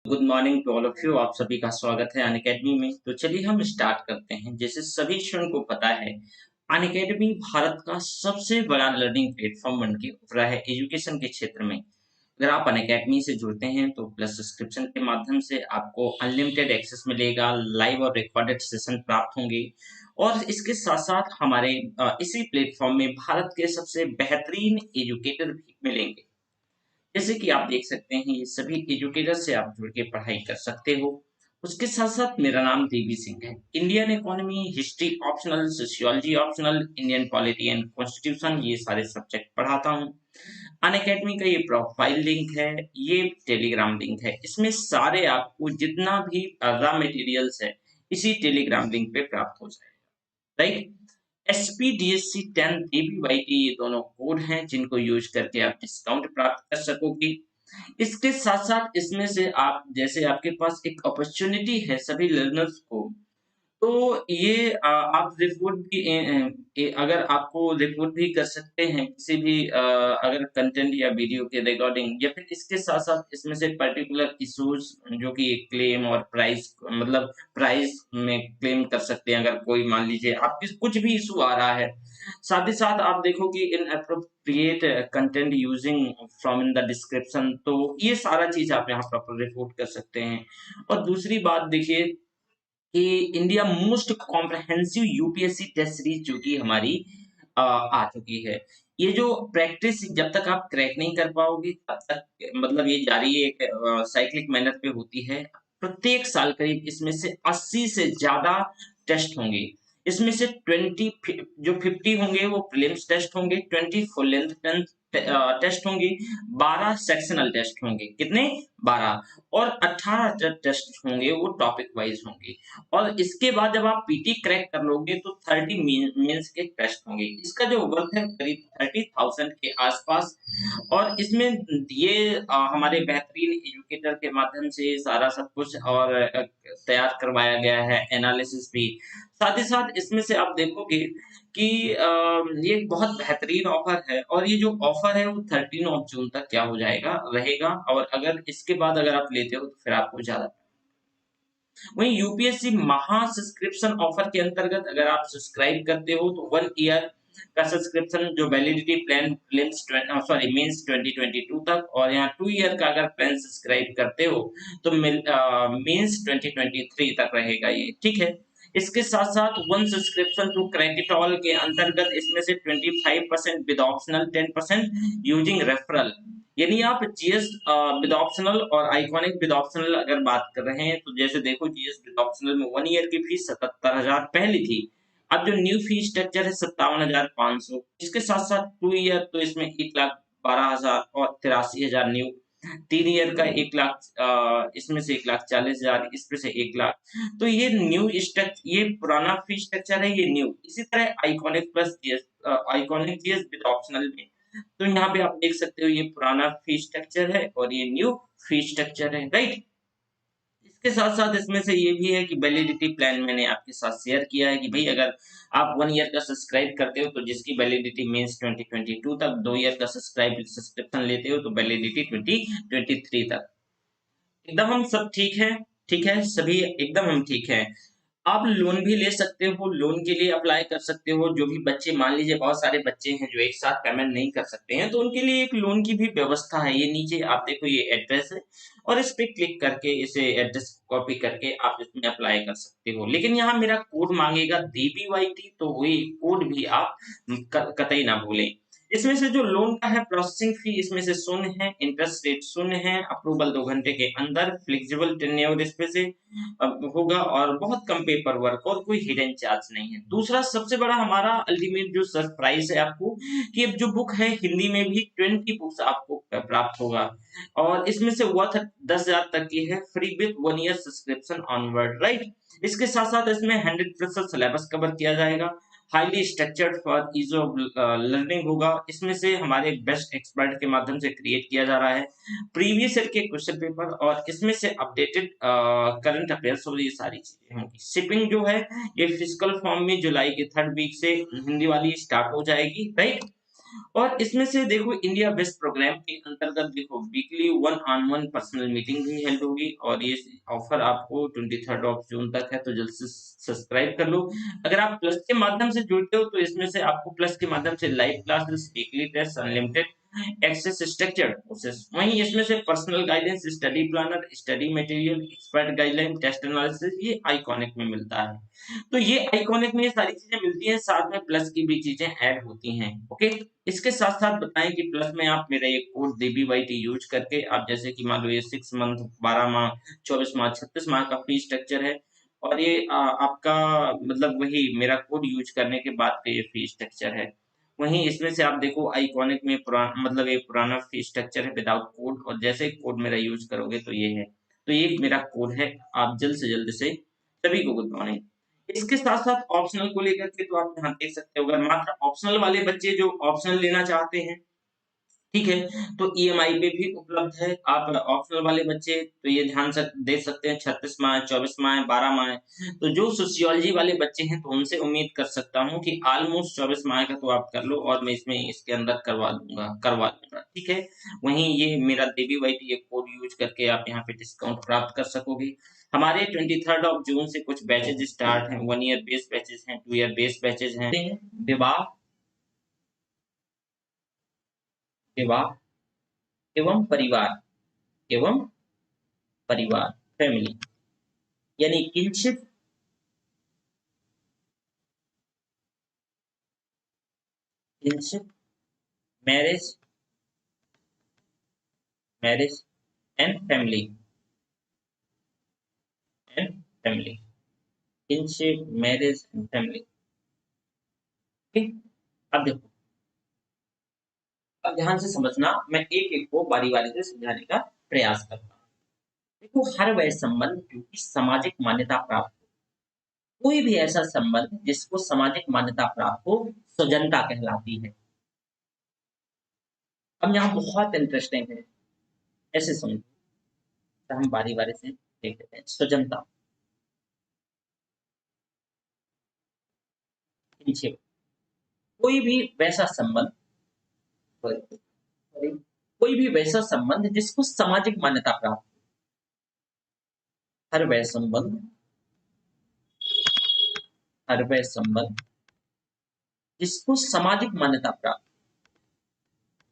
Good morning to all of you. आप सभी का स्वागत है अनअकैडमी में। तो चलिए हम स्टार्ट करते हैं। जैसे सभी स्टूडेंट को पता है, अनअकैडमी भारत का सबसे बड़ा लर्निंग प्लेटफॉर्म बन के उभरा है एजुकेशन के क्षेत्र में। अगर आप अनअकैडमी से जुड़ते हैं तो प्लस सब्सक्रिप्शन के माध्यम से आपको अनलिमिटेड एक्सेस मिलेगा, लाइव और रिकॉर्डेड सेशन प्राप्त होंगे। और इसके साथ साथ हमारे इसी प्लेटफॉर्म में भारत के सबसे बेहतरीन एजुकेटर भी मिलेंगे। जैसे कि आप देख सकते हैं, ये सभी एजुकेटर से आप जुड़ के पढ़ाई कर सकते हो। उसके साथ साथ मेरा नाम देवी सिंह है। Indian economy, history optional, sociology optional, Indian polity and constitution, ये सारे सब्जेक्ट पढ़ाता हूँ। अनअकैडमी का ये प्रोफाइल लिंक है, ये टेलीग्राम लिंक है। इसमें सारे आपको जितना भी रॉ मटेरियल्स है, इसी टेलीग्राम लिंक पे प्राप्त हो जाएगा। राइट। SPDSC 10 ABYT, ये दोनों कोड हैं जिनको यूज करके आप डिस्काउंट प्राप्त कर सकोगे। इसके साथ साथ इसमें से आप, जैसे आपके पास एक अपॉर्चुनिटी है सभी लर्नर्स को, तो ये आप रिपोर्ट भी अगर आपको रिपोर्ट भी कर सकते हैं किसी भी अगर कंटेंट या वीडियो के रिकॉर्डिंग, या फिर इसके साथ साथ इसमें से पर्टिकुलर इश्यूज जो कि क्लेम और प्राइस, मतलब प्राइस में क्लेम कर सकते हैं। अगर कोई मान लीजिए आपकी कुछ भी इशू आ रहा है, साथ ही साथ आप देखो कि in appropriate content using from in the description, तो ये सारा चीज आप यहाँ प्रॉपर रिपोर्ट कर सकते हैं। और दूसरी बात देखिए कि India most comprehensive UPSC test series जो कि हमारी आ चुकी है। ये जो प्रैक्टिस जब तक आप क्रैक नहीं कर पाओगे तब तक, मतलब ये जारी एक साइक्लिक मैनर पे होती है। प्रत्येक साल करीब इसमें से 80 से ज्यादा टेस्ट होंगे। इसमें से 20 जो 50 होंगे वो प्रीलिम्स टेस्ट होंगे, 20 फुल लेंथ टेस्ट होंगे, 12 सेक्शनल टेस्ट होंगे। कितने? 12। और 18 टेस्ट होंगे वो टॉपिक वाइज होंगे। और इसके बाद जब आप पीटी क्रैक कर लोगे तो 30 मेंस के टेस्ट होंगे। इसका जो वर्थ है करीब 30,000 के आसपास। और इसमें ये हमारे बेहतरीन एजुकेटर के माध्यम से सारा सब कुछ और तैयार करवाया गया है, एनालिसिस भी। साथ ही साथ इसमें से आप देखोगे कि ये एक बहुत बेहतरीन ऑफर है, और ये जो ऑफर है वो 13 ऑफ जून तक क्या हो जाएगा, रहेगा। और अगर इसके बाद अगर आप लेते हो तो फिर आपको ज्यादा। वहीं यूपीएससी महा सब्सक्रिप्शन ऑफर के अंतर्गत अगर आप सब्सक्राइब करते हो तो 1 ईयर का सब्सक्रिप्शन जो वैलिडिटी प्लान मेंस 2022 तक, और यहाँ 2 ईयर का अगर प्लान सब्सक्राइब करते हो तो मेंस 2023 तक रहेगा ये। ठीक है। इसके साथ साथ वन सब्सक्रिप्शन टू क्रैकेटॉल के अंतर्गत इसमें से 25% विद ऑप्शनल, 10% यूजिंग रेफरल। यानी आप जीएस विद ऑप्शनल और आइकॉनिक विद ऑप्शनल अगर बात कर रहे हैं, तो जैसे देखो जीएस विद ऑप्शनल में 1 ईयर की फीस 77,000 पहली थी। अब जो न्यू फीस स्ट्रक्चर है 57,500। इसके साथ साथ 2 ईयर तो इसमें 1,12,000 और 83,000 न्यू। 3 ईयर का 1 लाख, इसमें से 1,40,000, इसमें से 1 लाख। तो ये न्यू स्ट्रक्चर, ये पुराना फीस स्ट्रक्चर है, ये न्यू। इसी तरह iconic plus GS, iconic GS with optional में, तो यहाँ पे आप देख सकते हो ये पुराना फी स्ट्रक्चर है और ये न्यू फी स्ट्रक्चर है। राइट। इसके साथ साथ इसमें से ये भी है कि वैलिडिटी प्लान मैंने आपके साथ शेयर किया है कि भाई अगर आप 1 ईयर का सब्सक्राइब करते हो तो जिसकी वैलिडिटी मीन्स 2022 तक, 2 ईयर का सब्सक्रिप्शन लेते हो तो वैलिडिटी 2023 तक। एकदम हम सब ठीक है। ठीक है, सभी एकदम हम ठीक है। आप लोन भी ले सकते हो, लोन के लिए अप्लाई कर सकते हो। जो भी बच्चे, मान लीजिए बहुत सारे बच्चे हैं जो एक साथ पेमेंट नहीं कर सकते हैं, तो उनके लिए एक लोन की भी व्यवस्था है। ये नीचे आप देखो, ये एड्रेस है, और इस पे क्लिक करके इसे एड्रेस कॉपी करके आप इसमें अप्लाई कर सकते हो। लेकिन यहाँ मेरा कोड मांगेगा DBYT, तो वही कोड भी आप कतई ना भूलें। इसमें से जो लोन का है, प्रोसेसिंग फी इसमें से शून्य है, इंटरेस्ट रेट शून्य है, अप्रूवल 2 घंटे के अंदर, फ्लेक्सिबल टेन्योर इसमें से होगा, और बहुत कम पेपर वर्क, और कोई हिडन चार्ज नहीं है। दूसरा सबसे बड़ा हमारा अल्टीमेट जो सरप्राइज है आपको, कि अब जो बुक है हिंदी में भी 20 बुक्स आपको प्राप्त होगा, और इसमें से वर्थ 10,000 तक की है, free with 1 year subscription onward. Right. इसके साथ साथ इसमें 100% सिलेबस कवर किया जाएगा, highly structured for is of learning होगा। इसमें से हमारे बेस्ट एक्सपर्ट के माध्यम से क्रिएट किया जा रहा है प्रीवियस ईयर के क्वेश्चन पेपर, और इसमें से अपडेटेड करंट अफेयर्स और ये सारी चीजें होंगी। शिपिंग जो है ये फिजिकल फॉर्म में जुलाई के 3rd वीक से हिंदी वाली स्टार्ट हो जाएगी। राइट। और इसमें से देखो इंडिया बेस्ट प्रोग्राम के अंतर्गत देखो वीकली 1-on-1 पर्सनल मीटिंग भी हेल्ड होगी, और ये ऑफर आपको 23 जून तक है, तो जल्द से सब्सक्राइब कर लो। अगर आप प्लस के माध्यम से जुड़ते हो तो इसमें से आपको प्लस के माध्यम से live classes, weekly test, unlimited access, structured courses, वहीं इसमें से personal guidance, study planner, study material, expert guideline, test analysis, ये आइकॉनिक में मिलता है। तो ये आइकॉनिक में ये सारी चीजें मिलती हैं, साथ में प्लस की भी चीजें ऐड होती हैं। ओके, इसके साथ साथ बताएं कि प्लस में आप मेरा एक कोड DBYT यूज करके आप जैसे कि मान लो ये 6 मंथ, 12 माह, 24 माह, 36 माह का फी स्ट्रक्चर है, और ये आपका मतलब वही मेरा कोड यूज करने के बाद का ये फी स्ट्रक्चर है। वहीं इसमें से आप देखो आइकॉनिक में पुराना मतलब ये पुराना फी स्ट्रक्चर है विदाउट कोड, और जैसे कोड मेरा यूज करोगे तो ये है। तो ये मेरा कोड है, आप जल्द से जल्द से सभी को गुड मॉर्निंग। इसके साथ साथ ऑप्शनल को लेकर के तो आप यहाँ देख सकते हो, अगर मात्र ऑप्शनल वाले बच्चे जो ऑप्शनल लेना चाहते हैं, ठीक है, तो EMI पे भी उपलब्ध है। आप ऑप्शनल वाले बच्चे तो ये ध्यान से दे सकते हैं 36 माह, 24 माह, 12 माह। तो जो सोशियोलॉजी वाले बच्चे हैं तो उनसे उम्मीद कर सकता हूँ कि ऑलमोस्ट 24 माह का तो आप कर लो, और मैं इसमें इसके अंदर करवा दूंगा, ठीक है। वहीं ये मेरा DBYT ये कोड यूज करके आप यहाँ पे डिस्काउंट प्राप्त कर सकोगे। हमारे 23 जून से कुछ बैचेज स्टार्ट हैं, 1 ईयर बेस्ड बैचेज हैं, 2 ईयर बेस्ड बैचेज हैं। विवाह विवाह एवं परिवार एवं परिवार, फैमिली, यानी kinship, kinship, marriage, marriage and family, and family, kinship, marriage and family. ठीक, अब देखो, अब ध्यान से समझना, मैं एक एक को बारी बारी से समझाने का प्रयास करता हूँ। देखो, हर वह संबंध जो कि सामाजिक मान्यता प्राप्त हो, कोई भी ऐसा संबंध जिसको सामाजिक मान्यता प्राप्त हो, स्वजनता कहलाती है। अब यहाँ बहुत इंटरेस्टिंग है, ऐसे समझो, तो हम बारी बारी से देख लेते हैं। स्वजनता, किनशिप, कोई भी वैसा संबंध, कोई भी वैसा संबंध जिसको सामाजिक मान्यता प्राप्त, हर वह संबंध, हर वह संबंध जिसको सामाजिक मान्यता प्राप्त,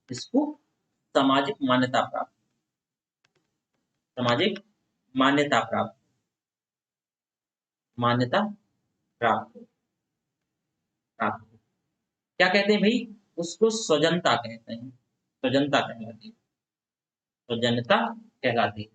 जिसको सामाजिक मान्यता प्राप्त, सामाजिक मान्यता प्राप्त, मान्यता प्राप्त, प्राप्त, क्या कहते हैं भाई, उसको स्वजनता कहते हैं, स्वजनता कहलाती है, स्वजनता कहलाती है।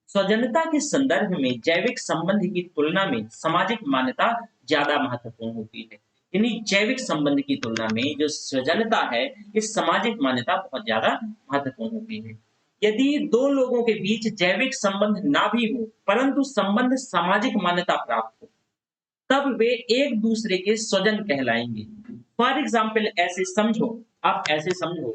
स्वजनता के संदर्भ में जैविक संबंध की तुलना में सामाजिक मान्यता ज्यादा महत्वपूर्ण होती है। यानी जैविक संबंध की तुलना में जो स्वजनता है, इस सामाजिक मान्यता बहुत ज्यादा महत्वपूर्ण होती है। यदि दो लोगों के बीच जैविक संबंध ना भी हो, परंतु संबंध सामाजिक मान्यता प्राप्त हो, तब वे एक दूसरे के स्वजन कहलाएंगे। फॉर एग्जाम्पल ऐसे समझो, आप ऐसे समझो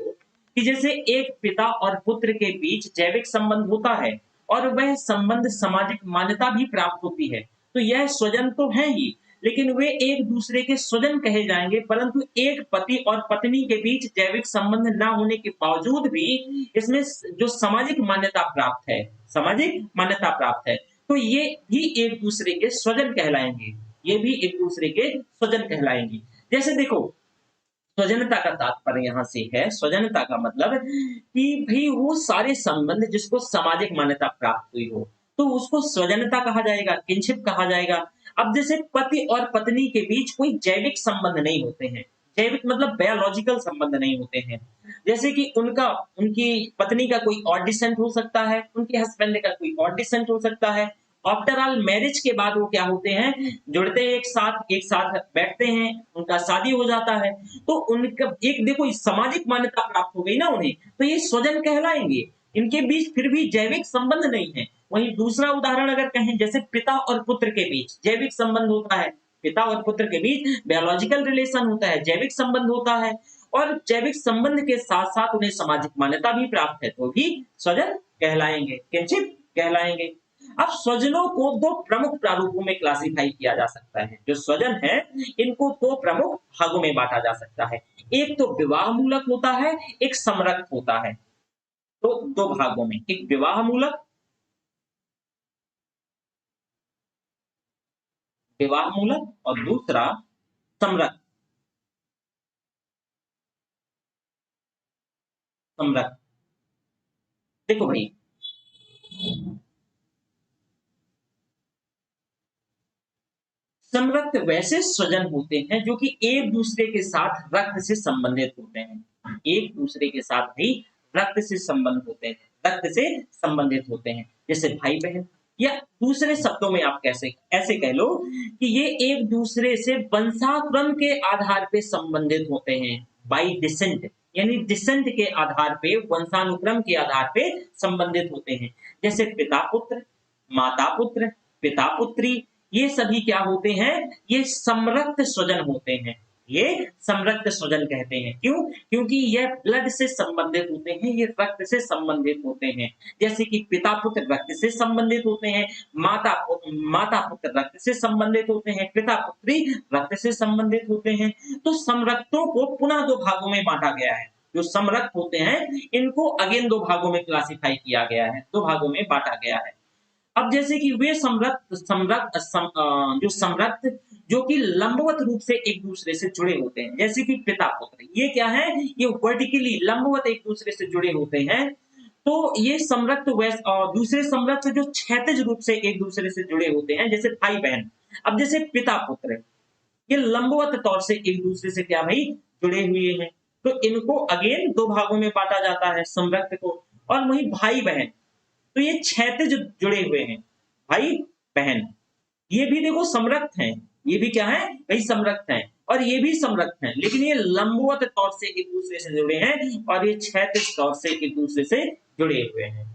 कि जैसे एक पिता और पुत्र के बीच जैविक संबंध होता है, और वह संबंध सामाजिक मान्यता भी प्राप्त होती है, तो यह स्वजन तो है ही, लेकिन वे एक दूसरे के स्वजन कहे जाएंगे। परंतु एक पति और पत्नी के बीच जैविक संबंध ना होने के बावजूद भी इसमें जो सामाजिक मान्यता प्राप्त है, सामाजिक मान्यता प्राप्त है, तो ये भी एक दूसरे के स्वजन कहलाएंगे, ये भी एक दूसरे के स्वजन कहलाएंगे। जैसे देखो, स्वजनता का तात्पर्य यहाँ से है, स्वजनता का मतलब कि भाई वो सारे संबंध जिसको सामाजिक मान्यता प्राप्त हुई हो, तो उसको स्वजनता कहा जाएगा, किनशिप कहा जाएगा। अब जैसे पति और पत्नी के बीच कोई जैविक संबंध नहीं होते हैं, जैविक मतलब बायोलॉजिकल संबंध नहीं होते हैं, जैसे कि उनका, उनकी पत्नी का कोई और डिसेंट हो सकता है, उनके हस्बैंड का कोई और डिसेंट हो सकता है। आफ्टर ऑल मैरिज के बाद वो क्या होते हैं, जुड़ते हैं एक साथ बैठते हैं, उनका शादी हो जाता है, तो उनका एक देखो सामाजिक मान्यता प्राप्त हो गई ना उन्हें, तो ये स्वजन कहलाएंगे। इनके बीच फिर भी जैविक संबंध नहीं है। वहीं दूसरा उदाहरण अगर कहें, जैसे पिता और पुत्र के बीच जैविक संबंध होता है, पिता और पुत्र के बीच बायोलॉजिकल रिलेशन होता है, जैविक संबंध होता है, और जैविक संबंध के साथ साथ उन्हें सामाजिक मान्यता भी प्राप्त है, तो भी स्वजन कहलाएंगे, किनशिप कहलाएंगे। अब स्वजनों को दो प्रमुख प्रारूपों में क्लासिफाई किया जा सकता है। जो स्वजन है इनको दो प्रमुख भागों में बांटा जा सकता है। एक तो विवाह मूलक होता है, एक समरक्त होता है। तो दो भागों में, एक विवाह मूलक और दूसरा समरक्त। समरक्त देखो भाई, समरक्त वैसे स्वजन होते हैं जो कि एक दूसरे के साथ रक्त से संबंधित होते हैं। एक दूसरे के साथ भी रक्त से संबंध होते हैं, रक्त से संबंधित होते हैं, जैसे भाई बहन। या दूसरे शब्दों में आप कैसे ऐसे कह लो कि ये एक दूसरे से वंशानुक्रम के आधार पे संबंधित होते हैं, बाई डिसेंट, यानी डिसेंट के आधार पे, वंशानुक्रम के आधार पे संबंधित होते हैं। जैसे पिता पुत्र, माता पुत्र, पिता पुत्री, ये सभी क्या होते हैं, ये समरक्त स्वजन होते हैं। ये समरक्त स्वजन कहते हैं। क्यों? क्योंकि ये ब्लड से संबंधित होते हैं, ये रक्त से संबंधित होते हैं। जैसे कि पिता पुत्र रक्त से संबंधित होते हैं, माता पुत्र रक्त से संबंधित होते हैं, पिता पुत्री रक्त से संबंधित होते हैं। तो समरक्तों को पुनः दो भागों में बांटा गया है। जो समरक्त होते हैं इनको अगेन दो भागों में क्लासिफाई किया गया है, दो भागों में बांटा गया है। अब जैसे कि वे जो समरक्त जो कि लंबवत रूप से एक दूसरे से जुड़े होते हैं, जैसे कि पिता पुत्र, ये क्या है, ये वर्टिकली लंबवत एक दूसरे से जुड़े होते हैं। तो ये समरक्त वैसे, और दूसरे समरक्त जो क्षैतिज रूप से एक दूसरे से जुड़े होते हैं, जैसे भाई बहन। अब जैसे पिता पुत्र, ये लंबवत तौर से एक दूसरे से क्या भाई, जुड़े हुए हैं। तो इनको अगेन दो भागों में बांटा जाता है, समरक्त को। और वही भाई बहन, तो ये क्षैतिज जुड़े हुए हैं, भाई बहन। ये भी देखो समरक्त हैं, ये भी क्या है भाई, समरक्त हैं। और ये भी समरक्त हैं, लेकिन ये लंबवत तौर से एक दूसरे से जुड़े हैं, और ये क्षैतिज तौर से एक दूसरे से जुड़े हुए हैं,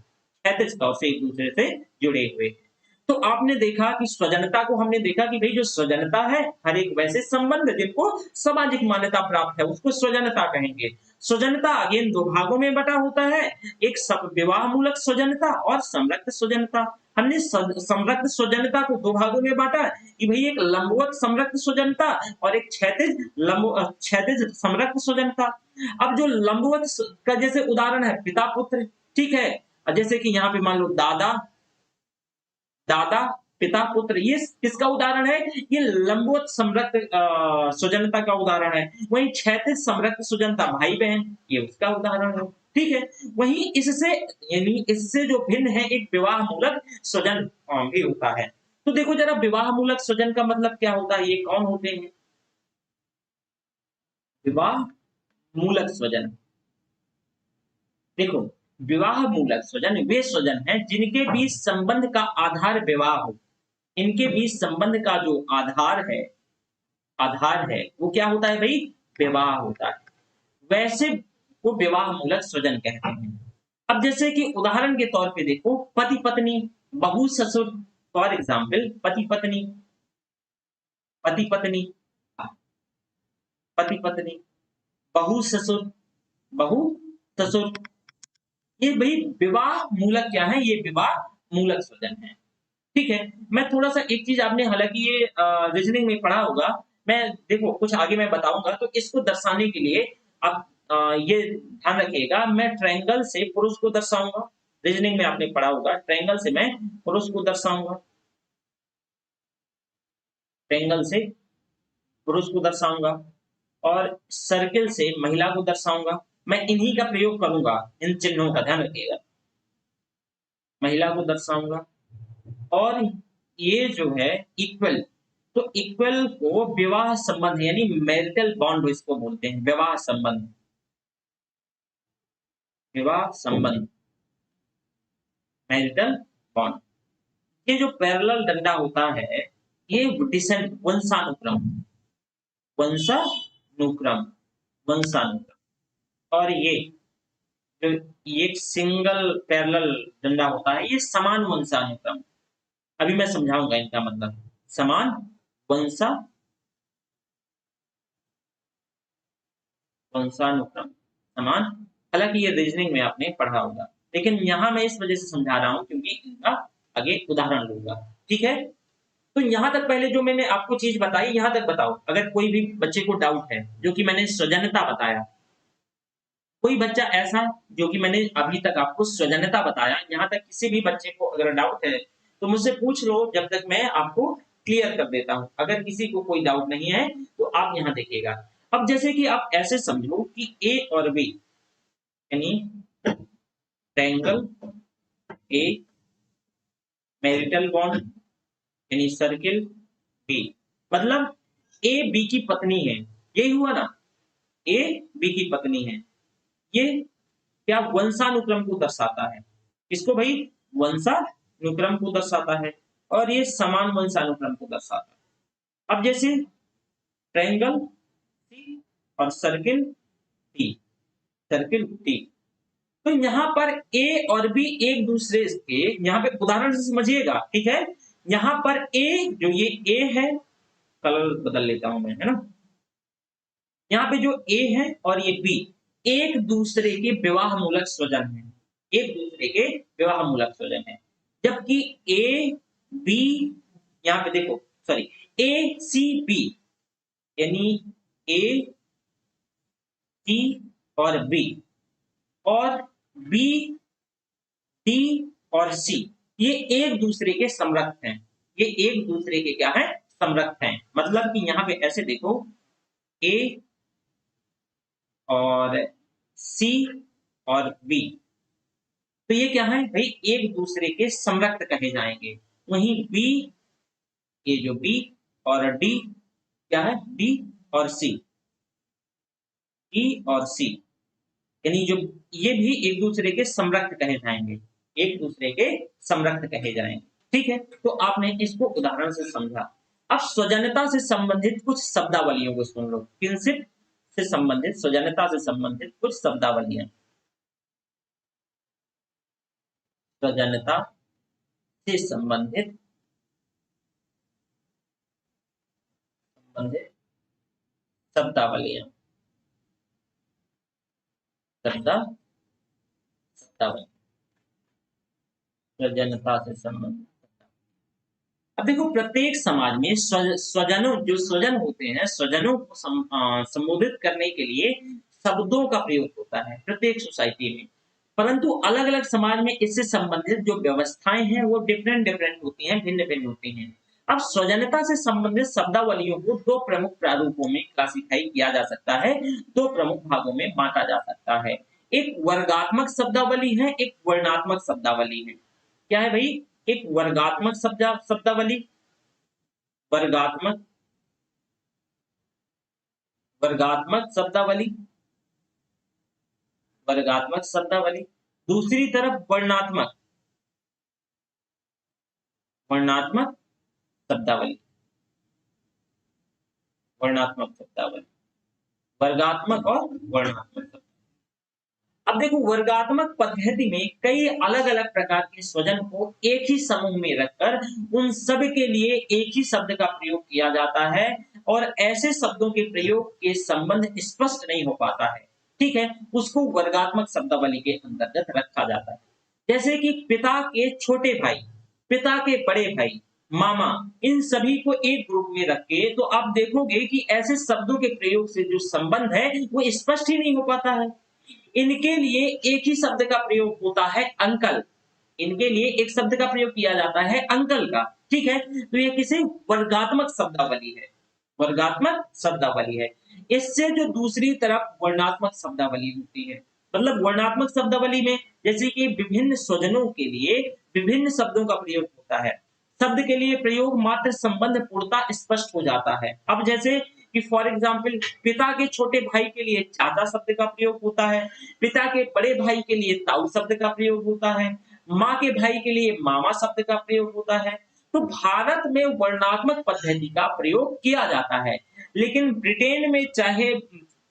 क्षैतिज तौर से एक दूसरे से जुड़े हुए हैं। तो आपने देखा कि स्वजनता को, हमने देखा कि भाई जो स्वजनता है, हर एक वैसे संबंध जिनको सामाजिक मान्यता प्राप्त है उसको स्वजनता कहेंगे। स्वजनता अगेन दो भागों में बटा होता है, एक सब विवाह मूलक स्वजनता और समरक्त स्वजनता। हमने समरक्त स्वजनता को दो भागों में बांटा कि भाई एक लंबवत समरक्त स्वजनता और एक क्षैतिज समरक्त स्वजनता। अब जो लंबवत का जैसे उदाहरण है पिता पुत्र, ठीक है। जैसे कि यहाँ पे मान लो दादा दादा, पिता पुत्र, ये किसका उदाहरण है, ये लंबवत समरक्त स्वजनता का उदाहरण है। वहीं क्षैतिज समरक्त स्वजनता भाई बहन, ये उसका उदाहरण है। ठीक है। वहीं इससे, यानी इससे जो भिन्न है, एक विवाह मूलक स्वजन भी होता है। तो देखो जरा, विवाह मूलक स्वजन का मतलब क्या होता है, ये कौन होते हैं विवाह मूलक स्वजन? देखो, विवाह मूलक स्वजन वे स्वजन हैं जिनके बीच संबंध का आधार विवाह हो। इनके बीच संबंध का जो आधार है वो क्या होता है भाई, विवाह होता है। वैसे वो विवाह मूलक स्वजन कहते हैं। अब जैसे कि उदाहरण के तौर पे देखो, पति पत्नी, बहू ससुर, फॉर एग्जाम्पल पति पत्नी, पति पत्नी, बहू ससुर, बहू ससुर, ये भाई विवाह मूलक क्या है, ये विवाह मूलक स्वजन है। ठीक है। मैं थोड़ा सा एक चीज, आपने हालांकि ये रीजनिंग में पढ़ा होगा, मैं देखो कुछ आगे मैं बताऊंगा, तो इसको दर्शाने के लिए आप ये ध्यान रखिएगा, मैं ट्रायंगल से पुरुष को दर्शाऊंगा। रीजनिंग में आपने पढ़ा होगा, ट्रायंगल से मैं पुरुष को दर्शाऊंगा, ट्रायंगल से पुरुष को दर्शाऊंगा, और सर्किल से महिला को दर्शाऊंगा। मैं इन्हीं का प्रयोग करूंगा, इन चिन्हों का ध्यान रखिएगा। महिला को दर्शाऊंगा, और ये जो है इक्वल, तो इक्वल को विवाह संबंध यानी मैरिटल बॉन्ड इसको बोलते हैं, विवाह संबंध, विवाह संबंध, मैरिटल बॉन्ड। ये जो पैरेलल डंडा होता है, ये डिसेंट, वंशानुक्रम, वंशानुक्रम, वंशानुक्रम। और ये जो ये सिंगल पैरेलल डंडा होता है, ये समान वंशानुक्रम। अभी मैं समझाऊंगा इनका मतलब, समान वंशा वंशानुक्रम, समान। हालांकि ये रीजनिंग में आपने पढ़ा होगा, लेकिन यहां मैं इस वजह से समझा रहा हूं क्योंकि इनका आगे उदाहरण लूंगा। ठीक है, तो यहां तक पहले जो मैंने आपको चीज बताई यहां तक बताओ। अगर कोई भी बच्चे को डाउट है, जो कि मैंने सृजनता बताया, कोई बच्चा ऐसा जो कि मैंने अभी तक आपको सृजनता बताया, यहाँ तक किसी भी बच्चे को अगर डाउट है तो मुझसे पूछ लो, जब तक मैं आपको क्लियर कर देता हूं। अगर किसी को कोई डाउट नहीं है तो आप यहाँ देखिएगा। अब जैसे कि आप ऐसे समझो कि ए और बी यानी ट्रायंगल ए, मैरिटल बॉन्ड यानी सर्किल बी, मतलब ए बी की पत्नी है, यही हुआ ना, ए बी की पत्नी है। ये क्या वंशानुक्रम को दर्शाता है? किसको भाई? वंशानुक्रम को दर्शाता है, और ये समान वंशानुक्रम को दर्शाता है। अब जैसे ट्रायंगल सी और सर्किल टी, सर्किल टी, तो यहाँ पर ए और बी एक दूसरे के, यहाँ पे उदाहरण से समझिएगा, ठीक है। यहाँ पर ए, जो ये ए है, कलर बदल लेता हूं मैं, है ना, यहाँ पे जो ए है और ये बी एक दूसरे के विवाह मूलक स्वजन है, एक दूसरे के विवाह मूलक स्वजन है। जबकि ए बी, यहाँ पे देखो, सॉरी, ए सी बी यानी ए सी और बी, और बी डी और सी, ये एक दूसरे के समरथ हैं। ये एक दूसरे के क्या है? समरथ हैं। मतलब कि यहाँ पे ऐसे देखो, ए और सी और बी, तो ये क्या है भाई? एक दूसरे के समरक्त कहे जाएंगे। वहीं बी, ये जो बी और डी क्या है? डी और सी, डी और सी, यानी जो ये भी एक दूसरे के समरक्त कहे जाएंगे, एक दूसरे के समरक्त कहे जाएंगे। ठीक है, तो आपने इसको उदाहरण से समझा। अब स्वजनता से संबंधित कुछ शब्दावलियों को सुन लो। किनशिप से संबंधित, स्वजनता से संबंधित कुछ शब्दावलियां। स्वजनता से संबंधित शब्दावलियां, शब्दावली, स्वजनता से संबंधित। अब देखो, प्रत्येक समाज में स्वजनों, जो स्वजन होते हैं, स्वजनों को संबोधित करने के लिए शब्दों का प्रयोग होता है प्रत्येक सोसाइटी में। परंतु अलग अलग समाज में इससे संबंधित जो व्यवस्थाएं हैं वो डिफरेंट डिफरेंट होती हैं, भिन्न भिन्न होती हैं। अब स्वजनता से संबंधित शब्दावलियों को दो प्रमुख प्रारूपों में क्लासिफाई किया जा सकता है, दो प्रमुख भागों में बांटा जा सकता है। एक वर्गात्मक शब्दावली है, एक वर्णात्मक शब्दावली है। क्या है भाई? एक वर्गात्मक शब्दावली, वर्गात्मक, वर्गात्मक शब्दावली, वर्गात्मक शब्दावली। दूसरी तरफ वर्णात्मक, वर्णात्मक शब्दावली, वर्णात्मक शब्दावली, वर्गात्मक और वर्णात्मक। अब देखो, वर्गात्मक पद्धति में कई अलग अलग प्रकार के स्वजन को एक ही समूह में रखकर उन सब के लिए एक ही शब्द का प्रयोग किया जाता है, और ऐसे शब्दों के प्रयोग के संबंध स्पष्ट नहीं हो पाता है। ठीक है, उसको वर्गात्मक शब्दावली के अंतर्गत रखा जाता है। जैसे कि पिता के छोटे भाई, पिता के बड़े भाई, मामा, इन सभी को एक ग्रुप में रख के तो आप देखोगे कि ऐसे शब्दों के प्रयोग से जो संबंध है वो स्पष्ट ही नहीं हो पाता है। इनके लिए एक ही शब्द का प्रयोग होता है, अंकल। इनके लिए एक शब्द का प्रयोग किया जाता है, अंकल का। ठीक है, तो ये किसी वर्गात्मक शब्दावली है, वर्गात्मक शब्दावली है। इससे जो दूसरी तरफ वर्णात्मक शब्दावली होती है, मतलब वर्णात्मक शब्दावली में जैसे कि विभिन्न स्वजनों के लिए विभिन्न शब्दों का प्रयोग होता है। शब्द के लिए प्रयोग मात्र संबंध पूर्णता स्पष्ट हो जाता है। अब जैसे कि फॉर एग्जाम्पल, पिता के छोटे भाई के लिए चाचा शब्द का प्रयोग होता है, पिता के बड़े भाई के लिए ताऊ शब्द का प्रयोग होता है, माँ के भाई के लिए मामा शब्द का प्रयोग होता है। तो भारत में वर्णात्मक पद्धति का प्रयोग किया जाता है, लेकिन ब्रिटेन में चाहे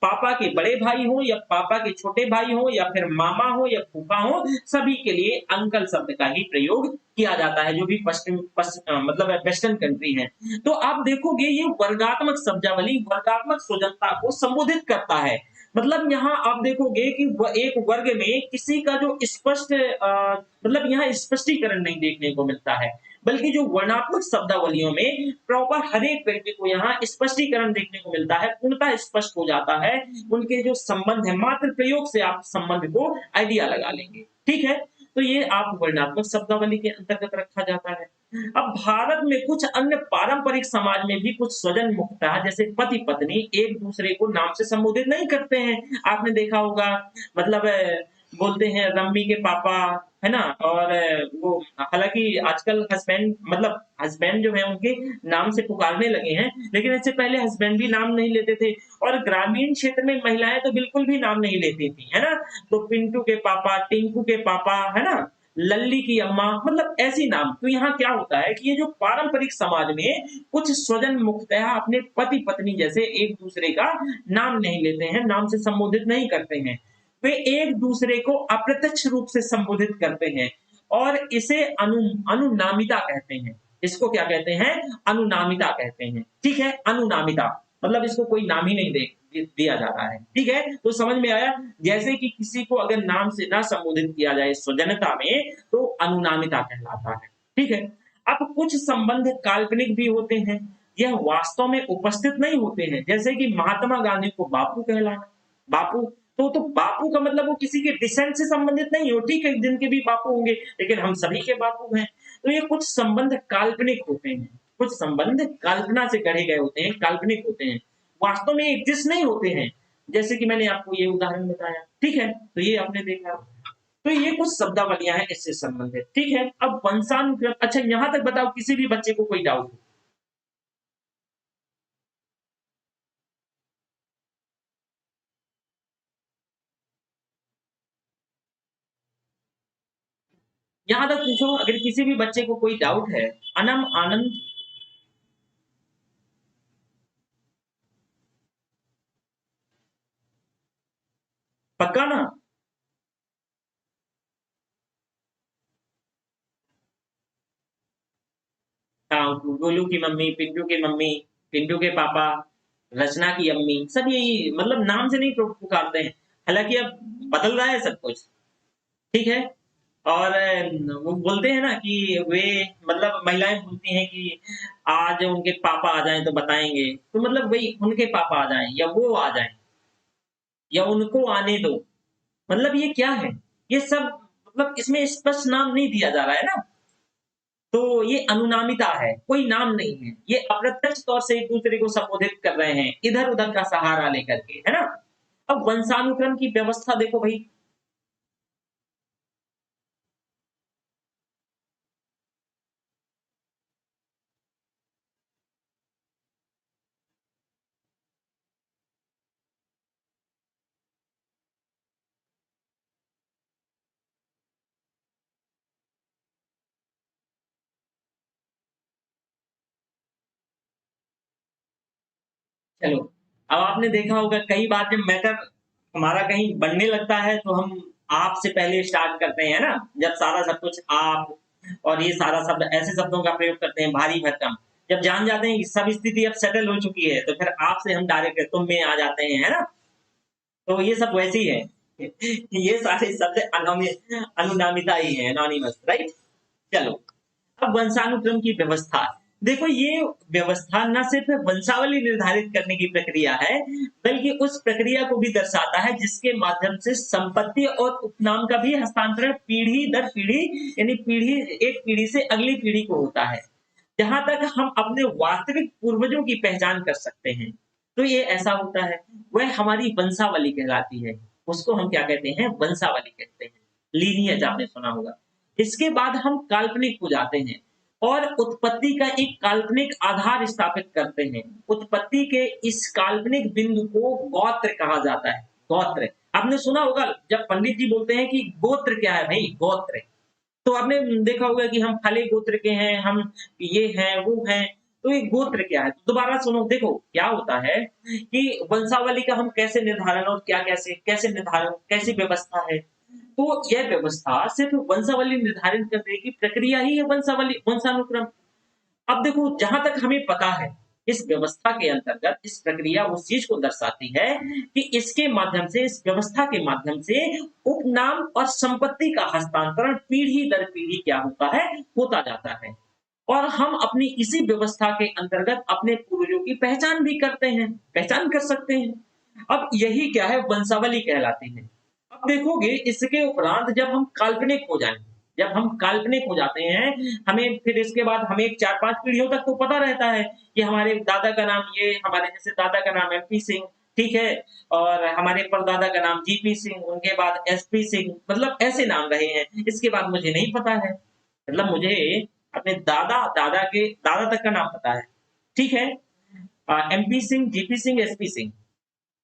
पापा के बड़े भाई हो या पापा के छोटे भाई हो या फिर मामा हो या फूफा हो, सभी के लिए अंकल शब्द का ही प्रयोग किया जाता है, जो भी मतलब वेस्टर्न कंट्री है। तो आप देखोगे ये वर्गात्मक शब्दावली वर्गात्मक स्वजनता को संबोधित करता है। मतलब यहाँ आप देखोगे कि एक वर्ग में किसी का जो स्पष्ट मतलब यहाँ स्पष्टीकरण नहीं देखने को मिलता है, बल्कि जो वर्णात्मक शब्दावलियों में प्रॉपर हर एक व्यक्ति को यहाँ स्पष्टीकरण देखने को मिलता है, पूर्णतः स्पष्ट हो जाता है। उनके जो संबंध है, मात्र प्रयोग से आप संबंध को आइडिया लगा लेंगे, ठीक है। तो ये आप वर्णात्मक शब्दावली के अंतर्गत रखा जाता है। अब भारत में कुछ अन्य पारंपरिक समाज में भी कुछ स्वजन मुक्तता, जैसे पति पत्नी एक दूसरे को नाम से संबोधित नहीं करते हैं। आपने देखा होगा, मतलब बोलते हैं रम्मी के पापा, है ना। और वो हालांकि आजकल हस्बैंड, मतलब हस्बैंड जो है उनके नाम से पुकारने लगे हैं, लेकिन इससे पहले हस्बैंड भी नाम नहीं लेते थे। और ग्रामीण क्षेत्र में महिलाएं तो बिल्कुल भी नाम नहीं लेती थी, है ना। तो पिंटू के पापा, टिंकू के पापा, है ना, लल्ली की अम्मा, मतलब ऐसी नाम। तो यहाँ क्या होता है कि ये जो पारंपरिक समाज में कुछ स्वजन मुक्तया अपने पति पत्नी जैसे एक दूसरे का नाम नहीं लेते हैं, नाम से संबोधित नहीं करते हैं। वे एक दूसरे को अप्रत्यक्ष रूप से संबोधित करते हैं, और इसे अनुनामिता कहते हैं। इसको क्या कहते हैं? अनुनामिता कहते हैं, ठीक है। अनुनामिता मतलब इसको कोई नाम ही नहीं दिया जा रहा है, ठीक है। तो समझ में आया, जैसे कि किसी को अगर नाम से ना संबोधित किया जाए स्वजनता में, तो अनुनामिता कहलाता है, ठीक है। अब कुछ संबंध काल्पनिक भी होते हैं, यह वास्तव में उपस्थित नहीं होते हैं, जैसे कि महात्मा गांधी को बापू कहलाना। बापू, तो बापू का मतलब वो किसी के डिसेंट से संबंधित नहीं हो, ठीक है, जिनके भी बापू होंगे, लेकिन हम सभी के बापू हैं। तो ये कुछ संबंध काल्पनिक होते हैं, कुछ संबंध कल्पना से गढ़े गए होते हैं, काल्पनिक होते हैं, वास्तव में एग्जिस्ट नहीं होते हैं। जैसे कि मैंने आपको ये उदाहरण बताया, ठीक है। तो ये आपने देखा। तो ये कुछ शब्दावलियां हैं इससे संबंधित, ठीक है। अब वंशानुक्रम, अच्छा यहां तक बताओ, किसी भी बच्चे को कोई डाउट हो? यहां तक पूछो, अगर किसी भी बच्चे को कोई डाउट है। अनम, आनंद। पक्का ना? हाँ, गोलू की मम्मी, पिंटू की मम्मी, पिंटू के पापा, रचना की अम्मी, सब यही, मतलब नाम से नहीं पुकारते हैं। हालांकि अब बदल रहा है सब कुछ, ठीक है। और वो बोलते हैं ना कि वे, मतलब महिलाएं बोलती हैं कि आज उनके पापा आ जाएं तो बताएंगे, तो मतलब वही उनके पापा आ जाएं या वो आ जाएं या उनको आने दो, मतलब ये क्या है? ये सब, मतलब इसमें स्पष्ट नाम नहीं दिया जा रहा है ना। तो ये अनुनामिता है, कोई नाम नहीं है, ये अप्रत्यक्ष तौर से एक दूसरे को संबोधित कर रहे हैं, इधर उधर का सहारा लेकर के, है ना। अब वंशानुक्रम की व्यवस्था देखो भाई। चलो, अब आपने देखा होगा कई बार जब मैटर हमारा कहीं बनने लगता है, तो हम आप से पहले स्टार्ट करते हैं ना। जब सारा सब कुछ आप और ये सारा शब्द, ऐसे शब्दों का प्रयोग करते हैं, भारी भरकम। जब जान जाते हैं कि सब स्थिति अब सेटल हो चुकी है, तो फिर आपसे हम डायरेक्ट तुम में आ जाते हैं, है ना। तो ये सब वैसे ही है। ये सारे शब्द अनुनामिता ही है, एनोनिमस, राइट। चलो, अब वंशानुक्रम की व्यवस्था। देखो, ये व्यवस्था न सिर्फ वंशावली निर्धारित करने की प्रक्रिया है, बल्कि उस प्रक्रिया को भी दर्शाता है जिसके माध्यम से संपत्ति और उपनाम का भी हस्तांतरण पीढ़ी दर पीढ़ी, यानी पीढ़ी, एक पीढ़ी से अगली पीढ़ी को होता है। जहां तक हम अपने वास्तविक पूर्वजों की पहचान कर सकते हैं, तो ये ऐसा होता है। वह हमारी वंशावली कहलाती है। उसको हम क्या कहते हैं? वंशावली कहते हैं। लीनियज आपने सुना होगा। इसके बाद हम काल्पनिक को जाते हैं और उत्पत्ति का एक काल्पनिक आधार स्थापित करते हैं। उत्पत्ति के इस काल्पनिक बिंदु को गोत्र कहा जाता है। गोत्र आपने सुना होगा, जब पंडित जी बोलते हैं कि गोत्र क्या है भाई, गोत्र। तो आपने देखा होगा कि हम फले गोत्र के हैं, हम ये हैं वो हैं। तो ये गोत्र क्या है? तो दोबारा सुनो, देखो क्या होता है कि वंशावली का हम कैसे निर्धारण, और क्या कैसे कैसे निर्धारण, कैसी व्यवस्था है। तो यह व्यवस्था सिर्फ वंशावली निर्धारित करने की प्रक्रिया ही है, वंशावली, वंशानुक्रम। अब देखो, जहां तक हमें पता है, इस व्यवस्था के अंतर्गत इस प्रक्रिया उस चीज को दर्शाती है कि इसके माध्यम से, इस व्यवस्था के माध्यम से उपनाम और संपत्ति का हस्तांतरण पीढ़ी दर पीढ़ी क्या होता है, होता जाता है। और हम अपनी इसी व्यवस्था के अंतर्गत अपने पूर्वजों की पहचान भी करते हैं, पहचान कर सकते हैं। अब यही क्या है, वंशावली कहलाती है। अब देखोगे इसके उपरांत जब हम काल्पनिक हो जाएं, जब हम काल्पनिक हो जाते हैं, हमें फिर इसके बाद हमें 4-5 पीढ़ियों तक तो पता रहता है कि हमारे दादा का नाम ये, हमारे जैसे दादा का नाम एमपी सिंह, ठीक है, और हमारे परदादा का नाम जीपी सिंह, उनके बाद एसपी सिंह, मतलब ऐसे नाम रहे हैं। इसके बाद मुझे नहीं पता है, मतलब मुझे अपने दादा दादा के दादा तक का नाम पता है, ठीक है, MP Singh, GP Singh, SP Singh,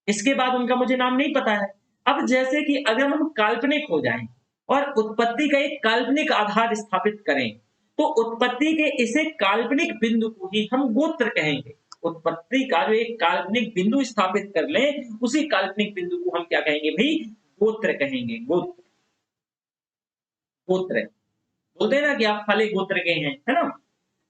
इसके बाद उनका मुझे नाम नहीं पता है। अब जैसे कि अगर हम काल्पनिक हो जाएं और उत्पत्ति का एक काल्पनिक आधार स्थापित करें, तो उत्पत्ति के इसे काल्पनिक बिंदु को ही हम गोत्र कहेंगे। उत्पत्ति का जो एक काल्पनिक बिंदु स्थापित कर लें, उसी काल्पनिक बिंदु को हम क्या कहेंगे भाई, गोत्र कहेंगे। गोत्र, गोत्र बोलते हैं ना कि आप फले गोत्र के हैं, है ना।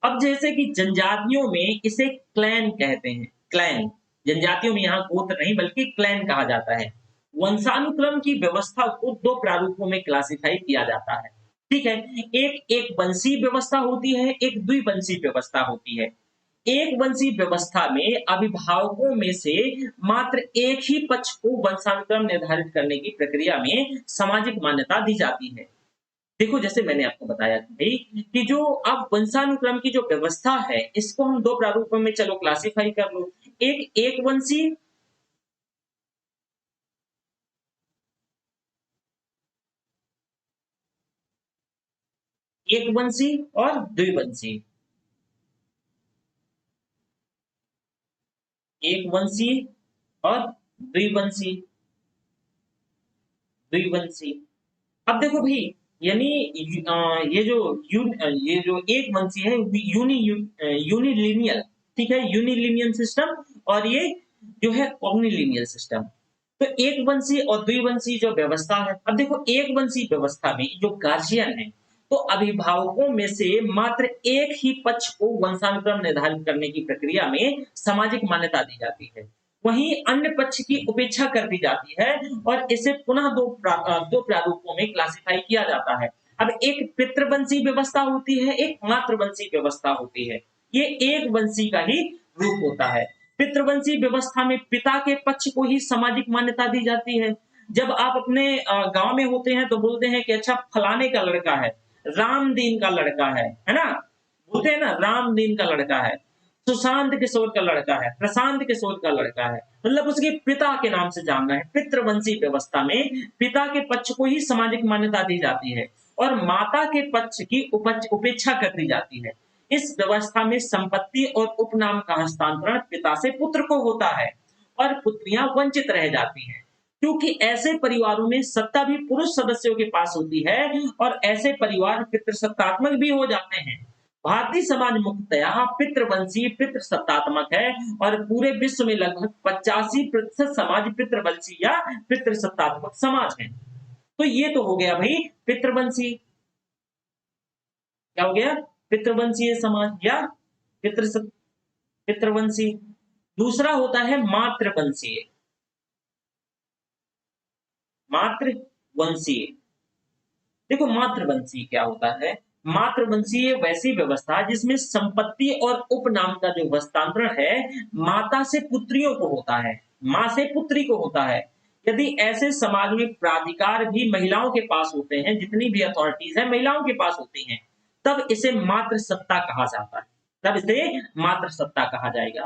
अब जैसे कि जनजातियों में इसे क्लैन कहते हैं, क्लैन। जनजातियों में यहाँ गोत्र नहीं बल्कि क्लैन कहा जाता है। वंशानुक्रम की व्यवस्था को दो प्रारूपों में क्लासिफाई किया जाता है, ठीक है। एक एक वंशीय व्यवस्था होती है, एक द्विवंशीय व्यवस्था होती है। एक वंशीय व्यवस्था में अभिभावकों में से मात्र एक ही पक्ष को वंशानुक्रम निर्धारित करने की प्रक्रिया में सामाजिक मान्यता दी जाती है। देखो जैसे मैंने आपको बताया था भाई कि जो अब वंशानुक्रम की जो व्यवस्था है, इसको हम दो प्रारूपों में चलो क्लासिफाई कर लो। एक एक वंशीय, एक वंशीय और द्विवंशीय। एक वंशीय और द्विवंशीय, द्विवंशीय। अब देखो भाई, यानी ये जो ये जो एक वंशीय है, यूनिलिनियल, ठीक है, यूनिलिनियल सिस्टम, और ये जो है कॉग्निलिनियल सिस्टम। तो एक वंशीय और द्विवंशीय जो व्यवस्था है, अब देखो एक वंशीय व्यवस्था में जो गार्जियन है, तो अभिभावकों में से मात्र एक ही पक्ष को वंशानुक्रम निर्धारित करने की प्रक्रिया में सामाजिक मान्यता दी जाती है। वहीं अन्य पक्ष की उपेक्षा कर दी जाती है और इसे पुनः दो प्रारूपों में क्लासिफाई किया जाता है। अब एक पितृवंशी व्यवस्था होती है, एक मातृवंशी व्यवस्था होती है। ये एक वंशी का ही रूप होता है। पितृवंशी व्यवस्था में पिता के पक्ष को ही सामाजिक मान्यता दी जाती है। जब आप अपने गांव में होते हैं तो बोलते हैं कि अच्छा फलाने का लड़का है, रामदीन का लड़का है ना, बोलते हैं ना रामदीन का लड़का है, सुशांत किशोर का लड़का है, प्रशांत किशोर का लड़का है, मतलब उसके पिता के नाम से जानना है। पितृवंशी व्यवस्था में पिता के पक्ष को ही सामाजिक मान्यता दी जाती है और माता के पक्ष की उपेक्षा कर दी जाती है। इस व्यवस्था में संपत्ति और उपनाम का हस्तांतरण पिता से पुत्र को होता है और पुत्रियां वंचित रह जाती हैं, क्योंकि ऐसे परिवारों में सत्ता भी पुरुष सदस्यों के पास होती है और ऐसे परिवार पितृसत्तात्मक भी हो जाते हैं। भारतीय समाज मुख्यतः पितृवंशी पितृसत्तात्मक है और पूरे विश्व में लगभग 85% समाज पितृवंशी या पितृसत्तात्मक समाज है। तो ये तो हो गया भाई पितृवंशी, क्या हो गया, पितृवंशीय समाज या पितृ पितृवंशी। दूसरा होता है मातृवंशीय, मातृवंशीय। देखो मातृवंशीय क्या होता है, मातृवंशीय वैसी व्यवस्था जिसमें संपत्ति और उपनाम का जो हस्तांतरण है माता से पुत्रियों को होता है, माँ से पुत्री को होता है। यदि ऐसे समाज में प्राधिकार भी महिलाओं के पास होते हैं, जितनी भी अथॉरिटीज है महिलाओं के पास होती हैं, तब इसे मातृसत्ता कहा जाता है, तब इसे मातृसत्ता कहा जाएगा।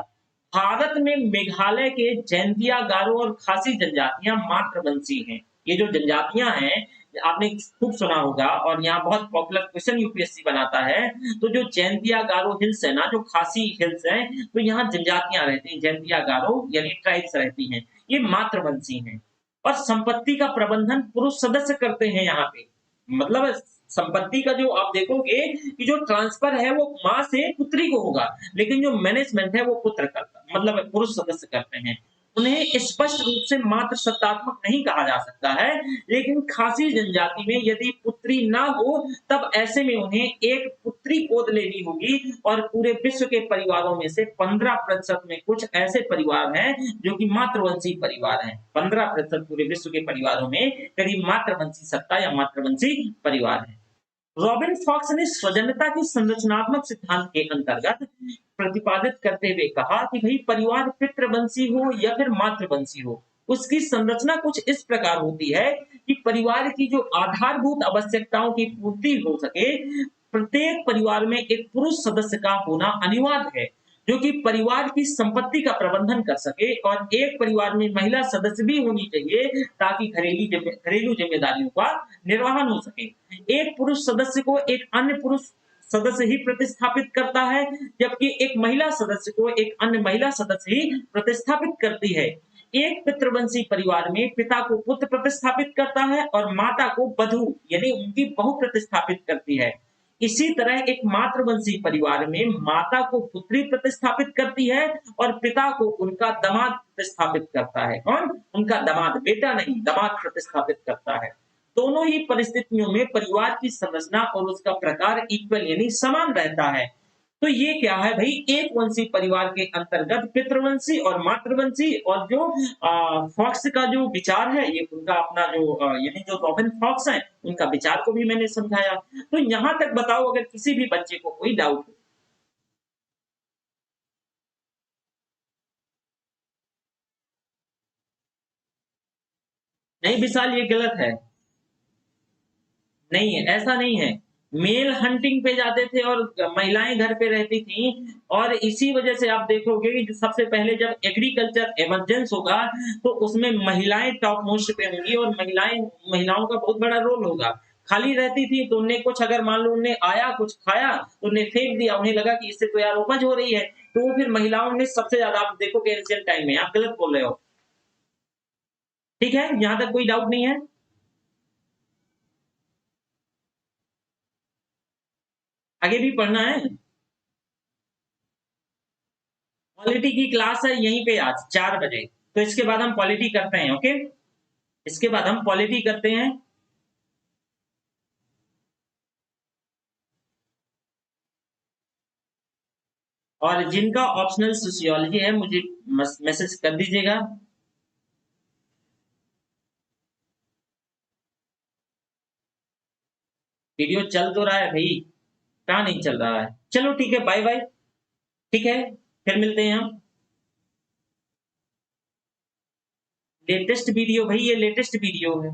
भारत में मेघालय के जैंतिया, गारो और खासी जनजातियां मातृवंशी हैं। ये जो जनजातियां हैं आपने खूब सुना होगा और यहाँ बहुत पॉपुलर क्वेश्चन यूपीएससी बनाता है। तो जो जैंतिया गारो हिल्स है ना, जो खासी हिल्स है, तो यहाँ जनजातियां रहती हैं, जैंतिया गारो यानी ट्राइब्स रहती हैं, ये मातृवंशी हैं। और संपत्ति का प्रबंधन पुरुष सदस्य करते हैं यहाँ पे, मतलब संपत्ति का जो आप देखोगे कि जो ट्रांसफर है वो माँ से पुत्री को होगा, लेकिन जो मैनेजमेंट है वो पुत्र करता, मतलब पुरुष सदस्य करते हैं। उन्हें स्पष्ट रूप से मात्र सत्तात्मक नहीं कहा जा सकता है, लेकिन खासी जनजाति में यदि पुत्री ना हो तब ऐसे में उन्हें एक पुत्री गोद लेनी होगी और पूरे विश्व के परिवारों में से 15% में कुछ ऐसे परिवार हैं जो कि मातृवंशी परिवार हैं। 15% पूरे विश्व के परिवारों में करीब मातृवंशी सत्ता या मातृवंशी परिवार है। रॉबिन फॉक्स ने स्वजनता की संरचनात्मक सिद्धांत के अंतर्गत प्रतिपादित करते हुए कहा कि भाई परिवार पितृवंशी हो या फिर मातृवंशी हो, उसकी संरचना कुछ इस प्रकार होती है कि परिवार की जो आधारभूत आवश्यकताओं की पूर्ति हो सके, प्रत्येक परिवार में एक पुरुष सदस्य का होना अनिवार्य है जो कि परिवार की संपत्ति का प्रबंधन कर सके, और एक परिवार में महिला सदस्य भी होनी चाहिए ताकि घरेलू जिम्मेदारियों का निर्वहन हो सके। एक पुरुष सदस्य को एक अन्य पुरुष सदस्य ही प्रतिस्थापित करता है, जबकि एक महिला सदस्य को एक अन्य महिला सदस्य ही प्रतिस्थापित करती है। एक पितृवंशी परिवार में पिता को पुत्र प्रतिस्थापित करता है और माता को वधू यानी उनकी बहू प्रतिस्थापित करती है। इसी तरह एक मातृवंशी परिवार में माता को पुत्री प्रतिस्थापित करती है और पिता को उनका दामाद प्रतिस्थापित करता है। कौन? उनका दामाद, बेटा नहीं, दामाद प्रतिस्थापित करता है। दोनों ही परिस्थितियों में परिवार की संरचना और उसका प्रकार इक्वल यानी समान रहता है। तो ये क्या है भाई, एक वंशी परिवार के अंतर्गत पितृवंशी और मातृवंशी, और जो फॉक्स का जो विचार है, ये उनका अपना जो यानी जो रॉबिन फॉक्स है उनका विचार को भी मैंने समझाया। तो यहां तक बताओ अगर किसी भी बच्चे को कोई डाउट हो। नहीं विशाल, ये गलत है। नहीं है, ऐसा नहीं है। मेल हंटिंग पे जाते थे और महिलाएं घर पे रहती थी, और इसी वजह से आप देखोगे कि सबसे पहले जब एग्रीकल्चर इमरजेंस होगा तो उसमें महिलाएं टॉप मोस्ट पे होंगी, और महिलाओं का बहुत बड़ा रोल होगा। खाली रहती थी तो उन्हें कुछ, अगर मान लो उन्हें आया कुछ खाया तो उन्हें फेंक दिया, उन्हें लगा कि इससे तो यार उपज हो रही है, तो वो फिर महिलाओं ने सबसे ज्यादा, आप देखोगे एंशिएंट टाइम में, आप गलत बोल रहे हो। ठीक है, यहां तक कोई डाउट नहीं है। आगे भी पढ़ना है। पॉलिटी की क्लास है यहीं पे आज 4 बजे, तो इसके बाद हम पॉलिटी करते हैं। ओके, इसके बाद हम पॉलिटी करते हैं। और जिनका ऑप्शनल सोशियोलॉजी है मुझे मैसेज कर दीजिएगा। वीडियो चल तो रहा है भाई, कहाँ नहीं चल रहा है। चलो ठीक है, बाय बाय। ठीक है, फिर मिलते हैं हम। लेटेस्ट वीडियो भाई, ये लेटेस्ट वीडियो है।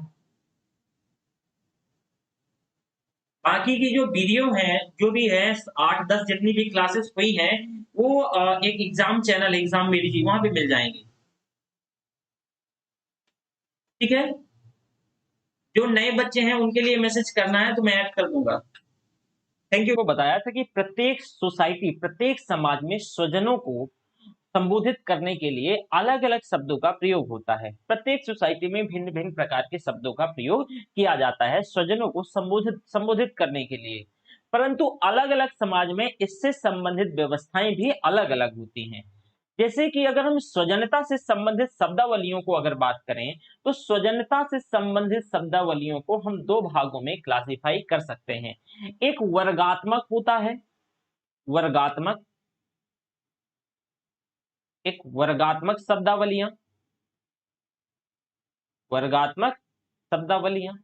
बाकी की जो वीडियो है, जो भी है 8-10 जितनी भी क्लासेस हुई हैं, वो एक एग्जाम चैनल एग्जाम मेरी जी वहां पे मिल जाएंगी। ठीक है, जो नए बच्चे हैं उनके लिए मैसेज करना है तो मैं ऐड कर दूंगा। Thank you. को बताया था कि प्रत्येक सोसाइटी, प्रत्येक समाज में स्वजनों को संबोधित करने के लिए अलग अलग शब्दों का प्रयोग होता है। प्रत्येक सोसाइटी में भिन्न भिन्न प्रकार के शब्दों का प्रयोग किया जाता है स्वजनों को संबोधित संबोधित करने के लिए, परंतु अलग अलग समाज में इससे संबंधित व्यवस्थाएं भी अलग अलग होती हैं। जैसे कि अगर हम स्वजनता से संबंधित शब्दावलियों को अगर बात करें, तो स्वजनता से संबंधित शब्दावलियों को हम दो भागों में क्लासिफाई कर सकते हैं। एक वर्गात्मक होता है, वर्गात्मक, एक वर्गात्मक शब्दावलियां, वर्गात्मक शब्दावलियां,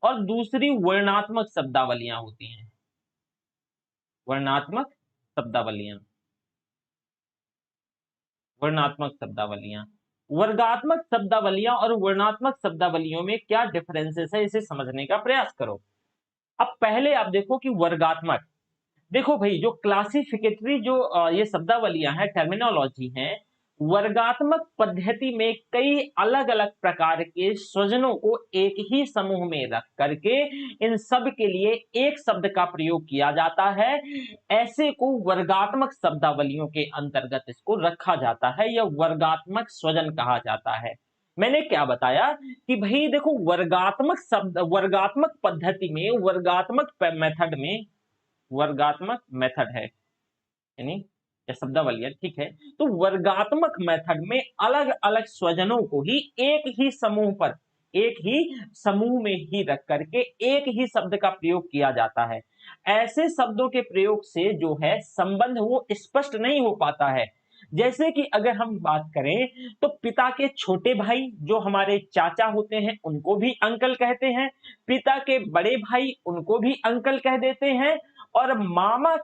और दूसरी वर्णात्मक शब्दावलियां होती हैं। वर्णात्मक शब्दावलियां, वर्णात्मक शब्दावलियां। वर्गात्मक शब्दावलियां और वर्णात्मक शब्दावलियों में क्या डिफरेंसेस है, इसे समझने का प्रयास करो। अब पहले आप देखो कि वर्गात्मक, देखो भाई जो क्लासिफिकेटरी जो ये शब्दावलियां हैं, टर्मिनोलॉजी हैं, वर्गात्मक पद्धति में कई अलग अलग प्रकार के स्वजनों को एक ही समूह में रख करके इन सब के लिए एक शब्द का प्रयोग किया जाता है। ऐसे को वर्गात्मक शब्दावलियों के अंतर्गत इसको रखा जाता है, या वर्गात्मक स्वजन कहा जाता है। मैंने क्या बताया कि भाई देखो, वर्गात्मक शब्द, वर्गात्मक पद्धति में, वर्गात्मक मेथड में, वर्गात्मक मेथड है यानी या शब्दावलियां, ठीक है। तो वर्गात्मक मेथड में अलग अलग स्वजनों को ही एक ही समूह में ही रख करके एक ही शब्द का प्रयोग किया जाता है। ऐसे शब्दों के प्रयोग से जो है संबंध वो स्पष्ट नहीं हो पाता है। जैसे कि अगर हम बात करें तो पिता के छोटे भाई जो हमारे चाचा होते हैं उनको भी अंकल कहते हैं, पिता के बड़े भाई उनको भी अंकल कह देते हैं, और मामा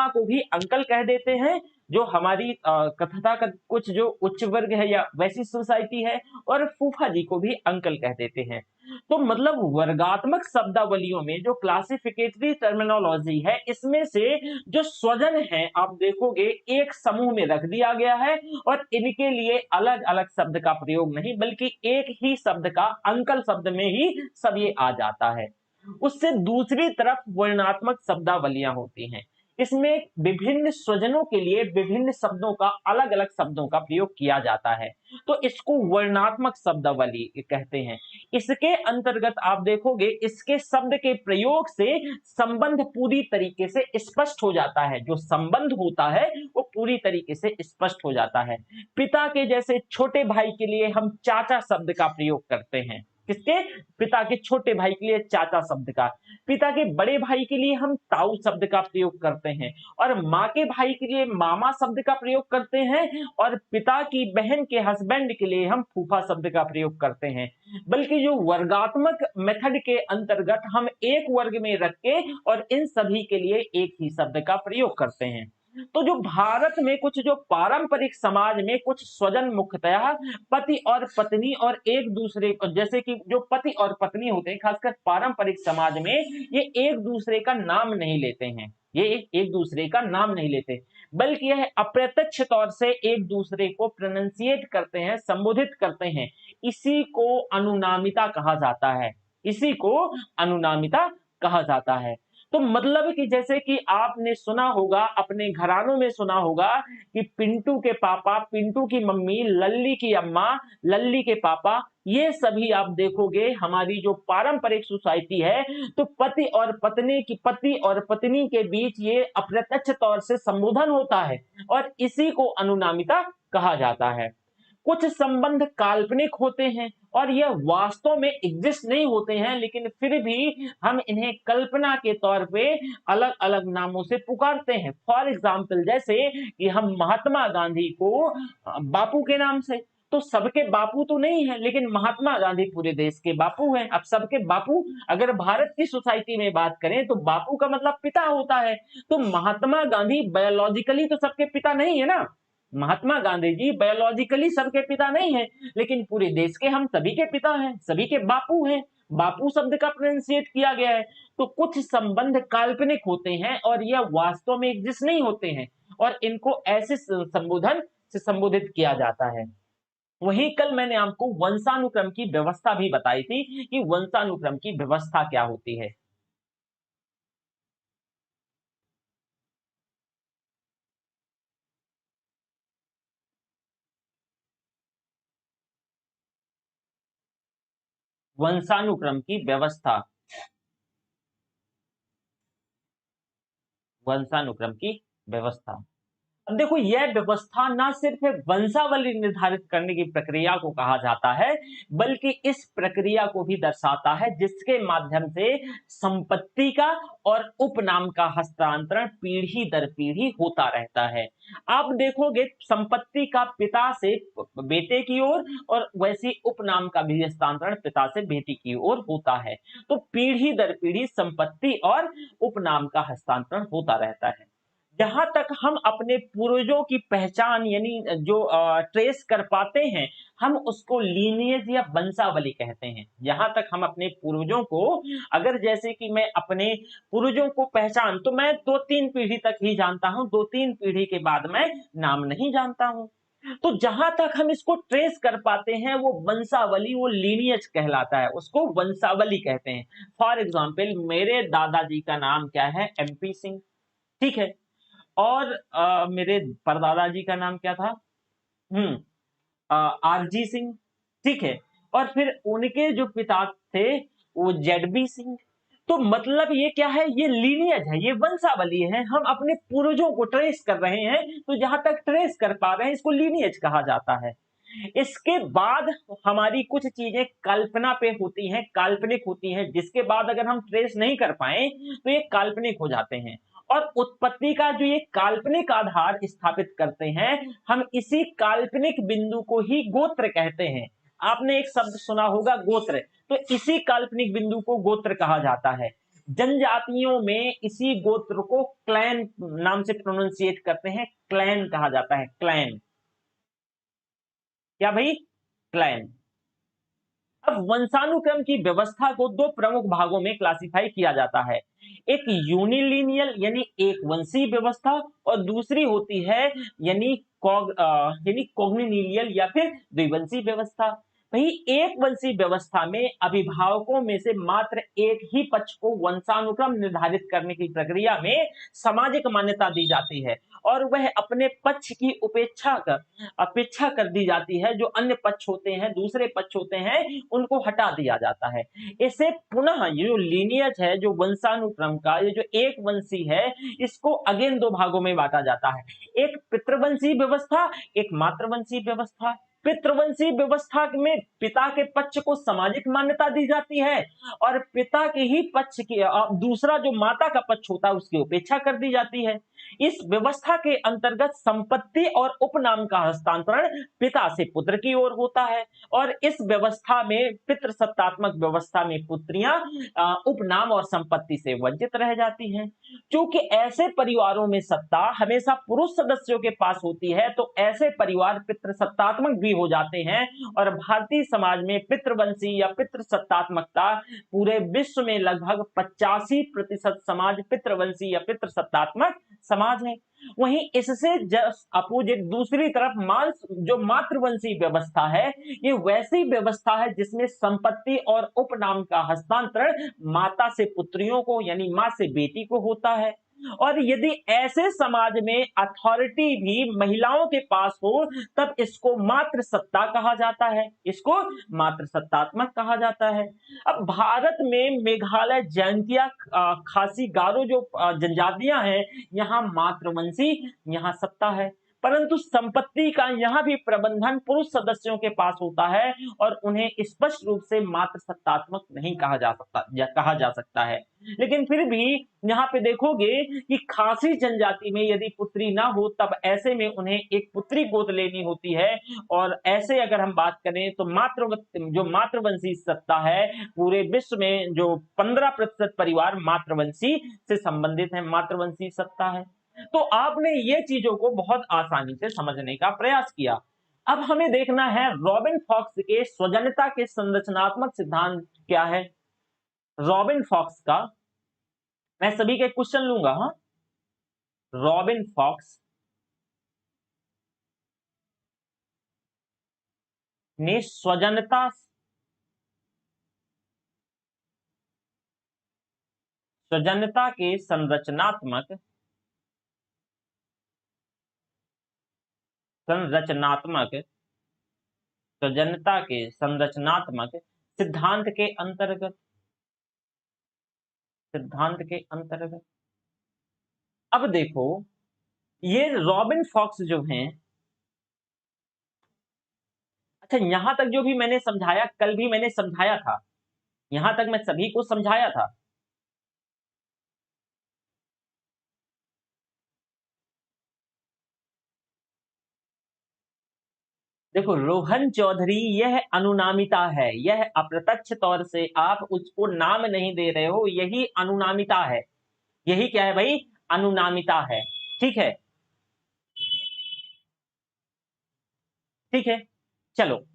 को भी अंकल कह देते हैं, जो हमारी तथाकथित कुछ जो उच्च वर्ग है या वैसी सोसाइटी है, और फूफा जी को भी अंकल कह देते हैं। तो मतलब वर्गात्मक शब्दावलियों में जो क्लासिफिकेटरी टर्मिनोलॉजी है, इसमें से जो स्वजन है आप देखोगे एक समूह में रख दिया गया है, और इनके लिए अलग अलग शब्द का प्रयोग नहीं बल्कि एक ही शब्द का अंकल शब्द में ही सब ये आ जाता है। उससे दूसरी तरफ वर्णात्मक शब्दावलियां होती हैं, इसमें विभिन्न स्वजनों के लिए विभिन्न शब्दों का अलग अलग शब्दों का प्रयोग किया जाता है, तो इसको वर्णात्मक शब्दावली कहते हैं। इसके अंतर्गत आप देखोगे इसके शब्द के प्रयोग से संबंध पूरी तरीके से स्पष्ट हो जाता है, जो संबंध होता है वो पूरी तरीके से स्पष्ट हो जाता है। पिता के जैसे छोटे भाई के लिए हम चाचा शब्द का प्रयोग करते हैं, किसके? पिता के छोटे भाई के लिए चाचा शब्द का। पिता के बड़े भाई के लिए हम ताऊ शब्द का प्रयोग करते हैं, और माँ के भाई के लिए मामा शब्द का प्रयोग करते हैं, और पिता की बहन के हस्बैंड के लिए हम फूफा शब्द का प्रयोग करते हैं। बल्कि जो वर्गात्मक मेथड के अंतर्गत हम एक वर्ग में रख के और इन सभी के लिए एक ही शब्द का प्रयोग करते हैं। तो जो भारत में कुछ जो पारंपरिक समाज में कुछ स्वजन मुख्यतः पति और पत्नी और एक दूसरे को, जैसे कि जो पति और पत्नी होते हैं खासकर पारंपरिक समाज में, ये एक दूसरे का नाम नहीं लेते हैं, ये एक दूसरे का नाम नहीं लेते, बल्कि यह अप्रत्यक्ष तौर से एक दूसरे को प्रोनाउंसिएट करते हैं, संबोधित करते हैं। इसी को अनुनामिता कहा जाता है, इसी को अनुनामिता कहा जाता है। तो मतलब कि जैसे कि आपने सुना होगा, अपने घरानों में सुना होगा कि पिंटू के पापा, पिंटू की मम्मी, लल्ली की अम्मा, लल्ली के पापा, ये सभी आप देखोगे हमारी जो पारंपरिक सोसाइटी है, तो पति और पत्नी के बीच ये अप्रत्यक्ष तौर से संबोधन होता है, और इसी को अनुनामिता कहा जाता है। कुछ संबंध काल्पनिक होते हैं और यह वास्तव में एग्जिस्ट नहीं होते हैं, लेकिन फिर भी हम इन्हें कल्पना के तौर पे अलग अलग नामों से पुकारते हैं। फॉर एग्जाम्पल, जैसे कि हम महात्मा गांधी को बापू के नाम से, तो सबके बापू तो नहीं है, लेकिन महात्मा गांधी पूरे देश के बापू हैं। अब सबके बापू, अगर भारत की सोसाइटी में बात करें तो बापू का मतलब पिता होता है, तो महात्मा गांधी बायोलॉजिकली तो सबके पिता नहीं है ना, महात्मा गांधी जी बायोलॉजिकली सबके पिता नहीं है, लेकिन पूरे देश के हम सभी के पिता हैं, सभी के बापू हैं। बापू शब्द का प्रोनाउंसिएट किया गया है। तो कुछ संबंध काल्पनिक होते हैं और यह वास्तव में एग्जिस्ट नहीं होते हैं, और इनको ऐसे संबोधन से संबोधित किया जाता है। वहीं कल मैंने आपको वंशानुक्रम की व्यवस्था भी बताई थी कि वंशानुक्रम की व्यवस्था क्या होती है। वंशानुक्रम की व्यवस्था, वंशानुक्रम की व्यवस्था। अब देखो, यह व्यवस्था ना सिर्फ वंशावली निर्धारित करने की प्रक्रिया को कहा जाता है, बल्कि इस प्रक्रिया को भी दर्शाता है जिसके माध्यम से संपत्ति का और उपनाम का हस्तांतरण पीढ़ी दर पीढ़ी होता रहता है। आप देखोगे संपत्ति का पिता से बेटे की ओर और वैसी उपनाम का भी हस्तांतरण पिता से बेटी की ओर होता है। तो पीढ़ी दर पीढ़ी संपत्ति और उपनाम का हस्तांतरण होता रहता है। जहां तक हम अपने पूर्वजों की पहचान यानी जो ट्रेस कर पाते हैं, हम उसको लीनिएज या वंशावली कहते हैं। जहां तक हम अपने पूर्वजों को, अगर जैसे कि मैं अपने पूर्वजों को पहचान, तो मैं 2-3 पीढ़ी तक ही जानता हूं, 2-3 पीढ़ी के बाद मैं नाम नहीं जानता हूं। तो जहां तक हम इसको ट्रेस कर पाते हैं वो वंशावली, वो लीनियज कहलाता है, उसको वंशावली कहते हैं। फॉर एग्जाम्पल, मेरे दादाजी का नाम क्या है? MP सिंह, ठीक है। और मेरे परदादा जी का नाम क्या था? RG सिंह, ठीक है। और फिर उनके जो पिता थे वो ZB सिंह, तो मतलब ये क्या है, ये लीनियज है, ये वंशावली है, हम अपने पूर्वजों को ट्रेस कर रहे हैं, तो जहां तक ट्रेस कर पा रहे हैं इसको लीनियज कहा जाता है। इसके बाद हमारी कुछ चीजें कल्पना पे होती हैं, काल्पनिक होती हैं, जिसके बाद अगर हम ट्रेस नहीं कर पाए तो ये काल्पनिक हो जाते हैं। और उत्पत्ति का जो ये काल्पनिक आधार स्थापित करते हैं, हम इसी काल्पनिक बिंदु को ही गोत्र कहते हैं। आपने एक शब्द सुना होगा गोत्र, तो इसी काल्पनिक बिंदु को गोत्र कहा जाता है। जनजातियों में इसी गोत्र को क्लैन नाम से प्रोनाउंसिएट करते हैं, क्लैन कहा जाता है, क्लैन। क्या भाई? क्लैन। अब वंशानुक्रम की व्यवस्था को दो प्रमुख भागों में क्लासिफाई किया जाता है, एक यूनिलिनियल यानी एक वंशीय व्यवस्था, और दूसरी होती है यानी कॉग्निलिनियल या फिर द्विवंशीय व्यवस्था। भाई एक वंशीय व्यवस्था में अभिभावकों में से मात्र एक ही पक्ष को वंशानुक्रम निर्धारित करने की प्रक्रिया में सामाजिक मान्यता दी जाती है, और वह अपने पक्ष की अपेक्षा कर दी जाती है। जो अन्य पक्ष होते हैं, दूसरे पक्ष होते हैं, उनको हटा दिया जाता है। इसे पुनः ये जो लीनियज है, जो वंशानुक्रम का ये जो एक वंशी है, इसको अगेन दो भागों में बांटा जाता है, एक पितृवंशी व्यवस्था, एक मातृवंशी व्यवस्था। पितृवंशी व्यवस्था में पिता के पक्ष को सामाजिक मान्यता दी जाती है, और पिता के ही पक्ष की दूसरा जो माता का पक्ष होता है उसकी उपेक्षा कर दी जाती है। इस व्यवस्था के अंतर्गत संपत्ति और उपनाम का हस्तांतरण पिता से पुत्र की ओर होता है, और इस व्यवस्था में पितृसत्तात्मक व्यवस्था में पुत्रियां उपनाम और संपत्ति से वंचित रह जाती हैं। क्योंकि ऐसे परिवारों में सत्ता हमेशा पुरुष सदस्यों के पास होती है, तो ऐसे परिवार पितृसत्तात्मक भी हो जाते हैं, और भारतीय समाज में पितृवंशी या पितृसत्तात्मकता पूरे विश्व में लगभग 85% समाज पितृवंशी या पितृसत्तात्मक समाज है। वहीं इससे जस्ट अपोजिट दूसरी तरफ जो मातृवंशी व्यवस्था है, ये वैसी व्यवस्था है जिसमें संपत्ति और उपनाम का हस्तांतरण माता से पुत्रियों को यानी मां से बेटी को होता है। और यदि ऐसे समाज में अथॉरिटी भी महिलाओं के पास हो, तब इसको मातृसत्ता कहा जाता है, इसको मातृसत्तात्मक कहा जाता है। अब भारत में मेघालय, जयंतिया, खासी, गारो जो जनजातियां हैं, यहाँ मातृवंशी यहाँ सत्ता है, परंतु संपत्ति का यहाँ भी प्रबंधन पुरुष सदस्यों के पास होता है, और उन्हें स्पष्ट रूप से मातृसत्तात्मक नहीं कहा जा सकता है। लेकिन फिर भी यहाँ पे देखोगे कि खासी जनजाति में यदि पुत्री ना हो, तब ऐसे में उन्हें एक पुत्री गोद लेनी होती है। और ऐसे अगर हम बात करें तो जो मातृवंशी सत्ता है, पूरे विश्व में जो 15% परिवार मातृवंशी से संबंधित है, मातृवंशी सत्ता है। तो आपने ये चीजों को बहुत आसानी से समझने का प्रयास किया। अब हमें देखना है रॉबिन फॉक्स के स्वजनता के संरचनात्मक सिद्धांत क्या है। रॉबिन फॉक्स का मैं सभी के क्वेश्चन लूंगा। हाँ, रॉबिन फॉक्स ने स्वजनता के संरचनात्मक स्वजनता के संरचनात्मक सिद्धांत के अंतर्गत अब देखो, ये रॉबिन फॉक्स जो हैं, अच्छा यहां तक जो भी मैंने समझाया, कल भी मैंने समझाया था, यहां तक मैं सभी को समझाया था। देखो रोहन चौधरी, यह अनुनामिता है, यह अप्रत्यक्ष तौर से आप उसको नाम नहीं दे रहे हो, यही अनुनामिता है। यही क्या है भाई? अनुनामिता है। ठीक है, ठीक है, चलो।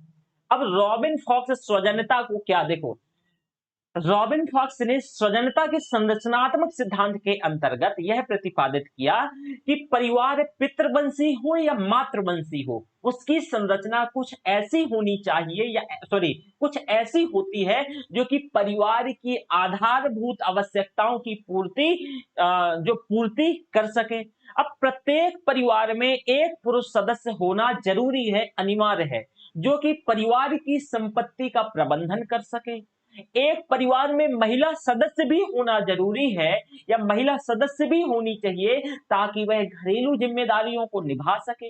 अब रॉबिन फॉक्स स्वजनता को क्या, देखो रॉबिन फॉक्स ने स्वजनता के संरचनात्मक सिद्धांत के अंतर्गत यह प्रतिपादित किया कि परिवार पितृवंशी हो या मातृवंशी हो, उसकी संरचना कुछ ऐसी होनी चाहिए, या सॉरी कुछ ऐसी होती है जो कि परिवार की आधारभूत आवश्यकताओं की पूर्ति कर सके। अब प्रत्येक परिवार में एक पुरुष सदस्य होना जरूरी है, अनिवार्य है, जो कि परिवार की संपत्ति का प्रबंधन कर सके। एक परिवार में महिला सदस्य भी होना जरूरी है या महिला सदस्य भी होनी चाहिए ताकि वह घरेलू जिम्मेदारियों को निभा सके।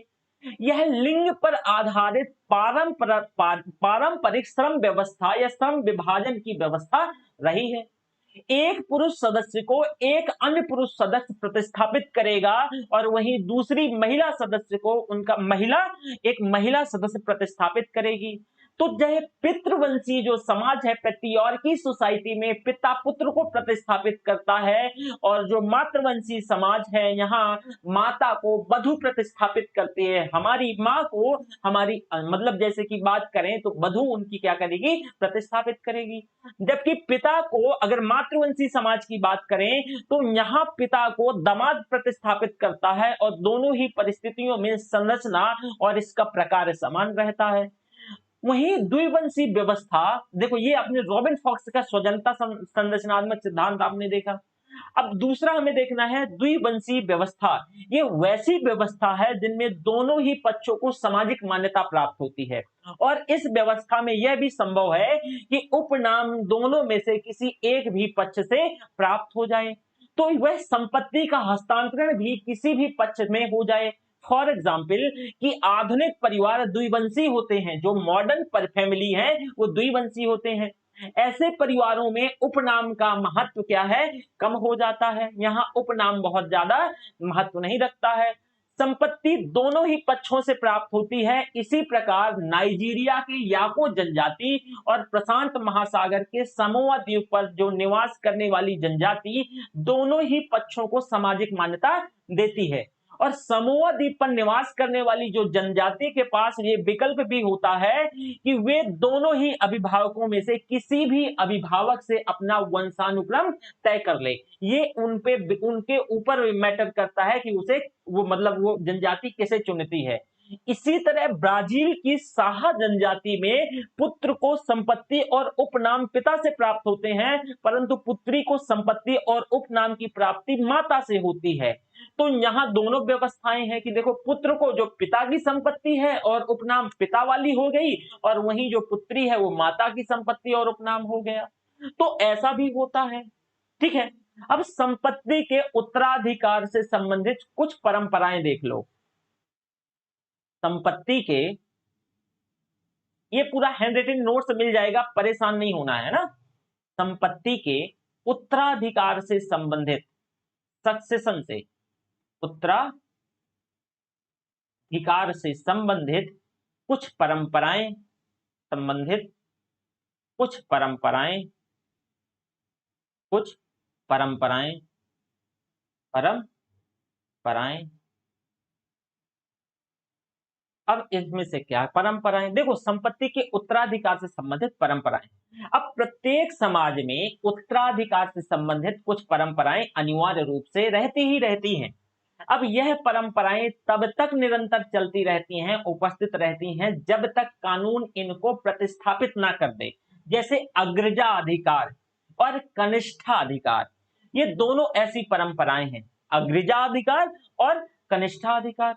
यह लिंग पर आधारित पारंपरिक श्रम व्यवस्था या श्रम विभाजन की व्यवस्था रही है। एक पुरुष सदस्य को एक अन्य पुरुष सदस्य प्रतिस्थापित करेगा और वहीं दूसरी महिला सदस्य को एक महिला सदस्य प्रतिस्थापित करेगी। तो यह पितृवंशी जो समाज है, पेट्रियार्की सोसाइटी में पिता पुत्र को प्रतिस्थापित करता है, और जो मातृवंशी समाज है यहाँ माता को वधु प्रतिस्थापित करती है। हमारी माँ को हमारी मतलब जैसे कि बात करें तो वधु उनकी क्या करेगी, प्रतिस्थापित करेगी। जबकि पिता को, अगर मातृवंशी समाज की बात करें तो यहाँ पिता को दामाद प्रतिस्थापित करता है, और दोनों ही परिस्थितियों में संरचना और इसका प्रकार समान रहता है। वहीं द्विवंशी व्यवस्था, देखो ये अपने रॉबिन फॉक्स का स्वजनता संरचनात्मक सिद्धांत आपने देखा। अब दूसरा हमें देखना है द्विवंशी व्यवस्था। ये वैसी व्यवस्था है जिनमें दोनों ही पक्षों को सामाजिक मान्यता प्राप्त होती है, और इस व्यवस्था में यह भी संभव है कि उपनाम दोनों में से किसी एक भी पक्ष से प्राप्त हो जाए, तो वह संपत्ति का हस्तांतरण भी किसी भी पक्ष में हो जाए। फॉर एग्जाम्पल कि आधुनिक परिवार द्विवंशी होते हैं, जो मॉडर्न फैमिली है वो द्विवंशी होते हैं। ऐसे परिवारों में उपनाम का महत्व क्या है, कम हो जाता है। यहाँ उपनाम बहुत ज्यादा महत्व नहीं रखता है। संपत्ति दोनों ही पक्षों से प्राप्त होती है। इसी प्रकार नाइजीरिया के याको जनजाति और प्रशांत महासागर के समोआ द्वीप पर जो निवास करने वाली जनजाति दोनों ही पक्षों को सामाजिक मान्यता देती है। और समोआ द्वीप पर निवास करने वाली जो जनजाति के पास ये विकल्प भी होता है कि वे दोनों ही अभिभावकों में से किसी भी अभिभावक से अपना वंशानुक्रम तय कर ले। ये उनके ऊपर मैटर करता है कि उसे वो जनजाति कैसे चुनती है। इसी तरह ब्राजील की साहा जनजाति में पुत्र को संपत्ति और उपनाम पिता से प्राप्त होते हैं, परंतु पुत्री को संपत्ति और उपनाम की प्राप्ति माता से होती है। तो यहाँ दोनों व्यवस्थाएं हैं कि देखो, पुत्र को जो पिता की संपत्ति है और उपनाम पिता वाली हो गई, और वहीं जो पुत्री है वो माता की संपत्ति और उपनाम हो गया। तो ऐसा भी होता है, ठीक है। अब संपत्ति के उत्तराधिकार से संबंधित कुछ परंपराएं देख लो। संपत्ति के, ये पूरा हैंड रिटन नोट्स मिल जाएगा, परेशान नहीं होना है ना। संपत्ति के उत्तराधिकार से संबंधित, सक्सेशन से, उत्तराधिकार से संबंधित कुछ परंपराएं, अब इसमें से क्या परंपराएं, देखो संपत्ति के उत्तराधिकार से संबंधित परंपराएं। अब प्रत्येक समाज में उत्तराधिकार से संबंधित कुछ परंपराएं अनिवार्य रूप से रहती ही रहती हैं। अब यह परंपराएं तब तक निरंतर चलती रहती हैं, उपस्थित रहती हैं, जब तक कानून इनको प्रतिस्थापित ना कर दे। जैसे अग्रजा अधिकार और कनिष्ठा अधिकार, ये दोनों ऐसी परंपराएं हैं, अग्रजा अधिकार और कनिष्ठा अधिकार,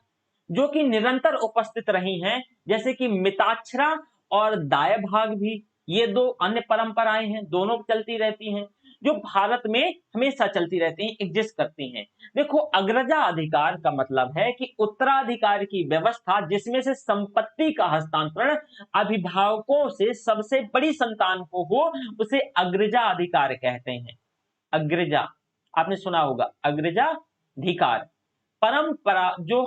जो कि निरंतर उपस्थित रही हैं। जैसे कि मिताक्षरा और दाय भाग भी, ये दो अन्य परंपराएं हैं, दोनों चलती रहती हैं, जो भारत में हमेशा चलती रहती हैं, एग्जिस्ट करती हैं। देखो, अग्रजा अधिकार का मतलब है कि उत्तराधिकार की व्यवस्था जिसमें से संपत्ति का हस्तांतरण अभिभावकों से सबसे बड़ी संतान को हो, उसे अग्रजा अधिकार कहते हैं। अग्रजा, आपने सुना होगा अग्रजा अधिकार। परंपरा जो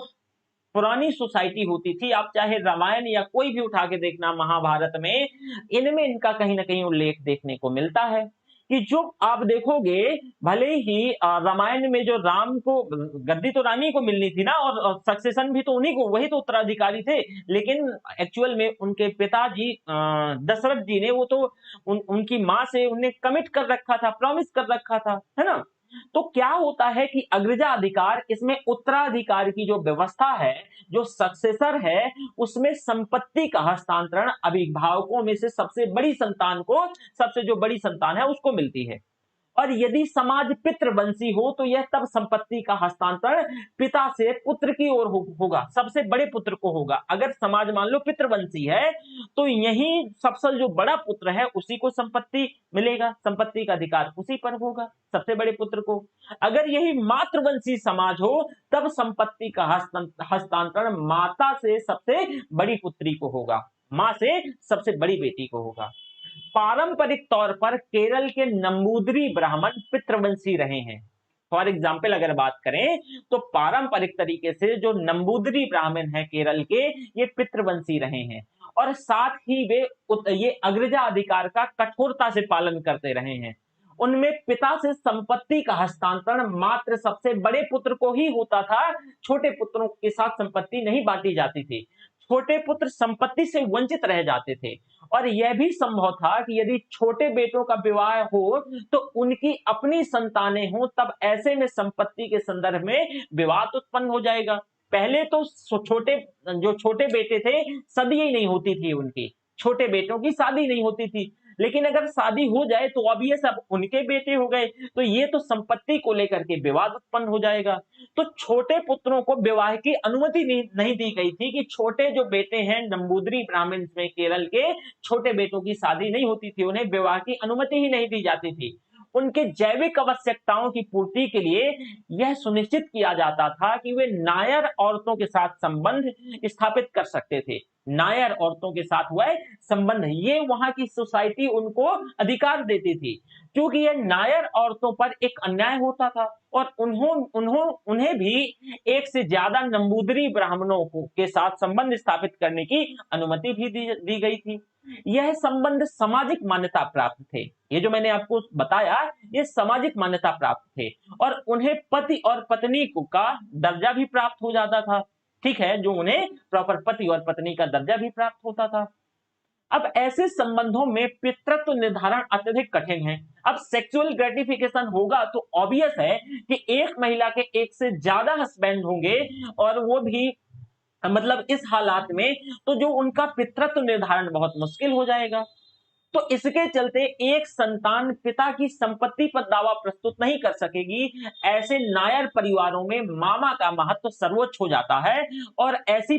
पुरानी सोसाइटी होती थी, आप चाहे रामायण या कोई भी उठा के देखना, महाभारत में, इनमें इनका कहीं ना कहीं उल्लेख देखने को मिलता है कि जो आप देखोगे, भले ही रामायण में जो राम को गद्दी तो रानी को मिलनी थी ना, और सक्सेशन भी तो उन्हीं को, वही तो उत्तराधिकारी थे, लेकिन एक्चुअल में उनके पिताजी दशरथ जी ने वो तो उनकी माँ से उन्हें कमिट कर रखा था, प्रॉमिस कर रखा था, है ना। तो क्या होता है कि अग्रजा अधिकार, इसमें उत्तराधिकार की जो व्यवस्था है, जो सक्सेसर है, उसमें संपत्ति का हस्तांतरण अभिभावकों में से सबसे बड़ी संतान को, सबसे जो बड़ी संतान है उसको मिलती है। और यदि समाज पितृवंशी हो तो यह तब संपत्ति का हस्तांतरण पिता से पुत्र की ओर होगा, सबसे बड़े पुत्र को होगा। अगर समाज मान लो पितृवंशी है तो यही सबसे जो बड़ा पुत्र है उसी को संपत्ति मिलेगा, संपत्ति का अधिकार उसी पर होगा, सबसे बड़े पुत्र को। अगर यही मातृवंशी समाज हो तब संपत्ति का हस्तांतरण माता से सबसे बड़ी पुत्री को होगा, मां से सबसे बड़ी बेटी को होगा। पारंपरिक तौर पर केरल के नंबूदरी ब्राह्मण पितृवंशी रहे हैं। फॉर एग्जाम्पल अगर बात करें तो पारंपरिक तरीके से जो नंबूदरी ब्राह्मण हैं केरल के, ये पितृवंशी रहे हैं और साथ ही वे ये अग्रजा अधिकार का कठोरता से पालन करते रहे हैं। उनमें पिता से संपत्ति का हस्तांतरण मात्र सबसे बड़े पुत्र को ही होता था, छोटे पुत्रों के साथ संपत्ति नहीं बांटी जाती थी। छोटे पुत्र संपत्ति से वंचित रह जाते थे और यह भी संभव था कि यदि छोटे बेटों का विवाह हो तो उनकी अपनी संतानें हों, तब ऐसे में संपत्ति के संदर्भ में विवाद उत्पन्न हो जाएगा। पहले तो छोटे बेटे थे सदी ही नहीं होती थी, उनकी छोटे बेटों की शादी नहीं होती थी, लेकिन अगर शादी हो जाए तो अब ये सब उनके बेटे हो गए, तो ये तो संपत्ति को लेकर के विवाद उत्पन्न हो जाएगा। तो छोटे पुत्रों को विवाह की अनुमति नहीं दी गई थी कि छोटे जो बेटे हैं नंबूदरी ब्राह्मण में केरल के, छोटे बेटों की शादी नहीं होती थी, उन्हें विवाह की अनुमति ही नहीं दी जाती थी। उनके जैविक आवश्यकताओं की पूर्ति के लिए यह सुनिश्चित किया जाता था कि वे नायर औरतों के साथ संबंध स्थापित कर सकते थे। नायर औरतों के साथ वह संबंध, ये वहां की सोसाइटी उनको अधिकार देती थी, क्योंकि यह नायर औरतों पर एक अन्याय होता था और उन्हें भी एक से ज्यादा नंबूदरी ब्राह्मणों के साथ संबंध स्थापित करने की अनुमति भी दी गई थी। यह संबंध सामाजिक मान्यता प्राप्त थे, ये जो मैंने आपको बताया ये सामाजिक मान्यता प्राप्त थे और उन्हें पति और पत्नी का दर्जा भी प्राप्त हो जाता था। ठीक है, जो उन्हें प्रॉपर पति और पत्नी का दर्जा भी प्राप्त होता था। अब ऐसे संबंधों में पितृत्व निर्धारण अत्यधिक कठिन है। अब सेक्सुअल ग्रेटिफिकेशन होगा तो ऑब्वियस है कि एक महिला के एक से ज्यादा हस्बैंड होंगे और वो भी मतलब इस हालात में तो जो उनका पितृत्व निर्धारण बहुत मुश्किल हो जाएगा। तो इसके चलते एक संतान पिता की संपत्ति पर दावा प्रस्तुत नहीं कर सकेगी। ऐसे नायर परिवारों में मामा का महत्व सर्वोच्च हो जाता है और ऐसी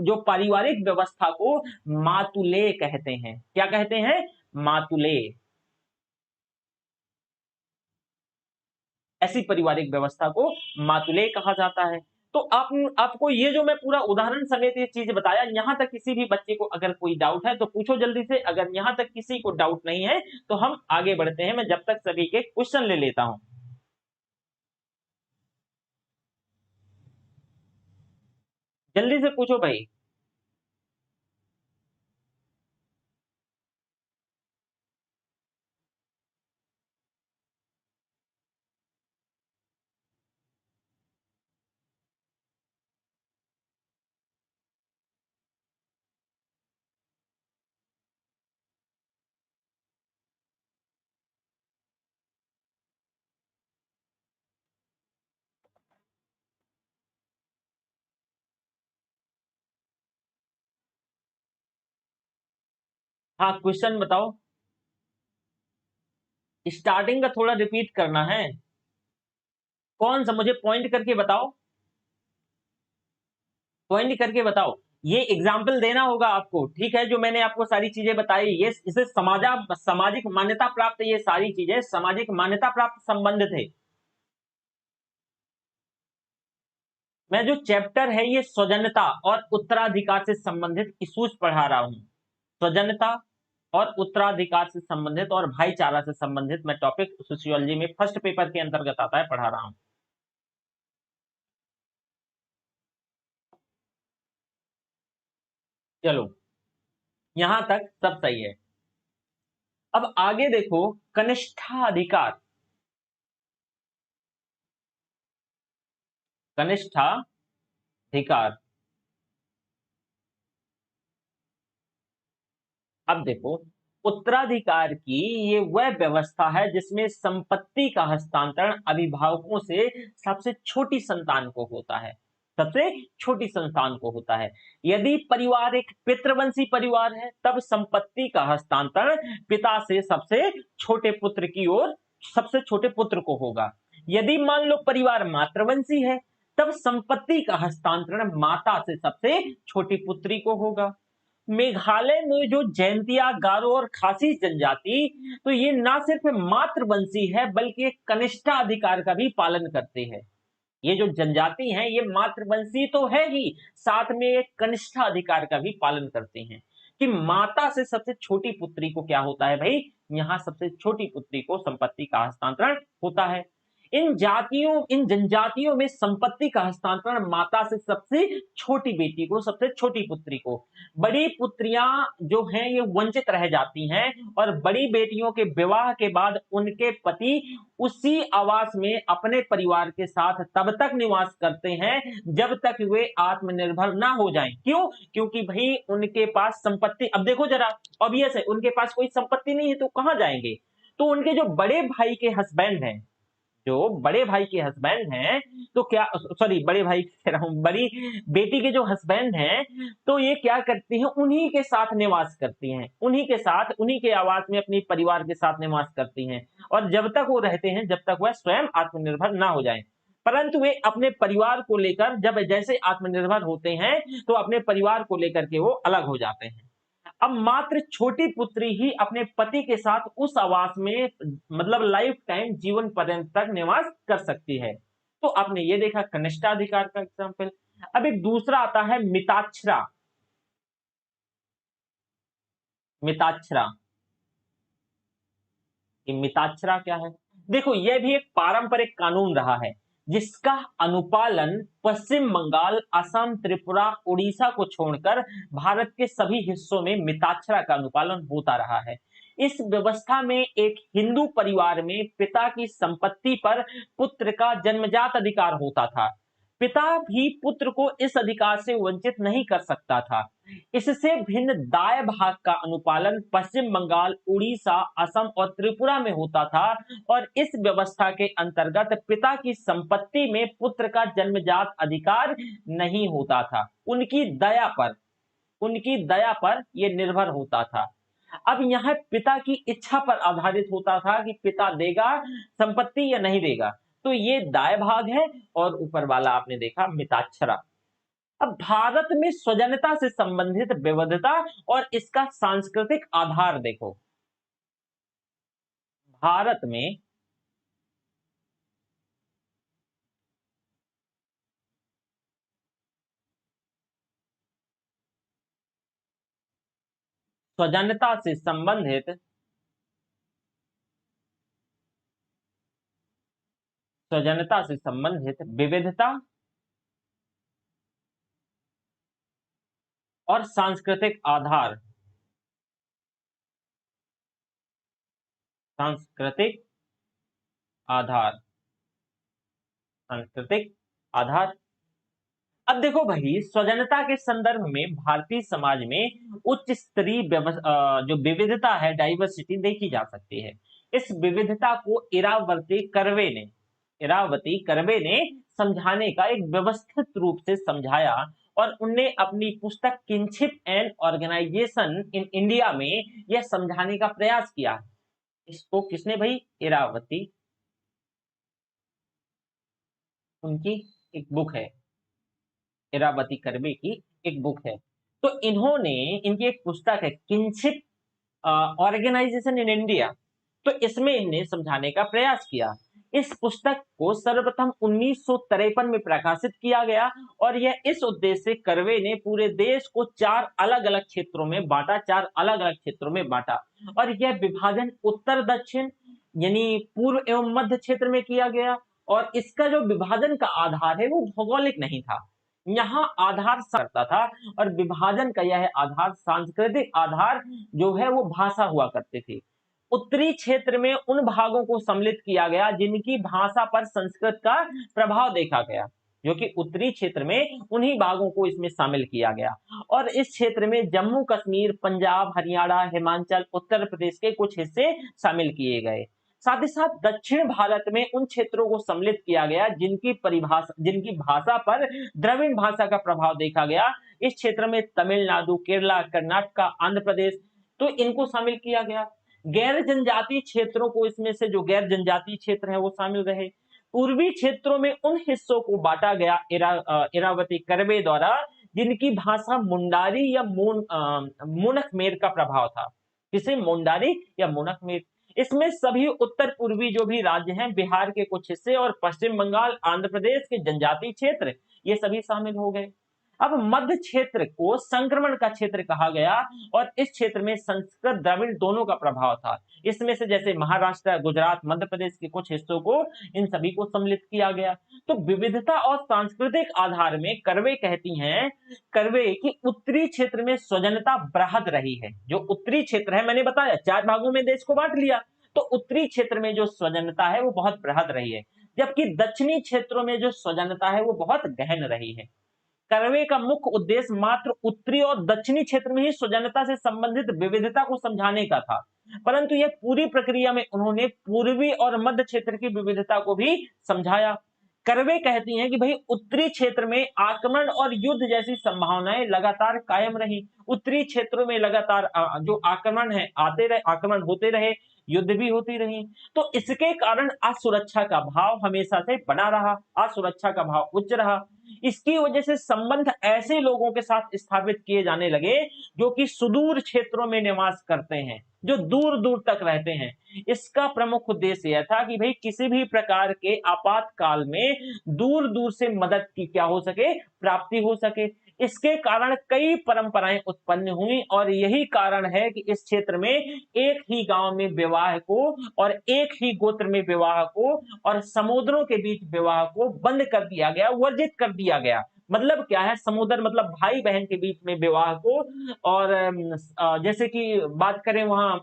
जो पारिवारिक व्यवस्था को मातुले कहते हैं। क्या कहते हैं? मातुले। ऐसी पारिवारिक व्यवस्था को मातुले कहा जाता है। तो आपको ये जो मैं पूरा उदाहरण समेत ये चीज बताया, यहां तक किसी भी बच्चे को अगर कोई डाउट है तो पूछो जल्दी से। अगर यहां तक किसी को डाउट नहीं है तो हम आगे बढ़ते हैं। मैं जब तक सभी के क्वेश्चन ले लेता हूं, जल्दी से पूछो भाई। हाँ, क्वेश्चन बताओ। स्टार्टिंग का थोड़ा रिपीट करना है। कौन सा, मुझे पॉइंट करके बताओ, पॉइंट करके बताओ। ये एग्जाम्पल देना होगा आपको, ठीक है। जो मैंने आपको सारी चीजें बताई ये इसे सामाजिक मान्यता प्राप्त, ये सारी चीजें सामाजिक मान्यता प्राप्त संबंध थे। मैं जो चैप्टर है ये स्वजनता और उत्तराधिकार से संबंधित इश्यूज पढ़ा रहा हूं। स्वजनता और उत्तराधिकार से संबंधित और भाईचारा से संबंधित मैं टॉपिक सोशियोलॉजी में फर्स्ट पेपर के अंतर्गत आता है, पढ़ा रहा हूं। चलो, यहां तक सब सही है। अब आगे देखो, कनिष्ठाधिकार। कनिष्ठाधिकार, अब देखो, उत्तराधिकार की ये वह व्यवस्था है जिसमें संपत्ति का हस्तांतरण अभिभावकों से सबसे छोटी संतान को होता है, सबसे छोटी संतान को होता है। यदि परिवार एक पितृवंशी परिवार है तब संपत्ति का हस्तांतरण पिता से सबसे छोटे पुत्र की ओर सबसे छोटे पुत्र को होगा। यदि मान लो परिवार मातृवंशी है, तब संपत्ति का हस्तांतरण माता से सबसे छोटी पुत्री को होगा। मेघालय में जो जयंतिया, गारो और खासी जनजाति, तो ये ना सिर्फ मातृवंशी है बल्कि एक कनिष्ठाधिकार का भी पालन करते हैं। ये जो जनजाति हैं ये मातृवंशी तो है ही, साथ में एक कनिष्ठाधिकार का भी पालन करते हैं कि माता से सबसे छोटी पुत्री को क्या होता है भाई, यहाँ सबसे छोटी पुत्री को संपत्ति का हस्तांतरण होता है। इन जनजातियों में संपत्ति का हस्तांतरण माता से सबसे छोटी बेटी को, सबसे छोटी पुत्री को। बड़ी पुत्रियां जो हैं ये वंचित रह जाती हैं और बड़ी बेटियों के विवाह के बाद उनके पति उसी आवास में अपने परिवार के साथ तब तक निवास करते हैं जब तक वे आत्मनिर्भर ना हो जाएं। क्यों? क्योंकि भाई उनके पास संपत्ति, अब देखो जरा ऑब्वियस है, उनके पास कोई संपत्ति नहीं है तो कहां जाएंगे। तो उनके जो बड़े भाई के हस्बैंड हैं, जो बड़े भाई के हस्बैंड हैं, तो क्या, सॉरी बड़े भाई कह रहा हूं, बड़ी बेटी के जो हस्बैंड हैं, तो ये क्या करती हैं, उन्हीं के साथ निवास करती हैं, उन्हीं के साथ, उन्हीं के आवास में अपने परिवार के साथ निवास करती हैं। और जब तक वो रहते हैं, जब तक वह स्वयं आत्मनिर्भर ना हो जाएं। परंतु वे अपने परिवार को लेकर जब जैसे आत्मनिर्भर होते हैं तो अपने परिवार को लेकर के वो अलग हो जाते हैं। अब मात्र छोटी पुत्री ही अपने पति के साथ उस आवास में मतलब लाइफ टाइम, जीवन पर्यंत तक निवास कर सकती है। तो आपने ये देखा कनिष्ठाधिकार का एग्जाम्पल। अब एक दूसरा आता है मिताक्षरा। मिताक्षरा, ये मिताक्षरा क्या है? देखो यह भी एक पारंपरिक कानून रहा है जिसका अनुपालन पश्चिम बंगाल, असम, त्रिपुरा, उड़ीसा को छोड़कर भारत के सभी हिस्सों में मिताक्षरा का अनुपालन होता रहा है। इस व्यवस्था में एक हिंदू परिवार में पिता की संपत्ति पर पुत्र का जन्मजात अधिकार होता था। पिता भी पुत्र को इस अधिकार से वंचित नहीं कर सकता था। इससे भिन्न दाय भाग का अनुपालन पश्चिम बंगाल, उड़ीसा, असम और त्रिपुरा में होता था और इस व्यवस्था के अंतर्गत पिता की संपत्ति में पुत्र का जन्मजात अधिकार नहीं होता था, उनकी दया पर यह निर्भर होता था। अब यह पिता की इच्छा पर आधारित होता था कि पिता देगा संपत्ति या नहीं देगा। तो ये दाय भाग है और ऊपर वाला आपने देखा मिताक्षरा। अब भारत में स्वजनता से संबंधित विविधता और इसका सांस्कृतिक आधार देखो। भारत में स्वजनता से संबंधित विविधता और सांस्कृतिक आधार, सांस्कृतिक आधार, सांस्कृतिक आधार। अब देखो भाई, स्वजनता के संदर्भ में भारतीय समाज में उच्च स्तरीय जो विविधता है, डाइवर्सिटी देखी जा सकती है। इस विविधता को इरावती करवे ने समझाने का एक व्यवस्थित रूप से समझाया और उनने अपनी पुस्तक kinship and organisation in India में यह समझाने का प्रयास किया। इसको किसने भाई? इरावती, उनकी एक बुक है, इरावती करवे की एक बुक है। तो इन्होंने, इनकी एक पुस्तक है किनशिप ऑर्गेनाइजेशन इन इंडिया, तो इसमें इन्हें समझाने का प्रयास किया। इस पुस्तक को सर्वप्रथम 1953 में प्रकाशित किया गया और यह इस उद्देश्य से करवे ने पूरे देश को 4 अलग-अलग क्षेत्रों में बांटा और यह विभाजन उत्तर दक्षिण यानी पूर्व एवं मध्य क्षेत्र में किया गया। और इसका जो विभाजन का आधार है वो भौगोलिक नहीं था, यहाँ आधार करता था और विभाजन का यह आधार, सांस्कृतिक आधार जो है वो भाषा हुआ करते थे। उत्तरी क्षेत्र में उन भागों को सम्मिलित किया गया जिनकी भाषा पर संस्कृत का प्रभाव देखा गया, जो कि उत्तरी क्षेत्र में उन्हीं भागों को इसमें शामिल किया गया। और इस क्षेत्र में जम्मू कश्मीर, पंजाब, हरियाणा, हिमाचल, उत्तर प्रदेश के कुछ हिस्से शामिल किए गए। साथ ही साथ दक्षिण भारत में उन क्षेत्रों को सम्मिलित किया गया जिनकी भाषा पर द्रविड़ भाषा का प्रभाव देखा गया। इस क्षेत्र में तमिलनाडु, केरला, कर्नाटक, आंध्र प्रदेश, तो इनको शामिल किया गया। गैर जनजातीय क्षेत्रों को, इसमें से जो गैर जनजातीय क्षेत्र है वो शामिल रहे। पूर्वी क्षेत्रों में उन हिस्सों को बांटा गया इरावती करवे द्वारा जिनकी भाषा मुंडारी या मुनकमेर का प्रभाव था। किसे? मुंडारी या मुनकमेर। इसमें सभी उत्तर पूर्वी जो भी राज्य हैं, बिहार के कुछ हिस्से और पश्चिम बंगाल, आंध्र प्रदेश के जनजातीय क्षेत्र, ये सभी शामिल हो गए। अब मध्य क्षेत्र को संक्रमण का क्षेत्र कहा गया और इस क्षेत्र में संस्कृत द्रविड़ दोनों का प्रभाव था। इसमें से जैसे महाराष्ट्र, गुजरात, मध्य प्रदेश के कुछ हिस्सों को, इन सभी को सम्मिलित किया गया। तो विविधता और सांस्कृतिक आधार में करवे कहती हैं, करवे की उत्तरी क्षेत्र में स्वजनता बृहद रही है। जो उत्तरी क्षेत्र है, मैंने बताया 4 भागों में देश को बांट लिया, तो उत्तरी क्षेत्र में जो स्वजनता है वो बहुत बृहद रही है, जबकि दक्षिणी क्षेत्रों में जो स्वजनता है वो बहुत गहन रही है। करवे का मुख्य उद्देश्य मात्र उत्तरी और दक्षिणी क्षेत्र में ही स्वजनता से संबंधित विविधता को समझाने का था, परंतु यह पूरी प्रक्रिया में उन्होंने पूर्वी और मध्य क्षेत्र की विविधता को भी समझाया। करवे कहती हैं कि भाई उत्तरी क्षेत्र में आक्रमण और युद्ध जैसी संभावनाएं लगातार कायम रही। उत्तरी क्षेत्रों में लगातार जो आक्रमण है आते रहे, आक्रमण होते रहे, युद्ध भी होती रही। तो इसके कारण असुरक्षा का भाव हमेशा से बना रहा, असुरक्षा का भाव उच्च रहा। इसकी वजह से संबंध ऐसे लोगों के साथ स्थापित किए जाने लगे जो कि सुदूर क्षेत्रों में निवास करते हैं, जो दूर दूर तक रहते हैं। इसका प्रमुख उद्देश्य यह था कि भाई किसी भी प्रकार के आपातकाल में दूर दूर से मदद की क्या हो सके, प्राप्ति हो सके। इसके कारण कई परंपराएं उत्पन्न हुई और यही कारण है कि इस क्षेत्र में एक ही गांव में विवाह को और एक ही गोत्र में विवाह को और समुद्रों के बीच विवाह को बंद कर दिया गया, वर्जित कर दिया गया। मतलब क्या है? समुद्र मतलब भाई बहन के बीच में विवाह को, और जैसे कि बात करें वहां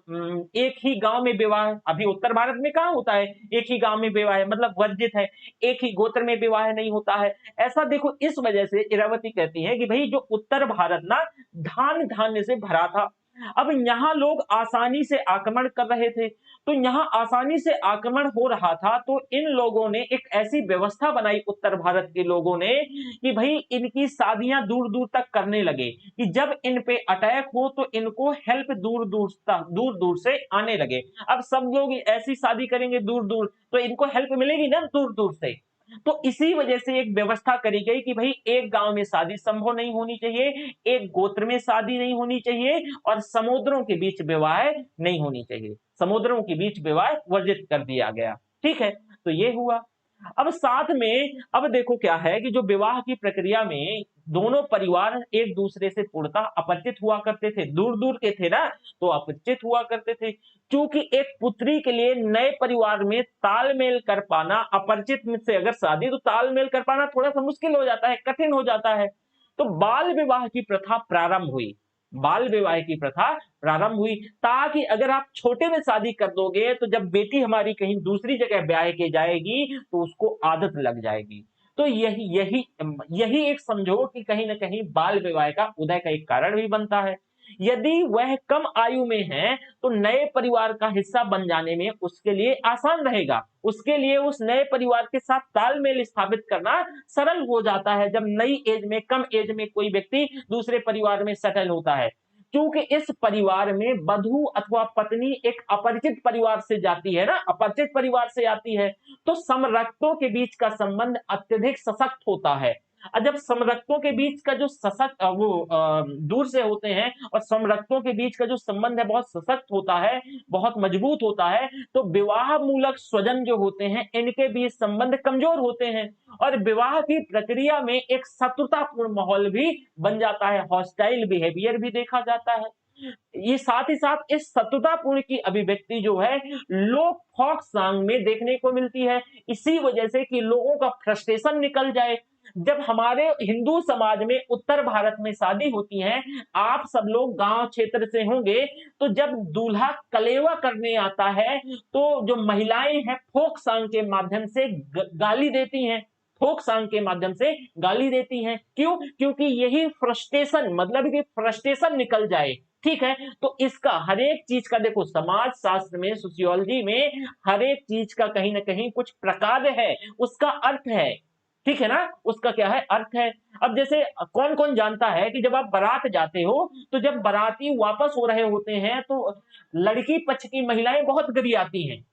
एक ही गांव में विवाह, अभी उत्तर भारत में कहाँ होता है एक ही गांव में विवाह है, मतलब वर्जित है। एक ही गोत्र में विवाह नहीं होता है ऐसा। देखो, इस वजह से इरावती कहती है कि भाई जो उत्तर भारत ना धान धान्य से भरा था, अब यहाँ लोग आसानी से आक्रमण कर रहे थे, तो यहाँ आसानी से आक्रमण हो रहा था, तो इन लोगों ने एक ऐसी व्यवस्था बनाई, उत्तर भारत के लोगों ने, कि भाई इनकी शादियां दूर दूर तक करने लगे, कि जब इन पे अटैक हो तो इनको हेल्प दूर दूर दूर से आने लगे। अब सब लोग ऐसी शादी करेंगे दूर दूर, तो इनको हेल्प मिलेगी ना दूर दूर से। तो इसी वजह से एक व्यवस्था करी गई कि भाई एक गांव में शादी संभव नहीं होनी चाहिए, एक गोत्र में शादी नहीं होनी चाहिए, और समुद्रों के बीच विवाह नहीं होनी चाहिए। समुद्रों के बीच विवाह वर्जित कर दिया गया। ठीक है, तो ये हुआ। अब साथ में अब देखो क्या है कि जो विवाह की प्रक्रिया में दोनों परिवार एक दूसरे से पूर्णतः अपरिचित हुआ करते थे, दूर दूर के थे ना, तो अपरिचित हुआ करते थे। क्योंकि एक पुत्री के लिए नए परिवार में तालमेल कर पाना, अपरिचित से अगर शादी, तो तालमेल कर पाना थोड़ा सा मुश्किल हो जाता है, कठिन हो जाता है। तो बाल विवाह की प्रथा प्रारंभ हुई, बाल विवाह की प्रथा प्रारंभ हुई, ताकि अगर आप छोटे में शादी कर दोगे तो जब बेटी हमारी कहीं दूसरी जगह ब्याह के जाएगी तो उसको आदत लग जाएगी। तो यही यही यही एक समझो कि कहीं ना कहीं बाल विवाह का उदय का एक कारण भी बनता है। यदि वह कम आयु में है तो नए परिवार का हिस्सा बन जाने में उसके लिए आसान रहेगा, उसके लिए उस नए परिवार के साथ तालमेल स्थापित करना सरल हो जाता है जब नई एज में, कम एज में कोई व्यक्ति दूसरे परिवार में सेटल होता है। क्योंकि इस परिवार में वधू अथवा पत्नी एक अपरिचित परिवार से जाती है ना, अपरिचित परिवार से आती है, तो समरक्तों के बीच का संबंध अत्यधिक सशक्त होता है। और जब समरक्तों के बीच का जो सशक्त दूर से होते हैं और समरक्तों के बीच का जो संबंध है बहुत सशक्त होता है, बहुत मजबूत होता है, तो विवाह मूलक स्वजन जो होते हैं इनके बीच संबंध कमजोर होते हैं और विवाह की प्रक्रिया में एक शत्रुतापूर्ण माहौल भी बन जाता है, हॉस्टाइल बिहेवियर भी देखा जाता है। ये साथ ही साथ इस शत्रुतापूर्ण की अभिव्यक्ति जो है लोक फोक सॉन्ग में देखने को मिलती है, इसी वजह से कि लोगों का फ्रस्ट्रेशन निकल जाए। जब हमारे हिंदू समाज में उत्तर भारत में शादी होती है, आप सब लोग गांव क्षेत्र से होंगे, तो जब दूल्हा कलेवा करने आता है तो जो महिलाएं हैं फोक सॉन्ग के माध्यम से गाली देती हैं, फोक सॉन्ग के माध्यम से गाली देती हैं। क्यों? क्योंकि यही फ्रस्ट्रेशन, मतलब कि फ्रस्ट्रेशन निकल जाए। ठीक है, तो इसका हर एक चीज का देखो, समाज शास्त्र में, सोशियोलॉजी में हर एक चीज का कहीं ना कहीं कुछ प्रकार है, उसका अर्थ है। ठीक है ना, उसका क्या है अर्थ है। अब जैसे कौन कौन जानता है कि जब आप बारात जाते हो तो जब बाराती वापस हो रहे होते हैं तो लड़की पक्ष की महिलाएं बहुत गरियाती हैं।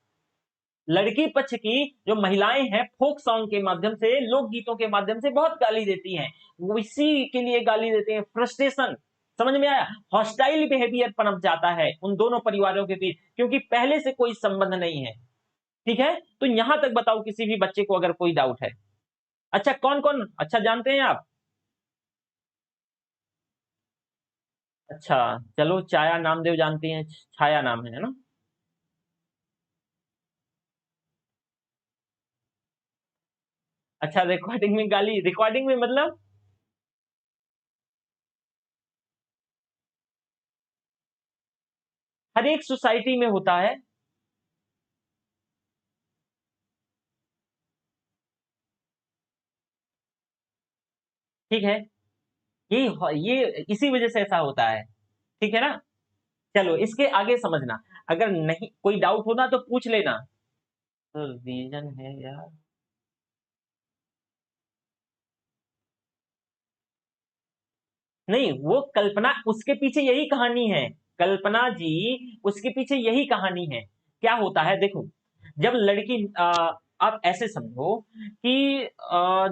लड़की पक्ष की जो महिलाएं हैं फोक सॉन्ग के माध्यम से, लोक गीतों के माध्यम से बहुत गाली देती हैं। वो इसी के लिए गाली देते हैं, फ्रस्ट्रेशन, समझ में आया, हॉस्टाइल बिहेवियर पनप जाता है उन दोनों परिवारों के बीच, क्योंकि पहले से कोई संबंध नहीं है। ठीक है, तो यहां तक बताओ किसी भी बच्चे को अगर कोई डाउट है। अच्छा कौन कौन अच्छा जानते हैं आप? अच्छा, चलो छाया नामदेव जानती हैं, छाया नाम है ना। अच्छा, रिकॉर्डिंग में गाली, रिकॉर्डिंग में मतलब? हर एक सोसाइटी में होता है। ठीक है, ये इसी वजह से ऐसा होता है। ठीक है ना, चलो इसके आगे समझना, अगर नहीं कोई डाउट होना तो पूछ लेना। तो रीजन है यार, नहीं वो कल्पना, उसके पीछे यही कहानी है, कल्पना जी, उसके पीछे यही कहानी है। क्या होता है देखो, जब लड़की आप ऐसे समझो कि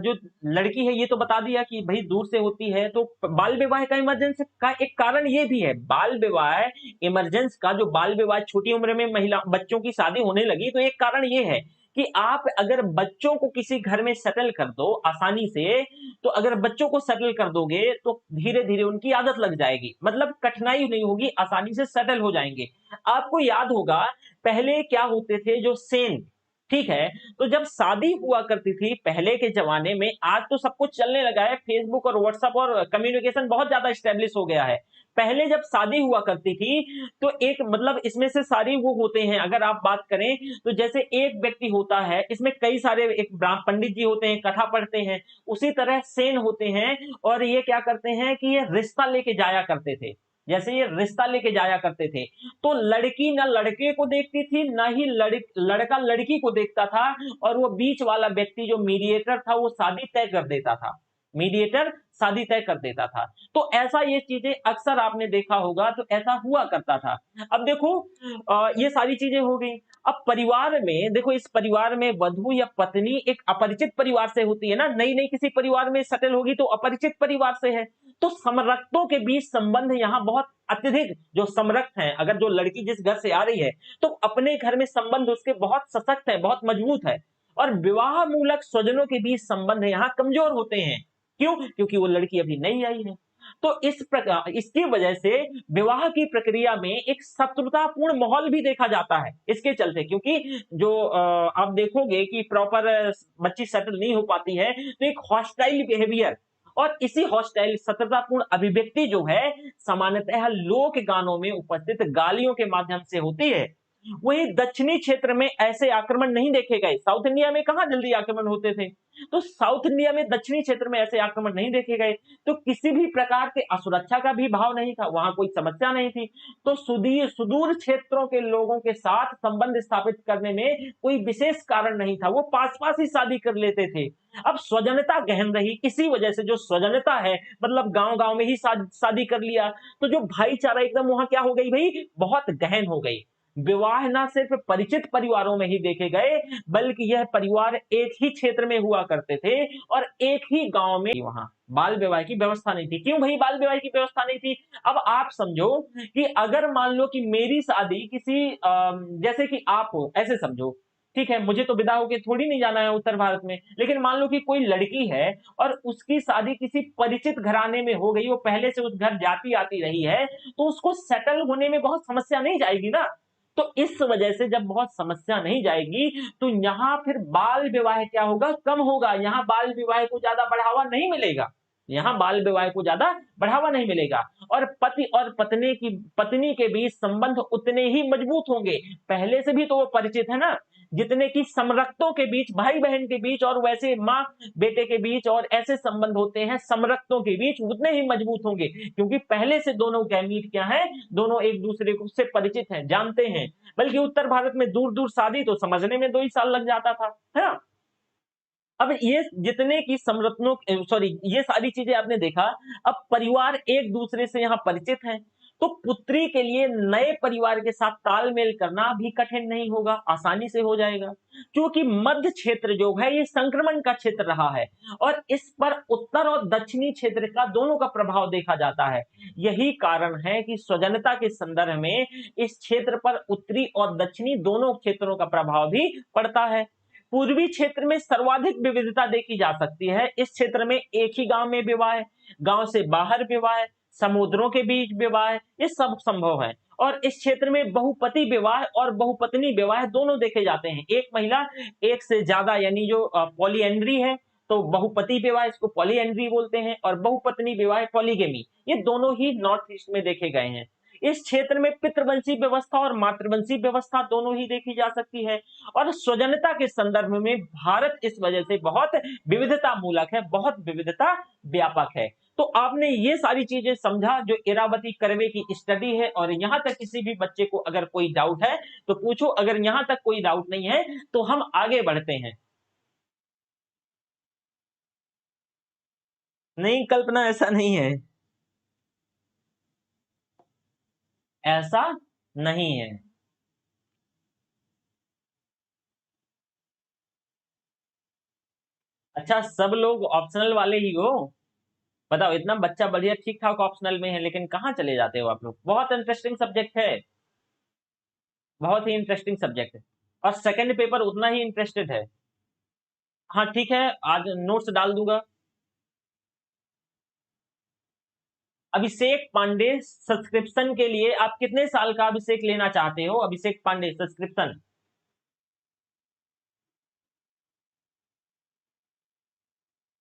जो लड़की है ये तो बता दिया कि भाई दूर से होती है, तो बाल विवाह का इमरजेंस का एक कारण ये भी है, बाल विवाह इमरजेंस का, जो बाल विवाह छोटी उम्र में महिला बच्चों की शादी होने लगी, तो एक कारण ये है कि आप अगर बच्चों को किसी घर में सेटल कर दो आसानी से, तो अगर बच्चों को सेटल कर दोगे तो धीरे धीरे उनकी आदत लग जाएगी, मतलब कठिनाई नहीं होगी, आसानी से सेटल हो जाएंगे। आपको याद होगा पहले क्या होते थे जो सेन, ठीक है, तो जब शादी हुआ करती थी पहले के जमाने में, आज तो सब कुछ चलने लगा है, फेसबुक और व्हाट्सएप और कम्युनिकेशन बहुत ज्यादा स्टेब्लिश हो गया है। पहले जब शादी हुआ करती थी तो एक मतलब इसमें से सारी वो होते हैं, अगर आप बात करें तो जैसे एक व्यक्ति होता है, इसमें कई सारे, एक पंडित जी होते हैं कथा पढ़ते हैं, उसी तरह सेन होते हैं, और ये क्या करते हैं कि ये रिश्ता लेके जाया करते थे, जैसे ये रिश्ता लेके जाया करते थे, तो लड़की ना लड़के को देखती थी ना ही लड़का लड़की को देखता था, और वो बीच वाला व्यक्ति जो मीडिएटर था वो शादी तय कर देता था, मीडिएटर शादी तय कर देता था। तो ऐसा ये चीजें अक्सर आपने देखा होगा, तो ऐसा हुआ करता था। अब देखो ये सारी चीजें हो गई। अब परिवार में देखो, इस परिवार में वधू या पत्नी एक अपरिचित परिवार से होती है ना, नई नई किसी परिवार में सेटल होगी तो अपरिचित परिवार से है, तो समरक्तों के बीच संबंध यहाँ बहुत अत्यधिक, जो समरक्त हैं, अगर जो लड़की जिस घर से आ रही है तो अपने घर में संबंध उसके बहुत सशक्त है, बहुत मजबूत है, और विवाह मूलक स्वजनों के बीच संबंध यहाँ कमजोर होते हैं। क्यों? क्योंकि वो लड़की अभी नई आई है। तो इस प्रकार इसकी वजह से विवाह की प्रक्रिया में एक शत्रुतापूर्ण माहौल भी देखा जाता है इसके चलते, क्योंकि जो आप देखोगे कि प्रॉपर बच्ची सेटल नहीं हो पाती है, तो एक हॉस्टाइल बिहेवियर और इसी हॉस्टाइल शत्रुतापूर्ण अभिव्यक्ति जो है सामान्यतः लोक गानों में उपस्थित गालियों के माध्यम से होती है। वही दक्षिणी क्षेत्र में ऐसे आक्रमण नहीं देखे गए, साउथ इंडिया में कहां जल्दी आक्रमण होते थे, तो साउथ इंडिया में दक्षिणी क्षेत्र में ऐसे आक्रमण नहीं देखे गए, तो किसी भी प्रकार के असुरक्षा का भी भाव नहीं था, वहां कोई समस्या नहीं थी, तो सुदूर क्षेत्रों के लोगों के साथ संबंध स्थापित करने में कोई विशेष कारण नहीं था, वो पास पास ही शादी कर लेते थे। अब स्वजनता गहन रही, इसी वजह से जो स्वजनता है, मतलब गांव गांव में ही शादी कर लिया, तो जो भाईचारा एकदम वहां क्या हो गई भाई, बहुत गहन हो गई। विवाह ना सिर्फ परिचित परिवारों में ही देखे गए, बल्कि यह परिवार एक ही क्षेत्र में हुआ करते थे और एक ही गांव में, वहां बाल विवाह की व्यवस्था नहीं थी। क्यों भाई बाल विवाह की व्यवस्था नहीं थी? अब आप समझो कि अगर मान लो कि मेरी शादी किसी जैसे कि आप हो, ऐसे समझो, ठीक है, मुझे तो विदा होके थोड़ी नहीं जाना है उत्तर भारत में, लेकिन मान लो कि कोई लड़की है और उसकी शादी किसी परिचित घराने में हो गई, वो पहले से उस घर जाती आती रही है, तो उसको सेटल होने में बहुत समस्या नहीं जाएगी ना। तो इस वजह से जब बहुत समस्या नहीं जाएगी, तो यहां फिर बाल विवाह क्या होगा, कम होगा, यहां बाल विवाह को ज्यादा बढ़ावा नहीं मिलेगा, यहां बाल विवाह को ज्यादा बढ़ावा नहीं मिलेगा, और पति और पत्नी के बीच संबंध उतने ही मजबूत होंगे, पहले से भी तो वो परिचित है ना, जितने की समरक्तों के बीच, भाई बहन के बीच और वैसे माँ बेटे के बीच और ऐसे संबंध होते हैं समरक्तों के बीच, उतने ही मजबूत होंगे, क्योंकि पहले से दोनों गैमीट क्या है, दोनों एक दूसरे को से परिचित हैं, जानते हैं। बल्कि उत्तर भारत में दूर दूर शादी तो समझने में 2 ही साल लग जाता था, है ना। अब ये जितने की संरचनों, सॉरी, ये सारी चीजें आपने देखा। अब परिवार एक दूसरे से यहाँ परिचित हैं, तो पुत्री के लिए नए परिवार के साथ तालमेल करना भी कठिन नहीं होगा, आसानी से हो जाएगा। क्योंकि मध्य क्षेत्र जो है ये संक्रमण का क्षेत्र रहा है और इस पर उत्तर और दक्षिणी क्षेत्र का दोनों का प्रभाव देखा जाता है। यही कारण है कि स्वजनता के संदर्भ में इस क्षेत्र पर उत्तरी और दक्षिणी दोनों क्षेत्रों का प्रभाव भी पड़ता है। पूर्वी क्षेत्र में सर्वाधिक विविधता देखी जा सकती है। इस क्षेत्र में एक ही गांव में विवाह, गांव से बाहर विवाह, समुद्रों के बीच विवाह, ये सब संभव है। और इस क्षेत्र में बहुपति विवाह और बहुपत्नी विवाह दोनों देखे जाते हैं। एक महिला एक से ज्यादा, यानी जो पॉलीएंड्री है, तो बहुपति विवाह इसको पॉलीएंड्री बोलते हैं, और बहुपत्नी विवाह पॉलीगेमी, ये दोनों ही नॉर्थ ईस्ट में देखे गए हैं। इस क्षेत्र में पितृवंशी व्यवस्था और मातृवंशी व्यवस्था दोनों ही देखी जा सकती है। और स्वजनता के संदर्भ में भारत इस वजह से बहुत विविधता मूलक है, बहुत विविधता व्यापक है। तो आपने ये सारी चीजें समझा जो इरावती कर्वे की स्टडी है। और यहां तक किसी भी बच्चे को अगर कोई डाउट है तो पूछो, अगर यहां तक कोई डाउट नहीं है तो हम आगे बढ़ते हैं। नहीं कल्पना, ऐसा नहीं है, ऐसा नहीं है। अच्छा, सब लोग ऑप्शनल वाले ही हो? बताओ, इतना बच्चा बढ़िया ठीक ठाक ऑप्शनल में है, लेकिन कहाँ चले जाते हो आप लोग? बहुत इंटरेस्टिंग सब्जेक्ट है, बहुत ही इंटरेस्टिंग सब्जेक्ट है। और सेकंड पेपर उतना ही इंटरेस्टेड है। हाँ ठीक है, आज नोट्स डाल दूंगा। अभिषेक पांडे सब्सक्रिप्शन के लिए आप कितने साल का अभिषेक लेना चाहते हो? अभिषेक पांडे सब्सक्रिप्शन,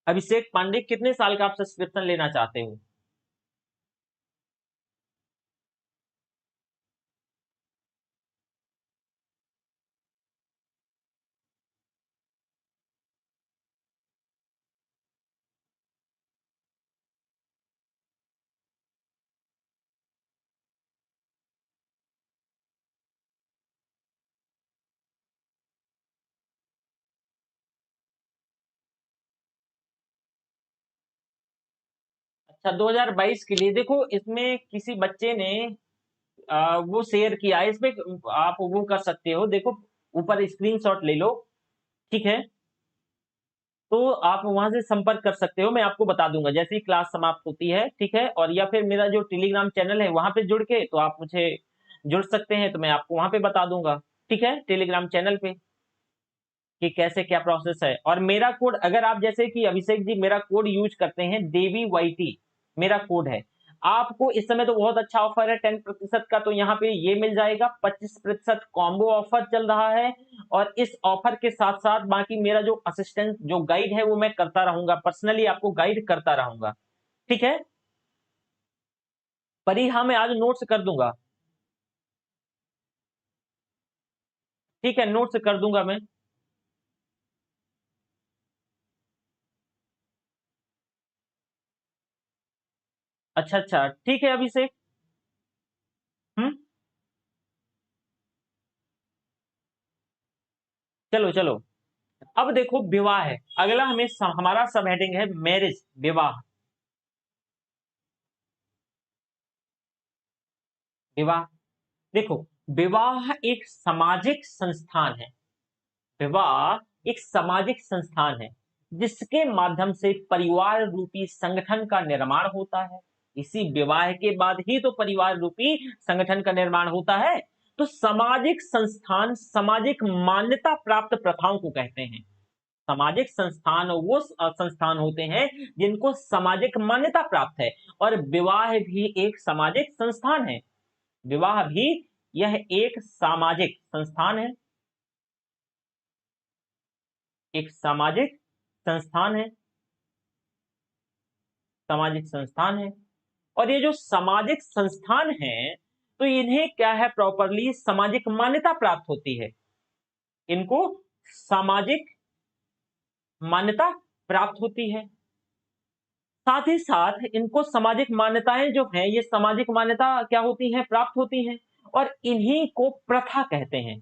अभिषेक पांडे कितने साल का आप सब्सक्रिप्शन लेना चाहते हो? अच्छा, 2022 के लिए देखो, इसमें किसी बच्चे ने वो शेयर किया है, इसमें आप वो कर सकते हो, देखो ऊपर स्क्रीनशॉट ले लो, ठीक है? तो आप वहां से संपर्क कर सकते हो, मैं आपको बता दूंगा जैसे ही क्लास समाप्त होती है, ठीक है? और या फिर मेरा जो टेलीग्राम चैनल है वहां पे जुड़ के तो आप मुझे जुड़ सकते हैं, तो मैं आपको वहां पे बता दूंगा, ठीक है? टेलीग्राम चैनल पे कि कैसे क्या प्रोसेस है। और मेरा कोड, अगर आप जैसे कि अभिषेक जी मेरा कोड यूज करते हैं, देवी वाईटी मेरा कोड है, आपको इस समय तो बहुत अच्छा ऑफर है 10% का, तो यहाँ पे ये मिल जाएगा। 25% कॉम्बो ऑफर चल रहा है। और इस ऑफर के साथ साथ बाकी मेरा जो असिस्टेंट, जो गाइड है, वो मैं करता रहूंगा, पर्सनली आपको गाइड करता रहूंगा, ठीक है? पर ही हाँ, मैं आज नोट्स कर दूंगा, ठीक है? नोट्स कर दूंगा मैं। अच्छा अच्छा, ठीक है अभिषेक। हम्म, चलो चलो। अब देखो, विवाह है अगला, हमें हमारा सब हेडिंग है मैरिज, विवाह। विवाह, देखो, विवाह एक सामाजिक संस्थान है। विवाह एक सामाजिक संस्थान है जिसके माध्यम से परिवार रूपी संगठन का निर्माण होता है। इसी विवाह के बाद ही तो परिवार रूपी संगठन का निर्माण होता है। तो सामाजिक संस्थान सामाजिक मान्यता प्राप्त प्रथाओं को कहते हैं। सामाजिक संस्थान वो संस्थान होते हैं जिनको सामाजिक मान्यता प्राप्त है। और विवाह भी एक सामाजिक संस्थान है। विवाह भी यह एक सामाजिक संस्थान है, एक सामाजिक संस्थान है, सामाजिक संस्थान है। और ये जो सामाजिक संस्थान है, तो इन्हें क्या है, प्रॉपरली सामाजिक मान्यता प्राप्त होती है। इनको सामाजिक मान्यता प्राप्त होती है। साथ ही साथ इनको सामाजिक मान्यताएं जो हैं, ये सामाजिक मान्यता क्या होती हैं, प्राप्त होती हैं। और इन्हीं को प्रथा कहते हैं,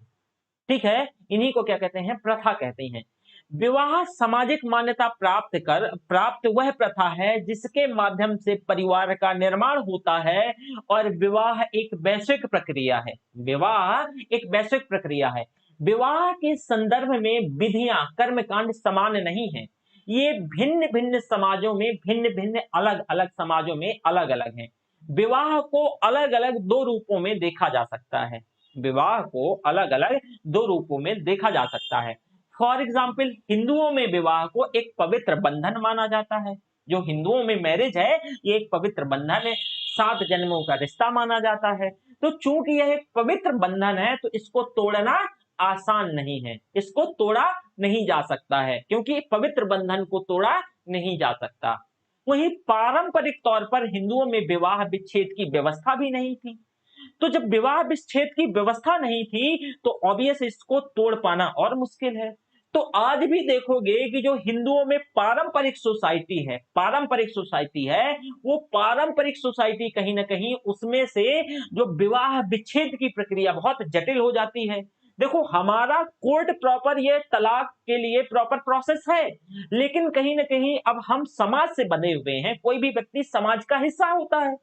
ठीक है? इन्हीं को क्या कहते हैं, प्रथा कहते हैं। विवाह सामाजिक मान्यता प्राप्त वह प्रथा है जिसके माध्यम से परिवार का निर्माण होता है और विवाह एक वैश्विक प्रक्रिया है। विवाह एक वैश्विक प्रक्रिया है। विवाह के संदर्भ में विधियां, कर्मकांड समान नहीं है। ये भिन्न भिन्न समाजों में, भिन्न भिन्न अलग अलग समाजों में अलग अलग है। विवाह को अलग अलग दो रूपों में देखा जा सकता है। विवाह को अलग अलग दो रूपों में देखा जा सकता है। फॉर एग्जाम्पल, हिंदुओं में विवाह को एक पवित्र बंधन माना जाता है। जो हिंदुओं में मैरिज है, ये एक पवित्र बंधन है, 7 जन्मों का रिश्ता माना जाता है। तो चूंकि यह एक पवित्र बंधन है, तो इसको तोड़ना आसान नहीं है, इसको तोड़ा नहीं जा सकता है, क्योंकि पवित्र बंधन को तोड़ा नहीं जा सकता। वहीं पारंपरिक तौर पर हिंदुओं में विवाह विच्छेद की व्यवस्था भी नहीं थी। तो जब विवाह विच्छेद की व्यवस्था नहीं थी, तो ऑब्वियस इसको तोड़ पाना और मुश्किल है। तो आज भी देखोगे कि जो हिंदुओं में पारंपरिक सोसाइटी है, वो पारंपरिक सोसाइटी कहीं ना कहीं उसमें से जो विवाह विच्छेद की प्रक्रिया बहुत जटिल हो जाती है। देखो, हमारा कोर्ट प्रॉपर ये तलाक के लिए प्रॉपर प्रोसेस है, लेकिन कहीं ना कहीं अब हम समाज से बंधे हुए हैं। कोई भी व्यक्ति समाज का हिस्सा होता है।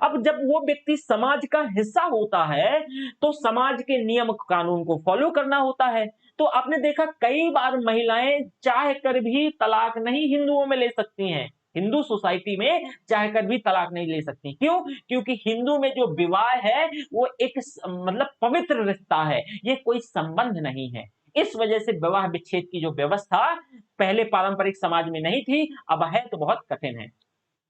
अब जब वो व्यक्ति समाज का हिस्सा होता है, तो समाज के नियम कानून को फॉलो करना होता है। तो आपने देखा कई बार महिलाएं चाह कर भी तलाक नहीं हिंदुओं में ले सकती हैं। हिंदू सोसाइटी में चाह कर भी तलाक नहीं ले सकती। क्यों? क्योंकि हिंदू में जो विवाह है, वो एक मतलब पवित्र रिश्ता है, ये कोई संबंध नहीं है। इस वजह से विवाह विच्छेद की जो व्यवस्था पहले पारंपरिक समाज में नहीं थी, अब है तो बहुत कठिन है।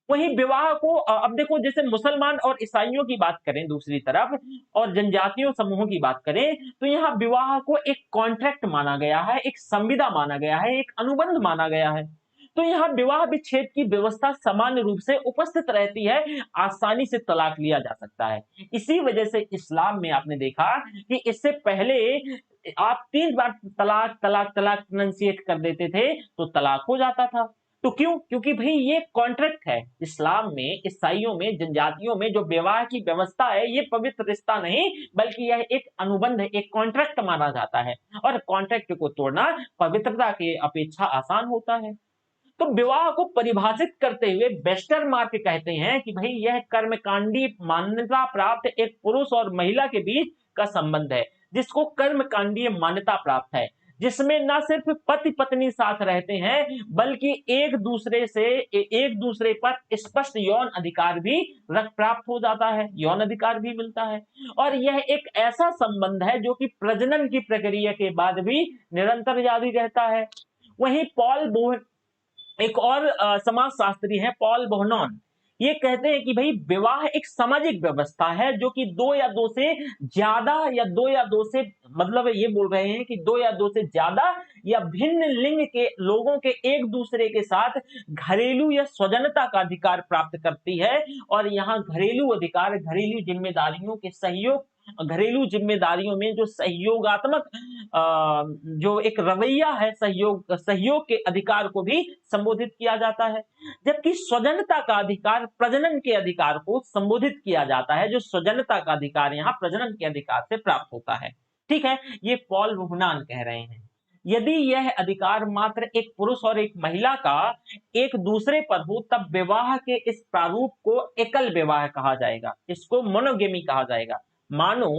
वहीं विवाह को अब देखो, जैसे मुसलमान और ईसाइयों की बात करें दूसरी तरफ, और जनजातियों समूहों की बात करें, तो यहाँ विवाह को एक कॉन्ट्रैक्ट माना गया है, एक संविदा माना गया है, एक अनुबंध माना गया है। तो यहाँ विवाह विच्छेद की व्यवस्था सामान्य रूप से उपस्थित रहती है, आसानी से तलाक लिया जा सकता है। इसी वजह से इस्लाम में आपने देखा कि इससे पहले आप 3 बार तलाक तलाक तलाक प्रोनाउंसिएट कर देते थे, तो तलाक हो जाता था। तो क्यों? क्योंकि भाई ये कॉन्ट्रैक्ट है। इस्लाम में, ईसाइयों में, जनजातियों में जो विवाह की व्यवस्था है, ये पवित्र रिश्ता नहीं, बल्कि यह एक अनुबंध, एक कॉन्ट्रैक्ट माना जाता है। और कॉन्ट्रैक्ट को तोड़ना पवित्रता की अपेक्षा आसान होता है। तो विवाह को परिभाषित करते हुए वेस्टरमार्क कहते हैं कि भाई यह कर्मकांडी मान्यता प्राप्त एक पुरुष और महिला के बीच का संबंध है, जिसको कर्मकांडीय मान्यता प्राप्त है, जिसमें न सिर्फ पति पत्नी साथ रहते हैं, बल्कि एक दूसरे पर स्पष्ट यौन अधिकार भी प्राप्त हो जाता है, यौन अधिकार भी मिलता है। और यह एक ऐसा संबंध है जो कि प्रजनन की प्रक्रिया के बाद भी निरंतर जारी रहता है। वहीं एक और समाजशास्त्री हैं पॉल बोहनॉन, ये कहते हैं कि भाई विवाह एक सामाजिक व्यवस्था है जो कि दो या दो से ज्यादा या दो या दो से मतलब ये बोल रहे हैं कि दो या दो से ज्यादा या भिन्न लिंग के लोगों के एक दूसरे के साथ घरेलू या स्वजनता का अधिकार प्राप्त करती है। और यहाँ घरेलू अधिकार, घरेलू जिम्मेदारियों में जो सहयोगात्मक जो एक रवैया है, सहयोग के अधिकार को भी संबोधित किया जाता है। जबकि स्वजनता का अधिकार प्रजनन के अधिकार को संबोधित किया जाता है, जो स्वजनता का अधिकार यहाँ प्रजनन के अधिकार से प्राप्त होता है। ठीक है, ये पॉल बुहनान कह रहे हैं। यदि यह अधिकार मात्र एक पुरुष और एक महिला का एक दूसरे पर हो, तब विवाह के इस प्रारूप को एकल विवाह कहा जाएगा, इसको मोनोगेमी कहा जाएगा। मानो,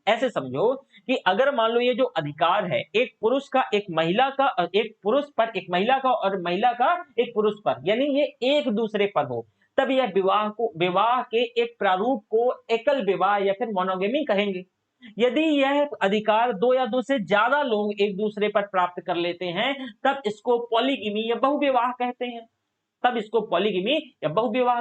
ऐसे समझो कि अगर मान लो ये जो अधिकार है एक पुरुष का एक महिला का, एक पुरुष पर एक महिला का और महिला का एक पुरुष पर, यानी ये एक दूसरे पर हो, तब यह विवाह के एक प्रारूप को एकल विवाह या फिर मोनोगेमी कहेंगे। यदि यह अधिकार दो या दो से ज्यादा लोग एक दूसरे पर प्राप्त कर लेते हैं, तब इसको पॉलीगिमी या बहुविवाह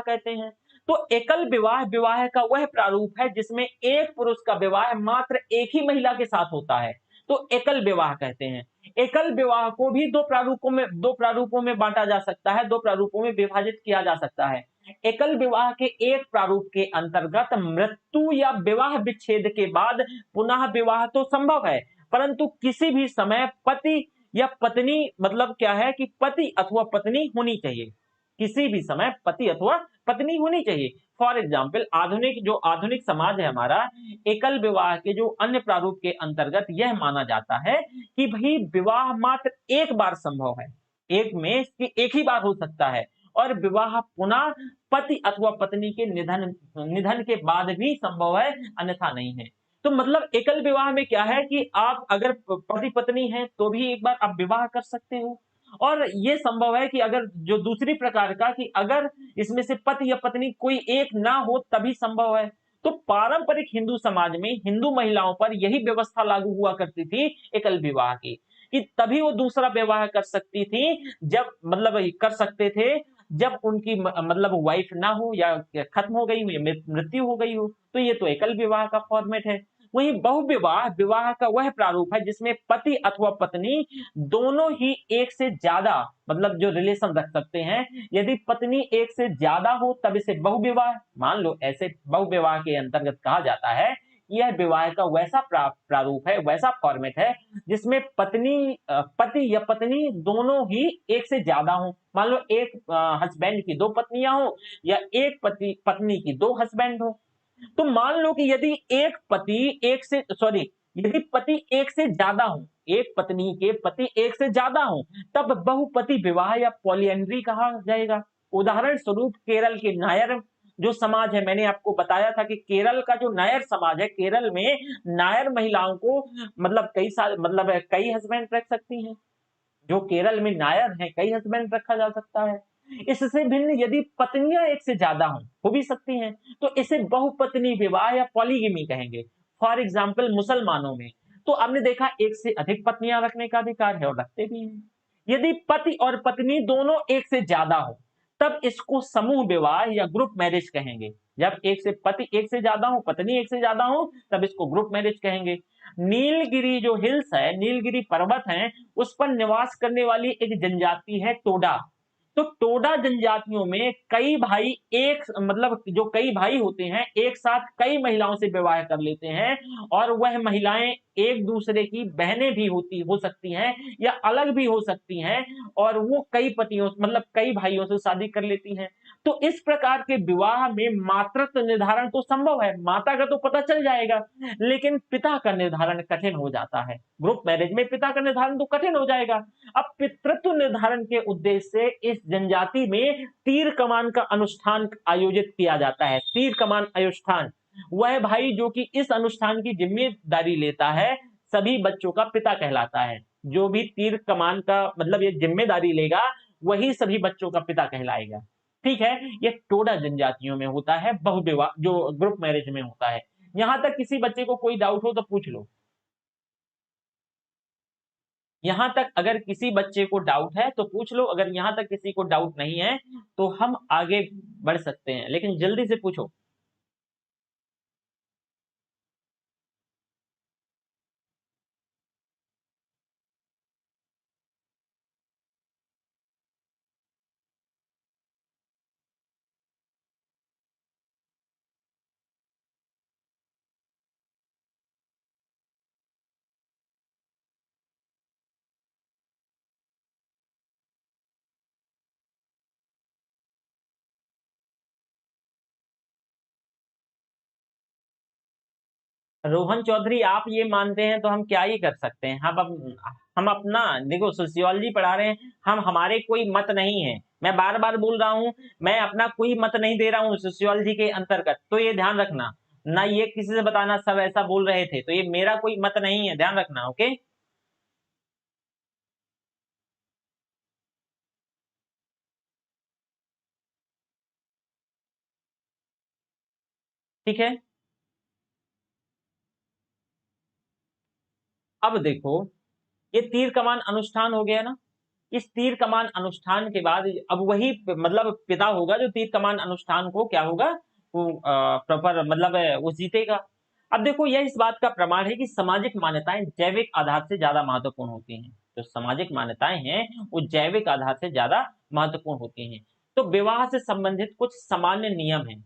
कहते हैं। तो एकल विवाह का वह प्रारूप है जिसमें एक पुरुष का विवाह मात्र एक ही महिला के साथ होता है, तो एकल विवाह कहते हैं। एकल विवाह को भी दो प्रारूपों में बांटा जा सकता है, दो प्रारूपों में विभाजित किया जा सकता है। एकल विवाह के एक प्रारूप के अंतर्गत मृत्यु या विवाह विच्छेद के बाद पुनः विवाह तो संभव है, परंतु किसी भी समय पति या पत्नी, मतलब क्या है कि पति अथवा पत्नी होनी चाहिए। किसी भी समय पति अथवा पत्नी होनी चाहिए। फॉर एग्जाम्पल आधुनिक समाज है हमारा, एकल विवाह के जो अन्य प्रारूप के अंतर्गत यह माना जाता है कि भाई विवाह मात्र एक बार संभव है, एक में एक ही बार हो सकता है, और विवाह पुनः पति अथवा पत्नी के निधन के बाद भी संभव है, अन्यथा नहीं है। तो मतलब एकल विवाह में क्या है कि आप अगर पति पत्नी हैं तो भी एक बार आप विवाह कर सकते हो, और ये संभव है कि अगर जो दूसरी प्रकार का कि अगर इसमें से पति या पत्नी कोई एक ना हो तभी संभव है। तो पारंपरिक हिंदू समाज में हिंदू महिलाओं पर यही व्यवस्था लागू हुआ करती थी एकल विवाह की, कि तभी वो दूसरा विवाह कर सकती थी, जब मतलब कर सकते थे जब उनकी मतलब वाइफ ना हो या खत्म हो गई हो या मृत्यु हो गई हो। तो ये तो एकल विवाह का फॉर्मेट है। वहीं बहुविवाह विवाह का वह प्रारूप है जिसमें पति अथवा पत्नी दोनों ही एक से ज्यादा मतलब जो रिलेशन रख सकते हैं। यदि पत्नी एक से ज्यादा हो तब इसे बहुविवाह मान लो, ऐसे बहुविवाह के अंतर्गत कहा जाता है यह विवाह का वैसा प्रारूप है, वैसा फॉर्मेट है जिसमें पति या पत्नी दोनों ही एक से ज्यादा हो। मान लो एक हस्बैंड की दो पत्नियां हो या एक पत्नी की दो हस्बैंड हो। तो मान लो कि यदि पति एक से ज्यादा हो, एक पत्नी के पति एक से ज्यादा हो, तब बहुपति विवाह या पॉलीएंड्री कहा जाएगा। उदाहरण स्वरूप केरल के नायर जो समाज है, मैंने आपको बताया था कि केरल का जो नायर समाज है, केरल में नायर महिलाओं को मतलब कई हस्बैंड रख सकती हैं। जो केरल में नायर है कई हस्बैंड रखा जा सकता है। इससे भिन्न यदि पत्नियां एक से ज्यादा हो भी सकती हैं, तो इसे बहुपत्नी विवाह या पॉलीगमी कहेंगे। फॉर एग्जाम्पल मुसलमानों में तो आपने देखा एक से अधिक पत्नियां रखने का अधिकार है और रखते भी हैं। यदि पति और पत्नी दोनों एक से ज्यादा हो तब इसको समूह विवाह या ग्रुप मैरिज कहेंगे। जब पति एक से ज्यादा हो, पत्नी एक से ज्यादा हो, तब इसको ग्रुप मैरिज कहेंगे। नीलगिरी जो हिल्स है, नीलगिरी पर्वत है, उस पर निवास करने वाली एक जनजाति है टोडा। तो टोडा जनजातियों में कई भाई होते हैं एक साथ कई महिलाओं से विवाह कर लेते हैं, और वह महिलाएं एक दूसरे की बहनें भी हो सकती हैं या अलग भी हो सकती हैं, और वो कई भाइयों से शादी कर लेती हैं। तो इस प्रकार के विवाह में मातृत्व निर्धारण तो संभव है, माता का तो पता चल जाएगा, लेकिन पिता का निर्धारण कठिन हो जाता है। ग्रुप मैरिज में पिता का निर्धारण तो कठिन हो जाएगा। अब पितृत्व निर्धारण के उद्देश्य से इस जनजाति में तीर कमान का अनुष्ठान आयोजित किया जाता है। तीर कमान अनुष्ठान, वह भाई जो कि इस अनुष्ठान की जिम्मेदारी लेता है सभी बच्चों का पिता कहलाता है। जो भी तीर कमान का ये जिम्मेदारी लेगा वही सभी बच्चों का पिता कहलाएगा। ठीक है, ये टोडा जनजातियों में होता है बहुविवाह, जो ग्रुप मैरिज में होता है। यहां तक किसी बच्चे को कोई डाउट हो तो पूछ लो। यहां तक अगर किसी बच्चे को डाउट है तो पूछ लो, अगर यहां तक किसी को डाउट नहीं है तो हम आगे बढ़ सकते हैं, लेकिन जल्दी से पूछो। रोहन चौधरी, आप ये मानते हैं तो हम क्या ही कर सकते हैं। हम अपना देखो सोशियोलॉजी पढ़ा रहे हैं, हम हमारे कोई मत नहीं है। मैं बार बार बोल रहा हूं, मैं अपना कोई मत नहीं दे रहा हूं सोशियोलॉजी के अंतर्गत, तो ये ध्यान रखना। ना ये किसी से बताना सब ऐसा बोल रहे थे, तो ये मेरा कोई मत नहीं है, ध्यान रखना। ओके, ठीक है। अब देखो, ये तीर कमान अनुष्ठान हो गया ना। इस तीर कमान अनुष्ठान के बाद अब वही पिता होगा जो तीर कमान अनुष्ठान को क्या होगा, वो प्रॉपर वो जीतेगा। अब देखो, यह इस बात का प्रमाण है कि सामाजिक मान्यताएं जैविक आधार से ज्यादा महत्वपूर्ण होती हैं। जो सामाजिक मान्यताएं हैं वो जैविक आधार से ज्यादा महत्वपूर्ण होती हैं। तो विवाह से संबंधित कुछ सामान्य नियम हैं।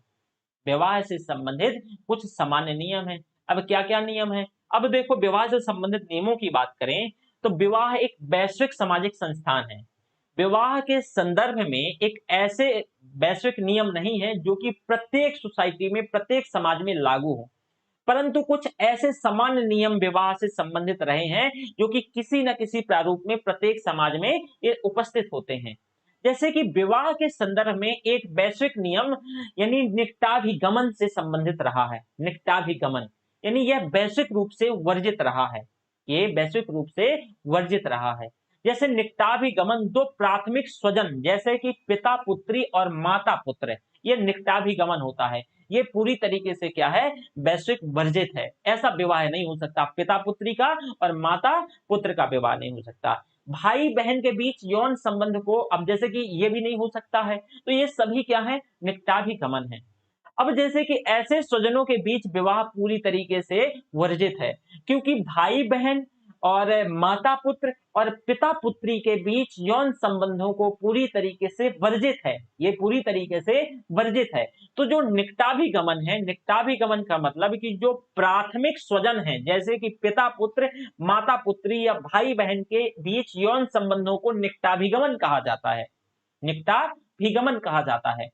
विवाह से संबंधित कुछ सामान्य नियम हैं। अब क्या क्या नियम है? अब देखो, विवाह से संबंधित नियमों की बात करें तो विवाह एक वैश्विक सामाजिक संस्थान है। विवाह के संदर्भ में एक ऐसे वैश्विक नियम नहीं है जो कि प्रत्येक सोसाइटी में, प्रत्येक समाज में लागू हो, परंतु कुछ ऐसे सामान्य नियम विवाह से संबंधित रहे हैं जो कि किसी न किसी प्रारूप में प्रत्येक समाज में ये उपस्थित होते हैं। जैसे कि विवाह के संदर्भ में एक वैश्विक नियम यानी निकटाभिगमन से संबंधित रहा है। निकटाभिगमन यानी यह वैश्विक रूप से वर्जित रहा है। ये वैश्विक रूप से वर्जित रहा है। जैसे निकटाभिगमन दो प्राथमिक स्वजन जैसे कि पिता पुत्री और माता पुत्र, ये निकटाभिगमन होता है। ये पूरी तरीके से क्या है, वैश्विक वर्जित है। ऐसा विवाह नहीं हो सकता पिता पुत्री का और माता पुत्र का विवाह नहीं हो सकता। भाई बहन के बीच यौन संबंध को अब जैसे कि ये भी नहीं हो सकता है। तो ये सभी क्या है, निकटाभिगमन है। अब जैसे कि ऐसे स्वजनों के बीच विवाह पूरी तरीके से वर्जित है, क्योंकि भाई बहन और माता पुत्र और पिता पुत्री के बीच यौन संबंधों को पूरी तरीके से वर्जित है। ये पूरी तरीके से वर्जित है। तो जो निकटाभिगमन है, निकटाभिगमन का मतलब कि जो प्राथमिक स्वजन है जैसे कि पिता पुत्र, माता पुत्री या भाई बहन के बीच यौन संबंधों को निकटाभिगमन कहा जाता है। निकटाभिगमन कहा जाता है।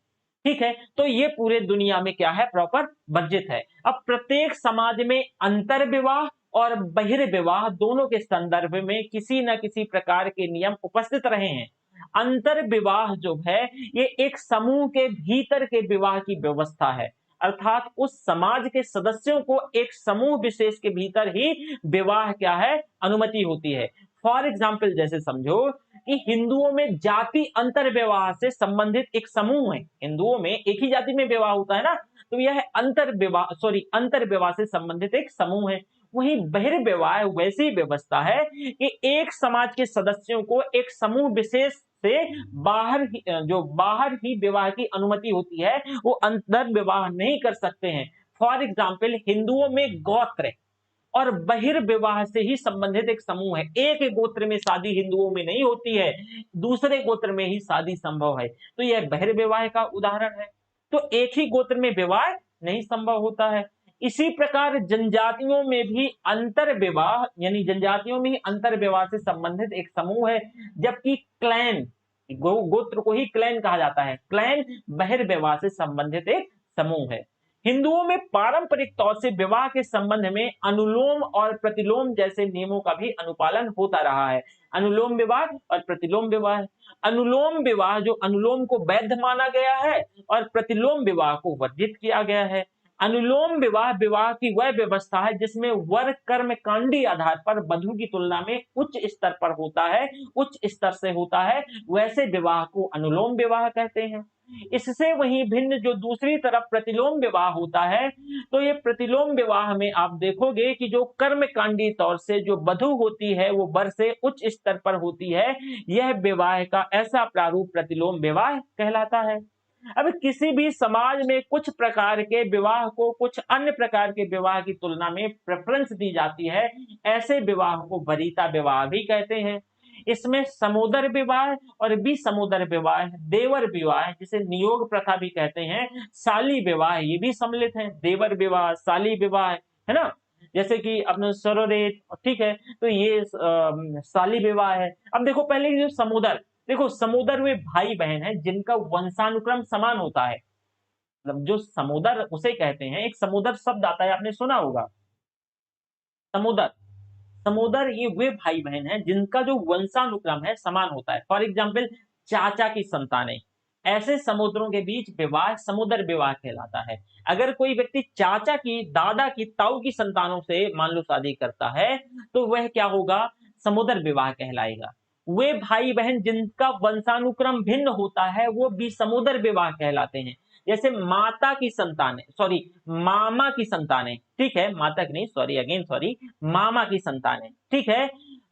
ठीक है, तो ये पूरे दुनिया में क्या है, प्रॉपर वर्जित है। अब प्रत्येक समाज में अंतर विवाह और बहिर्विवाह दोनों के संदर्भ में किसी न किसी प्रकार के नियम उपस्थित रहे हैं। अंतर विवाह जो है ये एक समूह के भीतर के विवाह की व्यवस्था है, अर्थात उस समाज के सदस्यों को एक समूह विशेष के भीतर ही विवाह क्या है, अनुमति होती है। फॉर एग्जाम्पल जैसे समझो कि हिंदुओं में जाति अंतर विवाह से संबंधित एक समूह है। हिंदुओं में एक ही जाति में विवाह होता है ना, तो यह अंतर विवाह से संबंधित एक समूह है। वहीं बहिर्विवाह वैसी व्यवस्था है कि एक समाज के सदस्यों को एक समूह विशेष से बाहर ही विवाह की अनुमति होती है, वो अंतर विवाह नहीं कर सकते हैं। फॉर एग्जाम्पल हिंदुओं में गोत्र और बहिर्विवाह से ही संबंधित एक समूह है। एक गोत्र में शादी हिंदुओं में नहीं होती है, दूसरे गोत्र में ही शादी संभव है, तो यह बहिर्विवाह का उदाहरण है। तो एक ही गोत्र में विवाह नहीं संभव होता है। इसी प्रकार जनजातियों में भी अंतर विवाह यानी जनजातियों में ही अंतर विवाह से संबंधित एक समूह है, जबकि क्लैन गोत्र को ही क्लैन कहा जाता है। क्लैन बहिर्विवाह से संबंधित एक समूह है। हिंदुओं में पारंपरिक तौर से विवाह के संबंध में अनुलोम और प्रतिलोम जैसे नियमों का भी अनुपालन होता रहा है। अनुलोम विवाह और प्रतिलोम विवाह। अनुलोम विवाह जो अनुलोम को वैध माना गया है और प्रतिलोम विवाह को वर्जित किया गया है। अनुलोम विवाह विवाह की वह व्यवस्था है जिसमें वर कर्मकांडी आधार पर वधु की तुलना में उच्च स्तर पर होता है, उच्च स्तर से होता है, वैसे विवाह को अनुलोम विवाह कहते हैं। इससे वहीं भिन्न जो दूसरी तरफ प्रतिलोम विवाह होता है, तो ये प्रतिलोम विवाह में आप देखोगे कि जो कर्मकांडी तौर से जो वधु होती है वो वर से उच्च स्तर पर होती है। यह विवाह का ऐसा प्रारूप प्रतिलोम विवाह कहलाता है। अब किसी भी समाज में कुछ प्रकार के विवाह को कुछ अन्य प्रकार के विवाह की तुलना में प्रेफरेंस दी जाती है, ऐसे विवाह को वरीता विवाह भी कहते हैं। इसमें समोदर विवाह और विसमोदर विवाह, देवर विवाह जिसे नियोग प्रथा भी कहते हैं, शाली विवाह ये भी सम्मिलित है। देवर विवाह, शाली विवाह, है ना, जैसे कि अपने सरोरेट, ठीक है, तो ये शाली विवाह है। अब देखो पहले जो समुदर, देखो समुदर वे भाई बहन है जिनका वंशानुक्रम समान होता है। मतलब जो समुदर उसे कहते हैं, एक समुदर शब्द आता है, आपने सुना होगा समुदर। समुदर ये वे भाई बहन हैं जिनका जो वंशानुक्रम है समान होता है। फॉर एग्जाम्पल चाचा की संतानें, ऐसे समुद्रों के बीच विवाह समुदर विवाह कहलाता है। अगर कोई व्यक्ति चाचा की, दादा की, ताऊ की संतानों से मान लो शादी करता है तो वह क्या होगा, समुदर विवाह कहलाएगा। वे भाई बहन जिनका वंशानुक्रम भिन्न होता है वो भी समुदर विवाह कहलाते हैं। जैसे माता की संतानें, सॉरी मामा की संतानें, ठीक है, माता की नहीं, सॉरी अगेन सॉरी, मामा की संतानें, ठीक है।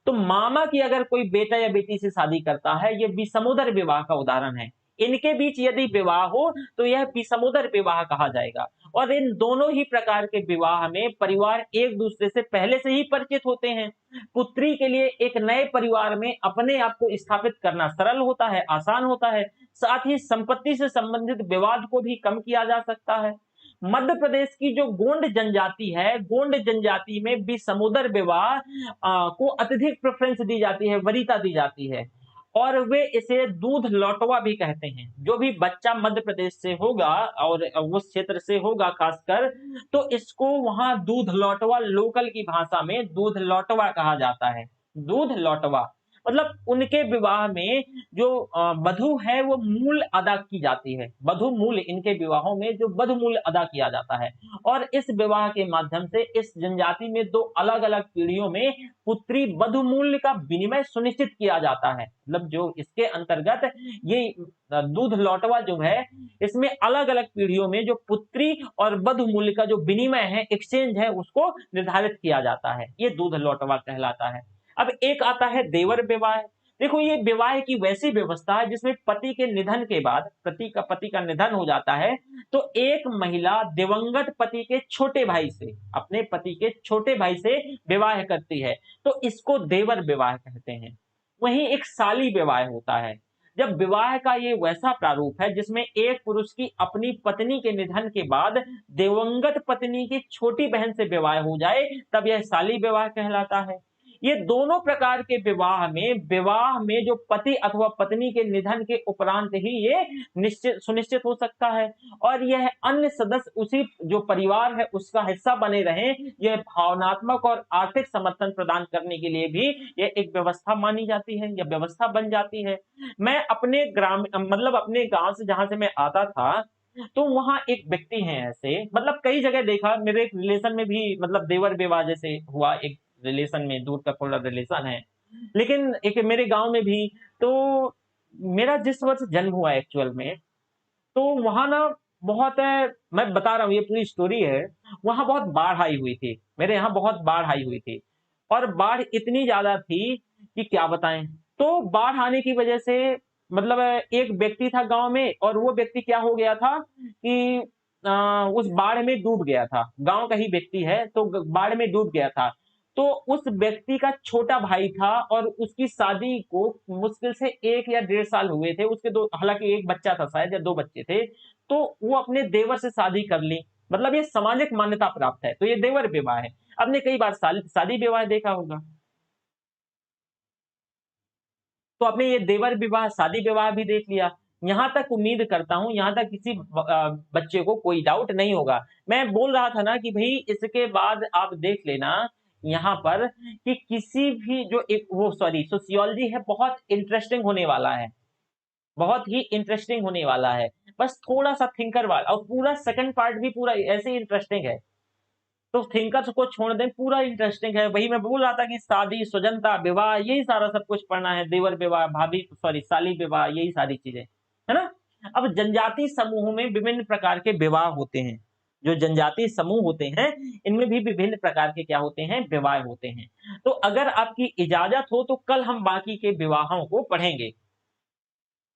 तो मामा की अगर कोई बेटा या बेटी से शादी करता है, ये विसमुदर विवाह का उदाहरण है। इनके बीच यदि विवाह हो तो यह विसमुदर विवाह कहा जाएगा। और इन दोनों ही प्रकार के विवाह में परिवार एक दूसरे से पहले से ही परिचित होते हैं। पुत्री के लिए एक नए परिवार में अपने आप को स्थापित करना सरल होता है, आसान होता है। साथ ही संपत्ति से संबंधित विवाद को भी कम किया जा सकता है। मध्य प्रदेश की जो गोंड जनजाति है, गोंड जनजाति में भी समुदर विवाह को अत्यधिक प्रेफरेंस दी जाती है, वरीयता दी जाती है। और वे इसे दूध लौटवा भी कहते हैं। जो भी बच्चा मध्य प्रदेश से होगा और उस क्षेत्र से होगा खासकर, तो इसको वहां दूध लौटवा, लोकल की भाषा में दूध लौटवा कहा जाता है। दूध लौटवा मतलब उनके विवाह में जो वधु है वो मूल अदा की जाती है। वधु मूल, इनके विवाहों में जो वधु मूल अदा किया जाता है। और इस विवाह के माध्यम से इस जनजाति में दो अलग अलग पीढ़ियों में पुत्री वधु मूल्य का विनिमय सुनिश्चित किया जाता है। मतलब जो इसके अंतर्गत ये दूध लौटवा जो है, इसमें अलग अलग पीढ़ियों में जो पुत्री और वधु मूल्य का जो विनिमय है, एक्सचेंज है, उसको निर्धारित किया जाता है। ये दूध लौटवा कहलाता है। अब एक आता है देवर विवाह। देखो, ये विवाह की वैसी व्यवस्था है जिसमें पति के निधन के बाद, पति का निधन हो जाता है, तो एक महिला दिवंगत पति के छोटे भाई से, अपने पति के छोटे भाई से विवाह करती है, तो इसको देवर विवाह कहते हैं। वहीं एक साली विवाह होता है। जब विवाह का ये वैसा प्रारूप है जिसमें एक पुरुष की अपनी पत्नी के निधन के बाद दिवंगत पत्नी की छोटी बहन से विवाह हो जाए, तब यह साली विवाह कहलाता है। ये दोनों प्रकार के विवाह में जो पति अथवा पत्नी के निधन के उपरांत ही ये निश्चित सुनिश्चित हो सकता है। और यह अन्य सदस्य उसी जो परिवार है उसका हिस्सा बने रहें, यह भावनात्मक और आर्थिक समर्थन प्रदान करने के लिए भी यह एक व्यवस्था मानी जाती है या व्यवस्था बन जाती है। मैं अपने ग्राम मतलब अपने गांव से, जहां से मैं आता था, तो वहां एक व्यक्ति हैं ऐसे, मतलब कई जगह देखा, मेरे एक रिलेशन में भी मतलब देवर विवाह जैसे हुआ, एक रिलेशन में दूर का थोड़ा रिलेशन है, लेकिन एक मेरे गांव में भी। तो मेरा जिस वर्ष जन्म हुआ एक्चुअल में, तो वहां ना बहुत है, मैं बता रहा हूँ, ये पूरी स्टोरी है। वहां बहुत बाढ़ आई हुई थी, मेरे यहाँ बहुत बाढ़ आई हुई थी। और बाढ़ इतनी ज्यादा थी कि क्या बताएं। तो बाढ़ आने की वजह से मतलब एक व्यक्ति था गांव में, और वो व्यक्ति क्या हो गया था कि उस बाढ़ में डूब गया था। गांव का ही व्यक्ति है, तो बाढ़ में डूब गया था। तो उस व्यक्ति का छोटा भाई था, और उसकी शादी को मुश्किल से 1 या 1.5 साल हुए थे उसके। दो, हालांकि एक बच्चा था शायद, या 2 बच्चे थे। तो वो अपने देवर से शादी कर ली, मतलब ये सामाजिक मान्यता प्राप्त है, तो ये देवर विवाह है। आपने कई बार शादी विवाह देखा होगा, तो आपने ये देवर विवाह, शादी विवाह भी देख लिया। यहां तक उम्मीद करता हूं, यहां तक किसी बच्चे को कोई डाउट नहीं होगा। मैं बोल रहा था ना कि भाई इसके बाद आप देख लेना यहाँ पर कि किसी भी जो एक वो सॉरी सोशियोलॉजी है, बहुत इंटरेस्टिंग होने वाला है, बहुत ही इंटरेस्टिंग होने वाला है। बस थोड़ा सा थिंकर वाला, और पूरा सेकंड पार्ट भी पूरा ऐसे ही इंटरेस्टिंग है। तो थिंकर्स को छोड़ दें, पूरा इंटरेस्टिंग है। वही मैं बोल रहा था कि शादी, स्वजनता, विवाह, यही सारा सब कुछ पढ़ना है। देवर विवाह, भाभी सॉरी साली विवाह, यही सारी चीजें है ना। अब जनजाति समूहों में विभिन्न प्रकार के विवाह होते हैं। जो जनजाति समूह होते हैं, इनमें भी विभिन्न प्रकार के क्या होते हैं, विवाह होते हैं। तो अगर आपकी इजाजत हो तो कल हम बाकी के विवाहों को पढ़ेंगे।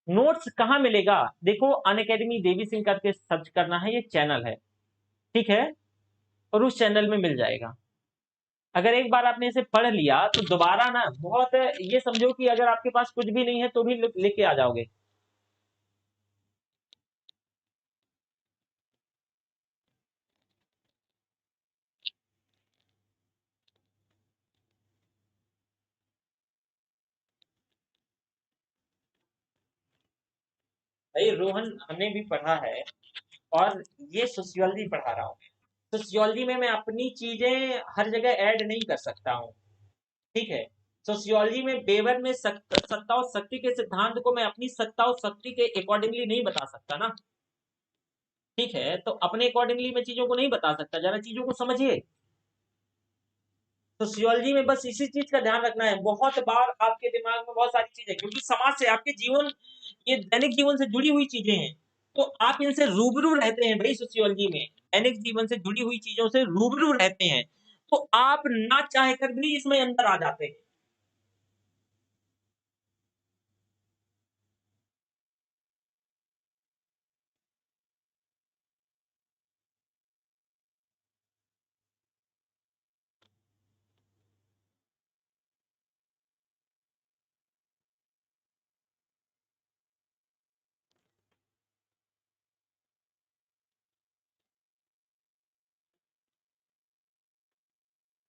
नोट्स कहाँ मिलेगा? देखो, अनअकैडमी देवी सिंह करके सर्च करना है, ये चैनल है, ठीक है, और उस चैनल में मिल जाएगा। अगर एक बार आपने इसे पढ़ लिया तो दोबारा ना बहुत, ये समझो कि अगर आपके पास कुछ भी नहीं है तो भी लेके आ जाओगे। भाई रोहन, हमने भी पढ़ा है, और ये सोशियोलॉजी पढ़ा रहा हूँ। सोशियोलॉजी में मैं अपनी चीजें हर जगह ऐड नहीं कर सकता हूँ, ठीक है। सोशियोलॉजी में बेवर में सत्ता और शक्ति के सिद्धांत को मैं अपनी सत्ता और शक्ति के अकॉर्डिंगली नहीं बता सकता ना, ठीक है। तो अपने अकॉर्डिंगली मैं चीजों को नहीं बता सकता, जरा चीजों को समझिए। सोशियोलॉजी में बस इसी चीज का ध्यान रखना है। बहुत बार आपके दिमाग में बहुत सारी चीजें, क्योंकि समाज से आपके जीवन, ये दैनिक जीवन से जुड़ी हुई चीजें हैं, तो आप इनसे रूबरू रहते हैं भाई। सोशियोलॉजी में दैनिक जीवन से जुड़ी हुई चीजों से रूबरू रहते हैं, तो आप ना चाह कर भी इसमें अंदर आ जाते हैं।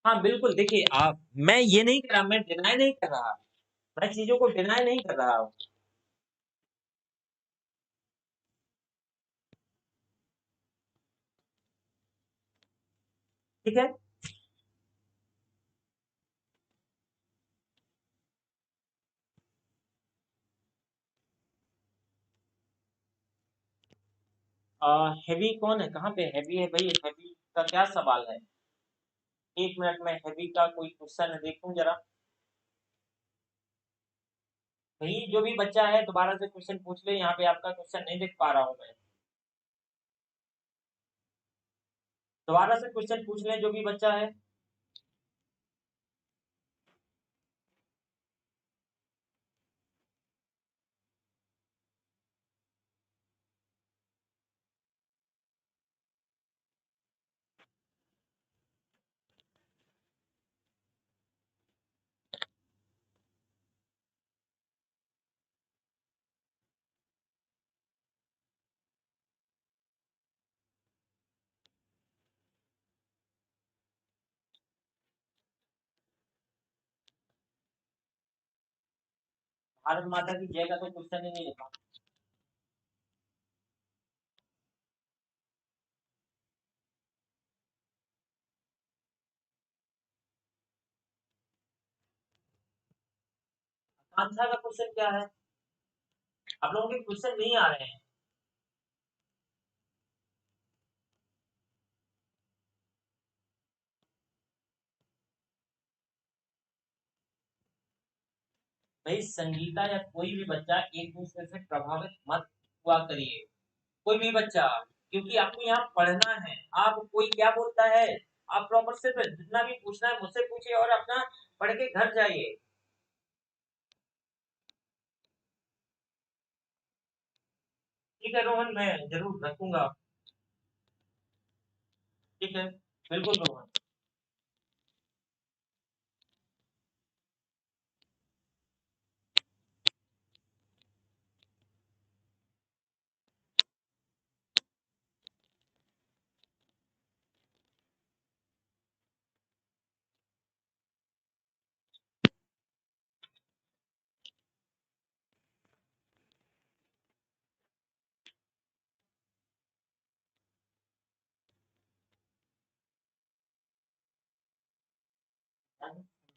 हाँ बिल्कुल, देखिए आप, मैं ये नहीं कर रहा, मैं डिनाई नहीं कर रहा, मैं चीजों को डिनाई नहीं कर रहा हूँ। ठीक है। हैवी कौन है, कहाँ पे हैवी है भाई, हैवी का क्या सवाल है? एक मिनट में हैवी का कोई क्वेश्चन देखूं जरा। भाई जो भी बच्चा है दोबारा से क्वेश्चन पूछ ले, यहाँ पे आपका क्वेश्चन नहीं देख पा रहा हूँ मैं। दोबारा से क्वेश्चन पूछ ले जो भी बच्चा है। भारत माता की जय का तो क्वेश्चन ही नहीं लिखा। आकांक्षा का क्वेश्चन क्या है? आप लोगों के क्वेश्चन नहीं आ रहे हैं। भाई संगीता या कोई भी बच्चा एक दूसरे से प्रभावित मत हुआ करिए, कोई भी बच्चा, क्योंकि आपको यहाँ पढ़ना है। आप कोई क्या बोलता है, आप प्रॉपर से जितना भी पूछना है मुझसे पूछिए और अपना पढ़ के घर जाइए। ठीक है रोहन, मैं जरूर रखूंगा। ठीक है, बिल्कुल रोहन।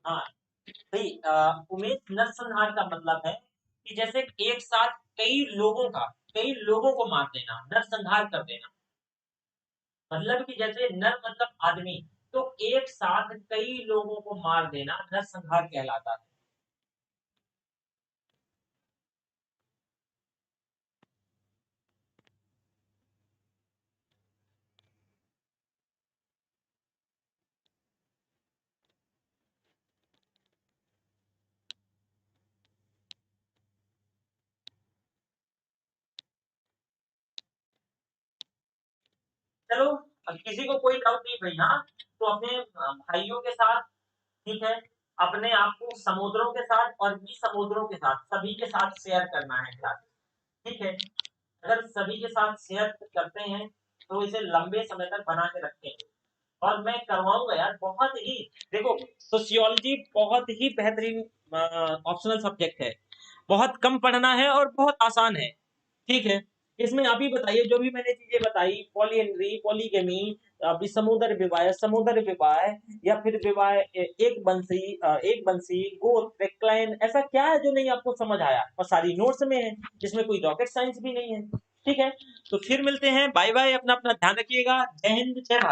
हाँ भाई, उमेश नरसंहार का मतलब है कि जैसे एक साथ कई लोगों को मार देना, नरसंहार कर देना। मतलब कि जैसे नर मतलब आदमी, तो एक साथ कई लोगों को मार देना नरसंहार कहलाता है। चलो, अब किसी को कोई डाउट नहीं भाई, हाँ तो अपने भाइयों के साथ, ठीक है, अपने आप को समुद्रों के साथ और भी समुद्रों के साथ सभी के साथ शेयर करना है क्लास। ठीक है, अगर सभी के साथ शेयर करते हैं तो इसे लंबे समय तक बना के रखेंगे। और मैं करवाऊंगा यार, बहुत ही, देखो सोशियोलॉजी बहुत ही बेहतरीन ऑप्शनल सब्जेक्ट है, बहुत कम पढ़ना है और बहुत आसान है। ठीक है, इसमें आप ही बताइए जो भी मैंने चीजें बताई, पॉलीएंड्री, पॉलीगेमी, अभी समुद्र विवाह या फिर विवाह एक बंसी, गोत्र, रेक्लाइन, ऐसा क्या है जो नहीं आपको समझ आया? और सारी नोट्स में है, जिसमें कोई रॉकेट साइंस भी नहीं है। ठीक है, तो फिर मिलते हैं, बाय बाय, अपना अपना ध्यान रखिएगा, जय हिंद, जय भारत।